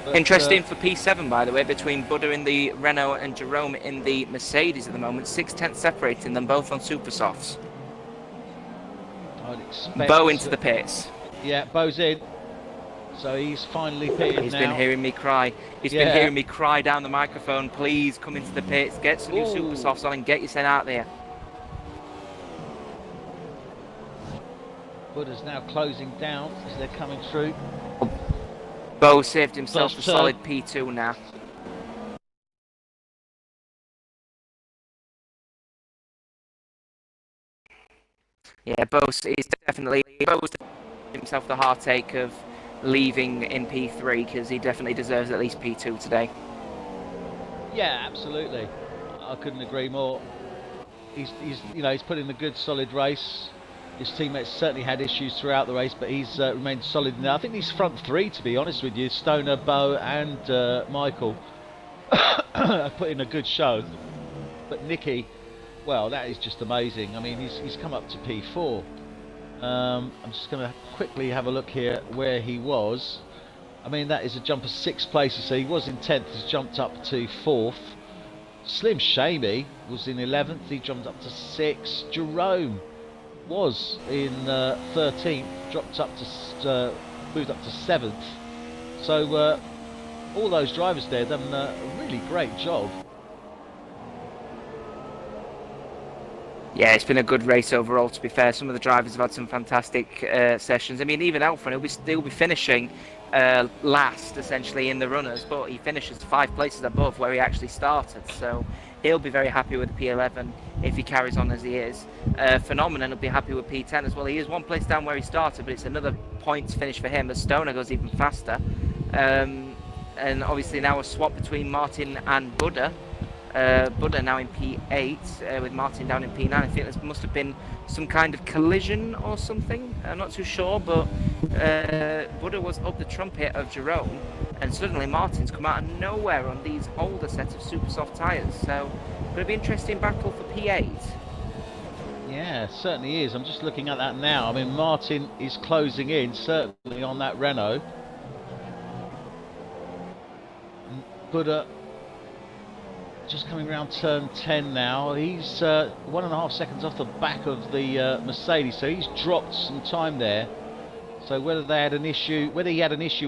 But, interesting for P7, by the way, between Buddha in the Renault and Jerome in the Mercedes at the moment. 6/10 separating them, both on super softs. Bo into the pits. Yeah, Bo's in. So he's finally pitted. He's been hearing me cry. He's been hearing me cry down the microphone. Please come into the pits, get some new super softs on and get yourself out there. Buddha's now closing down as they're coming through. Bo saved himself a solid P2 now. Yeah, Bo's definitely himself the heartache of leaving in P3, because he definitely deserves at least P2 today. Yeah, absolutely. I couldn't agree more. He's put in a good solid race. His teammates certainly had issues throughout the race, but he's remained solid now. I think these front 3, to be honest with you, Stoner, Bo and Michael, have put in a good show. But Nicky, well, that is just amazing. I mean, he's come up to P4. I'm just going to quickly have a look here where he was. I mean, that is a jump of 6 places. So he was in 10th, he's jumped up to 4th. Slim Shamey was in 11th, he jumped up to 6th. Jerome was in 13th, dropped up to moved up to 7th. So all those drivers there done a really great job. Yeah, it's been a good race overall, to be fair. Some of the drivers have had some fantastic sessions. I mean, even Alfred, he'll be finishing last, essentially, in the runners, but he finishes 5 places above where he actually started. So he'll be very happy with the P11 if he carries on as he is. Phenomenon will be happy with P10 as well. He is 1 place down where he started, but it's another points finish for him as Stoner goes even faster. And obviously now a swap between Martin and Buddha. Buddha now in P8 with Martin down in P9. I think there must have been some kind of collision or something. I'm not too sure, but Buddha was up the trumpet of Jerome, and suddenly Martin's come out of nowhere on these older sets of super soft tyres. So it's going to be an interesting battle for P8. Yeah, it certainly is. I'm just looking at that now. I mean, Martin is closing in, certainly on that Renault. Buddha just coming around turn 10 now. He's 1.5 seconds off the back of the Mercedes, so he's dropped some time there. So whether he had an issue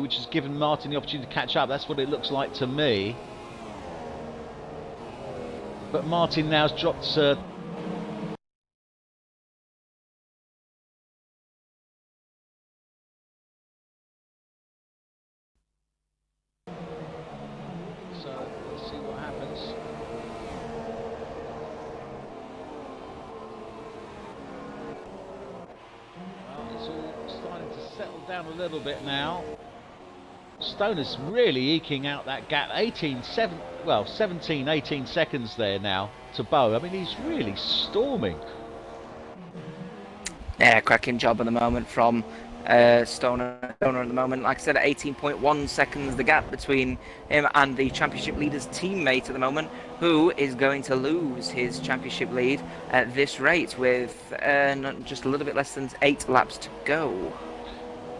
which has given Martin the opportunity to catch up, that's what it looks like to me. But Martin now's dropped so let's see what happens. down a little bit now. Stoner's really eking out that gap. 17, 18 seconds there now to Bo. I mean, he's really storming. Yeah, cracking job at the moment from Stoner at the moment. Like I said, at 18.1 seconds, the gap between him and the championship leader's teammate at the moment, who is going to lose his championship lead at this rate with just a little bit less than 8 laps to go.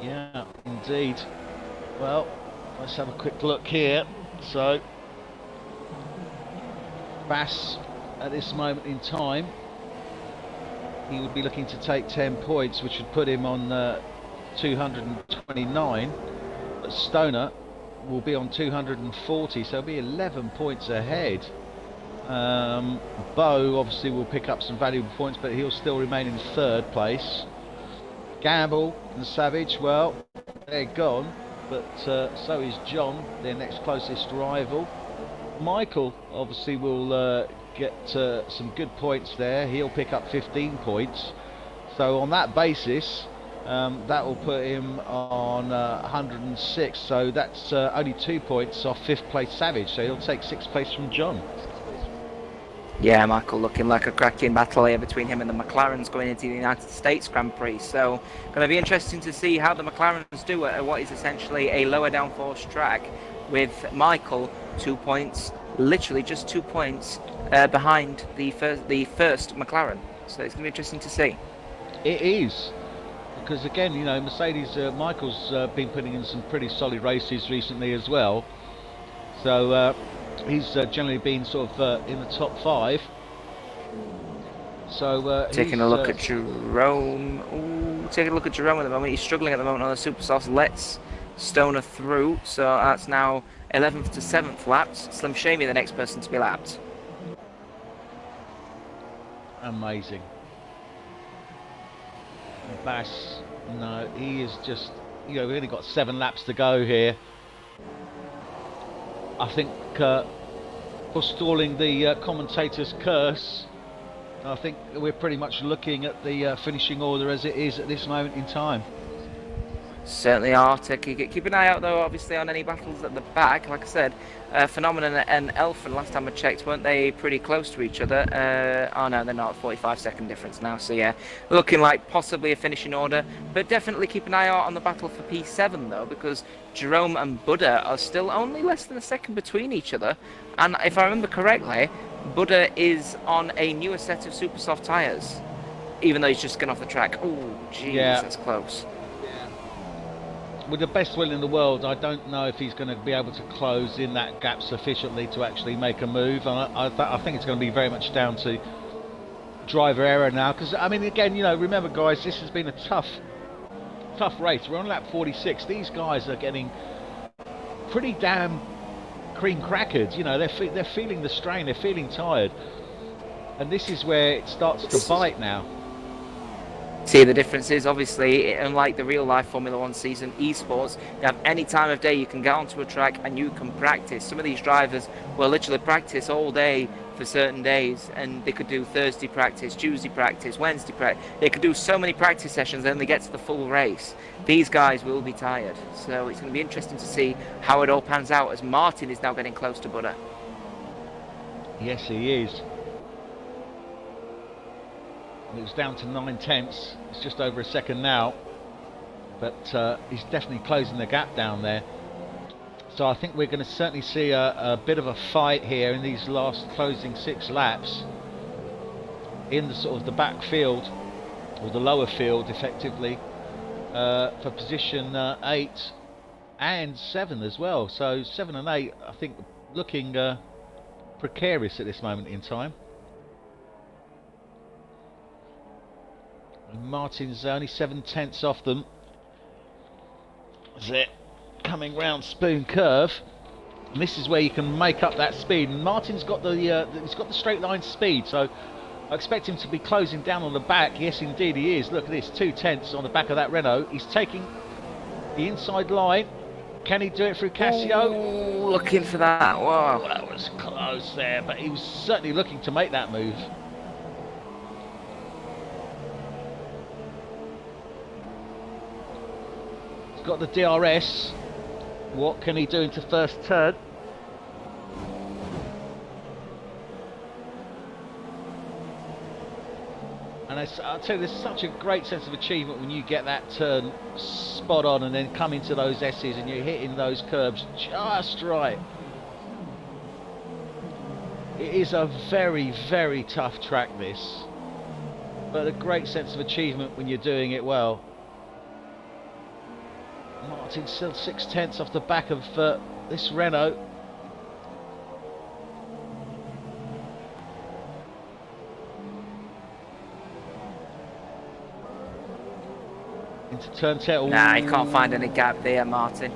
Yeah, indeed. Well, let's have a quick look here. So, Bass, at this moment in time, he would be looking to take 10 points, which would put him on 229. But Stoner will be on 240, so he'll be 11 points ahead. Bo obviously will pick up some valuable points, but he'll still remain in 3rd place. Gamble and Savage, well, they're gone, but so is John, their next closest rival. Michael obviously will get some good points there. He'll pick up 15 points. So on that basis, that will put him on 106. So that's only 2 points off 5th place Savage. So he'll take 6th place from John. Yeah, Michael looking like a cracking battle here between him and the McLarens going into the United States Grand Prix. So, going to be interesting to see how the McLarens do at what is essentially a lower downforce track, with Michael 2 points, literally just 2 points behind the first McLaren. So it's going to be interesting to see. It is, because again, you know, Mercedes, Michael's been putting in some pretty solid races recently as well. So. He's generally been sort of in the top 5. So taking a look at Jerome. Ooh, taking a look at Jerome at the moment. He's struggling at the moment on the super softs. Lets Stoner through. So that's now 11th to 7th laps. Slim Shady, the next person to be lapped. Amazing. Bass, no, he is just, you know, we've only got 7 laps to go here. I think forestalling the commentator's curse, I think we're pretty much looking at the finishing order as it is at this moment in time. Certainly are. Keep an eye out though, obviously, on any battles at the back. Like I said, Phenomenon and Elfin, last time I checked, weren't they pretty close to each other? Oh no, they're not. 45-second difference now. So yeah, looking like possibly a finishing order. But definitely keep an eye out on the battle for P7 though, because Jerome and Buddha are still only less than a second between each other. And if I remember correctly, Buddha is on a newer set of super soft tyres, even though he's just gone off the track. Oh, jeez, yeah. That's close. With the best will in the world, I don't know if he's going to be able to close in that gap sufficiently to actually make a move. And I think it's going to be very much down to driver error now. Because, I mean, again, you know, remember, guys, this has been a tough race. We're on lap 46. These guys are getting pretty damn cream crackered. You know, they're feeling the strain. They're feeling tired. And this is where it starts to bite now. See, the difference is, obviously, unlike the real life Formula 1 season, esports, you have any time of day you can get onto a track and you can practice. Some of these drivers will literally practice all day for certain days, and they could do Thursday practice, Tuesday practice, Wednesday practice. They could do so many practice sessions, then they get to the full race. These guys will be tired. So it's going to be interesting to see how it all pans out, as Martin is now getting close to Buddha. Yes, he is. It was down to 9/10. It's just over a second now, but he's definitely closing the gap down there. So I think we're going to certainly see a bit of a fight here in these last closing 6 laps in the sort of the back field, or the lower field effectively, for position 8 and 7 as well. So 7 and 8 I think looking precarious at this moment in time. Martin's only 7/10 off them. That's it. Coming round Spoon Curve, and this is where you can make up that speed. And Martin's got the he's got the straight line speed, so I expect him to be closing down on the back. Yes, indeed he is. Look at this, 2/10 on the back of that Renault. He's taking the inside line. Can he do it through Casio? Ooh, looking for that. Whoa, oh, that was close there, but he was certainly looking to make that move. got the DRS. What can he do into first turn? And I'll tell you, there's such a great sense of achievement when you get that turn spot on and then come into those S's and you're hitting those curbs just right. It is a very, very tough track, this, but a great sense of achievement when you're doing it well. Martin still 6/10 off the back of this Renault. Into turn 10. Nah, he can't find any gap there, Martin.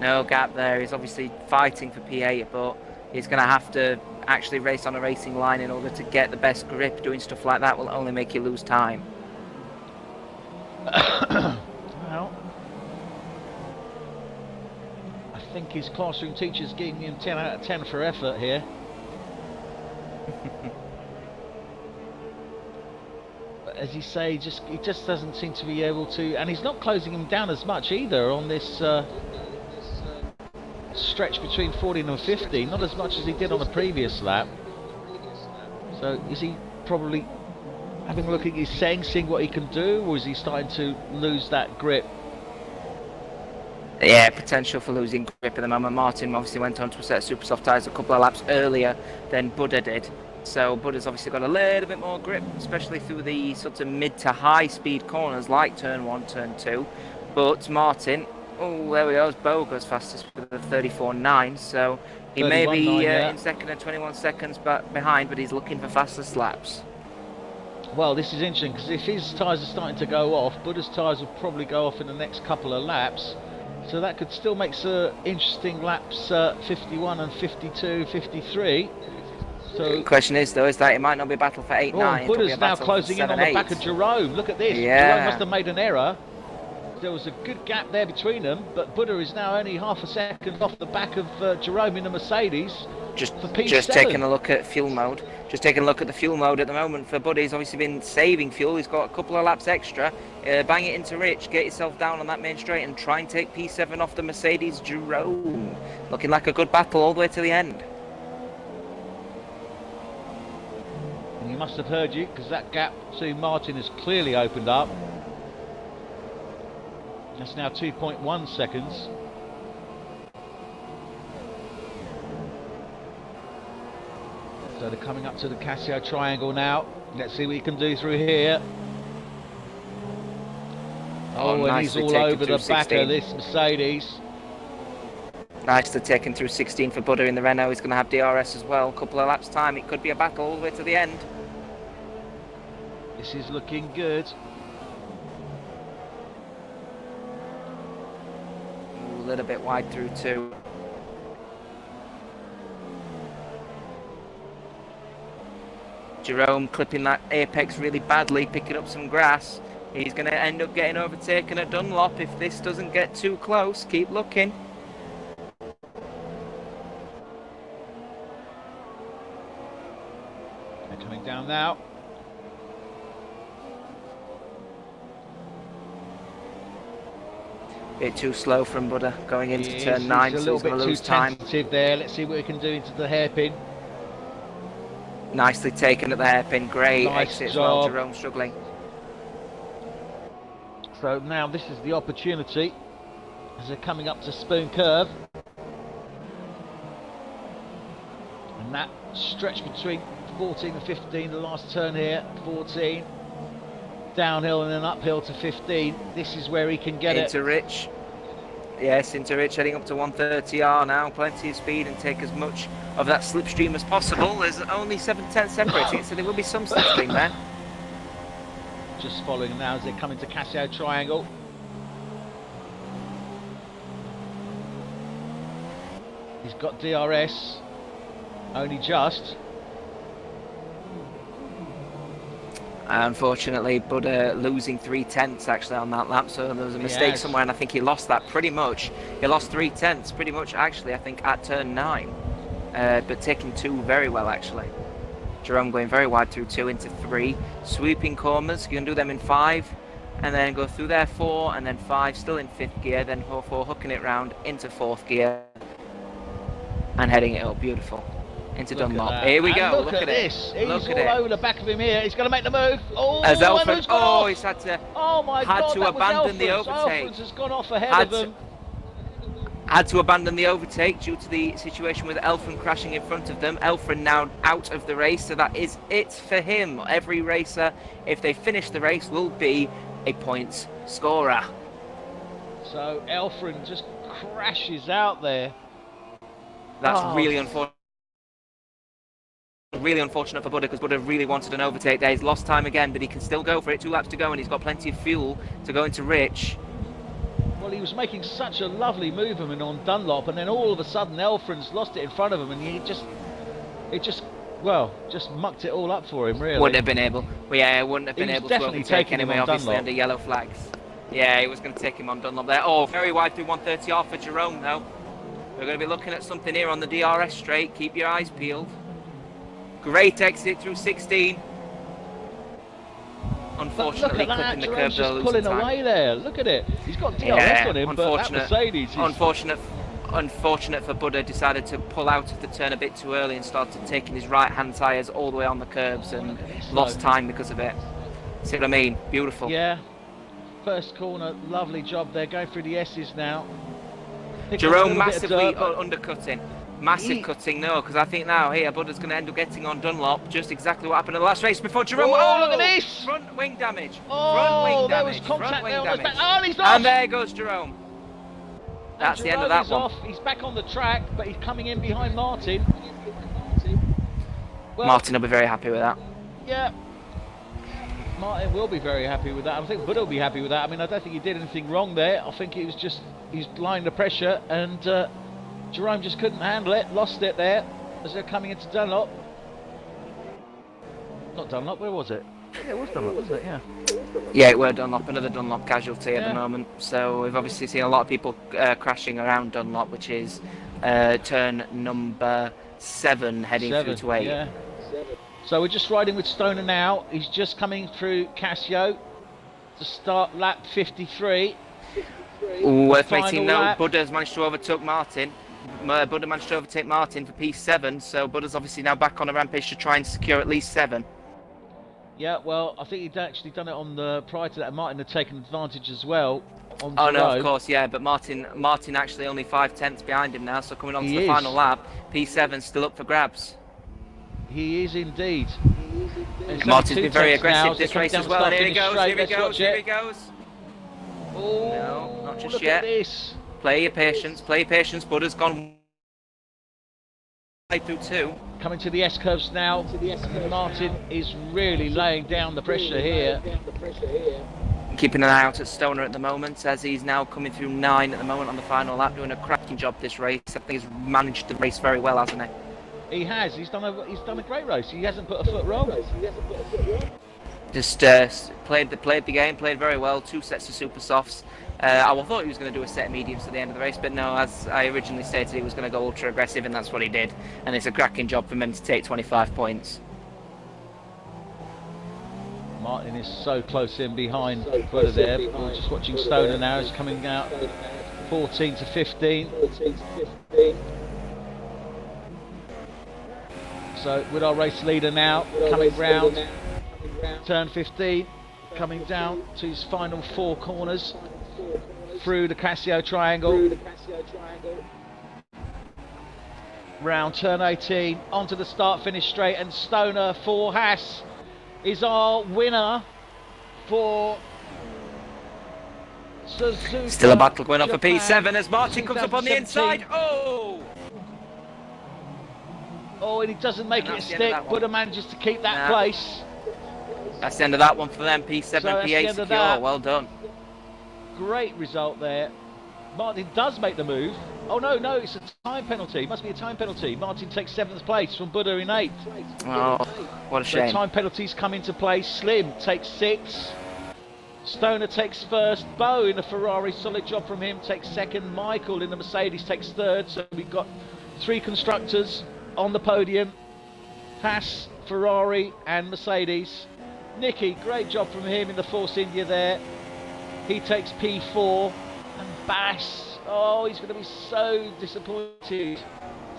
No gap there. He's obviously fighting for P8, but he's going to have to actually race on a racing line in order to get the best grip. Doing stuff like that will only make you lose time. Well, I think his classroom teacher's giving him 10 out of 10 for effort here. But as you say, he just doesn't seem to be able to, and he's not closing him down as much either on this stretch between 14 and 15, not as much as he did on the previous lap. So is he probably having a look at his settings, seeing what he can do, or is he starting to lose that grip? Yeah, potential for losing grip at the moment. Martin obviously went on to a set of super soft tyres a couple of laps earlier than Buddha did. So Buddha's obviously got a little bit more grip, especially through the sort of mid to high speed corners like turn 1, turn 2. But Martin, oh, there we go, Boga's fastest with a 34.9, so he may be in second and 21 seconds behind, but he's looking for fastest laps. Well, this is interesting, because if his tyres are starting to go off, Buddha's tyres will probably go off in the next couple of laps. So that could still make some interesting laps, 51 and 52, 53. So the question is, though, is that it might not be a battle for 8-9. Buddha's now closing in on the back of Jerome. Look at this. Yeah. Jerome must have made an error. There was a good gap there between them, but Buddha is now only half a second off the back of Jerome in the Mercedes. Just taking a look at fuel mode. Just taking a look at the fuel mode at the moment for Buddy. He's obviously been saving fuel. He's got a couple of laps extra. Bang it into Rich. Get yourself down on that main straight and try and take P7 off the Mercedes. Jerome. Looking like a good battle all the way to the end. And he must have heard you, because that gap to Martin has clearly opened up. That's now 2.1 seconds. So they're coming up to the Casio triangle now. Let's see what he can do through here. Oh, and he's all over the back of this Mercedes. Nicely taken through 16 for Buddha in the Renault. He's going to have DRS as well. Couple of laps time. It could be a battle all the way to the end. This is looking good. A little bit wide through 2. Jerome clipping that apex really badly, picking up some grass. He's going to end up getting overtaken at Dunlop if this doesn't get too close. Keep looking. They're coming down now. Bit too slow from Buddha going into turn 9, so he's going to lose time. There. Let's see what we can do into the hairpin. Nicely taken at the hairpin. Great exit as well. Jerome struggling. So now this is the opportunity as they're coming up to Spoon Curve. And that stretch between 14 and 15, the last turn here, 14. Downhill and then uphill to 15. This is where he can get it. Into Rich. Yes, into Rich, heading up to 130R now. Plenty of speed and take as much of that slipstream as possible. There's only 7/10 separating, so there will be some slipstream there. Just following now as they come into Casio Triangle. He's got DRS, only just. Unfortunately, Buddha losing 3/10 actually on that lap, so there was a mistake somewhere, and I think he lost that pretty much. He lost 3/10 pretty much actually, I think, at turn 9, but taking 2 very well actually. Jerome going very wide through 2 into 3, sweeping corners. You can do them in 5. and then go through there 4 and then 5, still in 5th gear, then 4 hooking it round into 4th gear and heading it up. Beautiful. Into Dunlop. Here we go. Look at this. He's Look at all it. over the back of him here. He's going to make the move. Oh, As Elfren, he's gone off. he's had to, oh my God, to that abandon the was overtake. Elfren's has gone off ahead of him. Had to abandon the overtake due to the situation with Elfren crashing in front of them. Elfren now out of the race, so that is it for him. Every racer, if they finish the race, will be a points scorer. So Elfren just crashes out there. That's really unfortunate. Really unfortunate for Buddha, because Buddha really wanted an overtake there. He's lost time again, but he can still go for it. 2 laps to go, and he's got plenty of fuel to go into Rich. Well, he was making such a lovely movement on Dunlop, and then all of a sudden Elfren's lost it in front of him, and it just mucked it all up for him, really. Wouldn't have been able. Well, yeah, wouldn't have been able to overtake anyway, obviously, Dunlop. under yellow flags. Yeah, he was going to take him on Dunlop there. Oh, very wide through 130 off for Jerome, though. We're going to be looking at something here on the DRS straight. Keep your eyes peeled. Great exit through 16. Unfortunately, clipping the curb, though, losing pulling time. away there. Look at it. He's got DRS on him, but that Mercedes is... Unfortunate for Buddha, decided to pull out of the turn a bit too early and started taking his right-hand tyres all the way on the curbs and lost time because of it. See what I mean? Beautiful. Yeah. First corner, lovely job there. Going through the S's now. Jerome massively undercutting. Massive cutting, no, because I think now here Buddha's going to end up getting on Dunlop. Just exactly what happened in the last race before Jerome. Oh, look at this! Front wing damage. Oh, front wing there damage. was contact there on damage. his back. Oh, and he's off! And there goes Jerome. That's the end of that one. Off. He's back on the track, but he's coming in behind Martin. Well, Martin will be very happy with that. Yeah. Martin will be very happy with that. I think Buddha will be happy with that. I mean, I don't think he did anything wrong there. I think it was just he's blind the pressure, and Jerome just couldn't handle it, lost it there as they're coming into Dunlop. Not Dunlop, where was it? Yeah, it was Dunlop, wasn't it? Yeah. Yeah, we're Dunlop, another Dunlop casualty at the moment. So we've obviously seen a lot of people crashing around Dunlop, which is turn number 7 heading through to 8. Yeah. So we're just riding with Stoner now. He's just coming through Casio to start lap 53. Worth making note, Buddha's managed to overtake Martin. Buddha managed to overtake Martin for P7, so Buddha's obviously now back on a rampage to try and secure at least 7. Yeah, well, I think he'd actually done it on the prior to that. Martin had taken advantage as well. On oh no, of course, yeah, but Martin actually only 5/10 behind him now, so coming on to the final lap, P7's still up for grabs. He is indeed. Martin's been very aggressive this race as well, and here he goes, straight. here he goes. Oh, no, not just look yet. At this. Play your patience, Buddha's gone through 2. Coming to the S-curves now. Martin is really laying down the pressure here. Keeping an eye out at Stoner at the moment, as he's now coming through 9 at the moment on the final lap, doing a cracking job this race. I think he's managed the race very well, hasn't he? He has. He's done a great race. He hasn't put a foot wrong. Just played the game, played very well. 2 sets of super softs. I thought he was going to do a set of mediums at the end of the race, but no, as I originally stated, he was going to go ultra aggressive, and that's what he did. And it's a cracking job for him to take 25 points. Martin is so close in behind Buddha there. We're just watching Stoner now. He's coming out 14 to 15. So with our race leader now coming round turn 15, coming down to his final 4 corners through the Casio triangle, round turn 18 onto the start finish straight, and Stoner for Haas is our winner for Suzuka. Still a battle going on for Japan, P7 as Martin comes up on the inside. Oh, and he doesn't make it a stick, but manages to keep that place. That's the end of that one for them. P7 and P8 secure. Well done. Great result there. Martin does make the move. Oh no, it's a time penalty. It must be a time penalty. Martin takes 7th place from Buddha in 8th. Oh, what a shame. So time penalties come into play. Slim takes 6th. Stoner takes 1st. Bo in the Ferrari, solid job from him, takes 2nd. Michael in the Mercedes takes 3rd. So we've got 3 constructors on the podium. Haas, Ferrari and Mercedes. Nicky, great job from him in the Force India there. He takes P4, and Bass, oh, he's going to be so disappointed,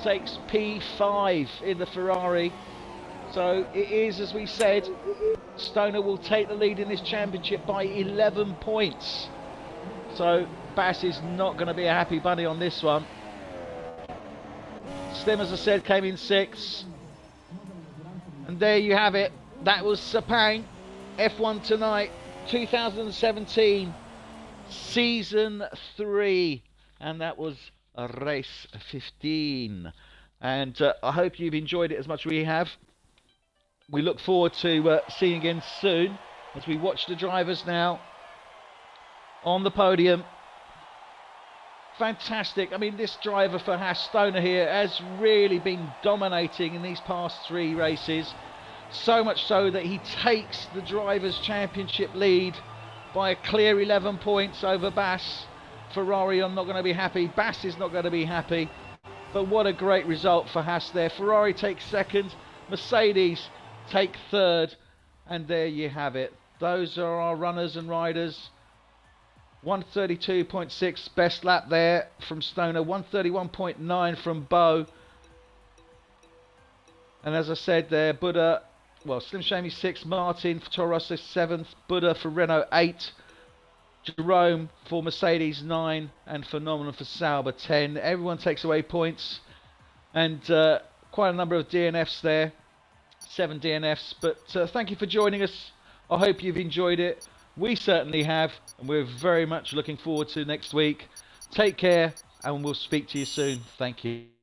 takes P5 in the Ferrari. So it is, as we said, Stoner will take the lead in this championship by 11 points. So Bass is not going to be a happy bunny on this one. Slim, as I said, came in 6th. And there you have it. That was Sepang F1 Tonight 2017 Season 3. And that was race 15. And I hope you've enjoyed it as much as we have. We look forward to seeing you again soon as we watch the drivers now on the podium. Fantastic. I mean, this driver for Haas, Stoner here, has really been dominating in these past 3 races. So much so that he takes the Drivers' Championship lead by a clear 11 points over Bass. Ferrari are not going to be happy. Bass is not going to be happy. But what a great result for Haas there. Ferrari takes 2nd. Mercedes take 3rd. And there you have it. Those are our runners and riders. 132.6 best lap there from Stoner. 131.9 from Bo. And as I said there, Buddha, well, Slim Shamy 6th, Martin for Toro Rosso 7th, Buddha for Renault 8, Jerome for Mercedes 9, and Phenomenal for Sauber 10. Everyone takes away points, and quite a number of DNFs there, 7 DNFs. But thank you for joining us. I hope you've enjoyed it. We certainly have, and we're very much looking forward to next week. Take care, and we'll speak to you soon. Thank you.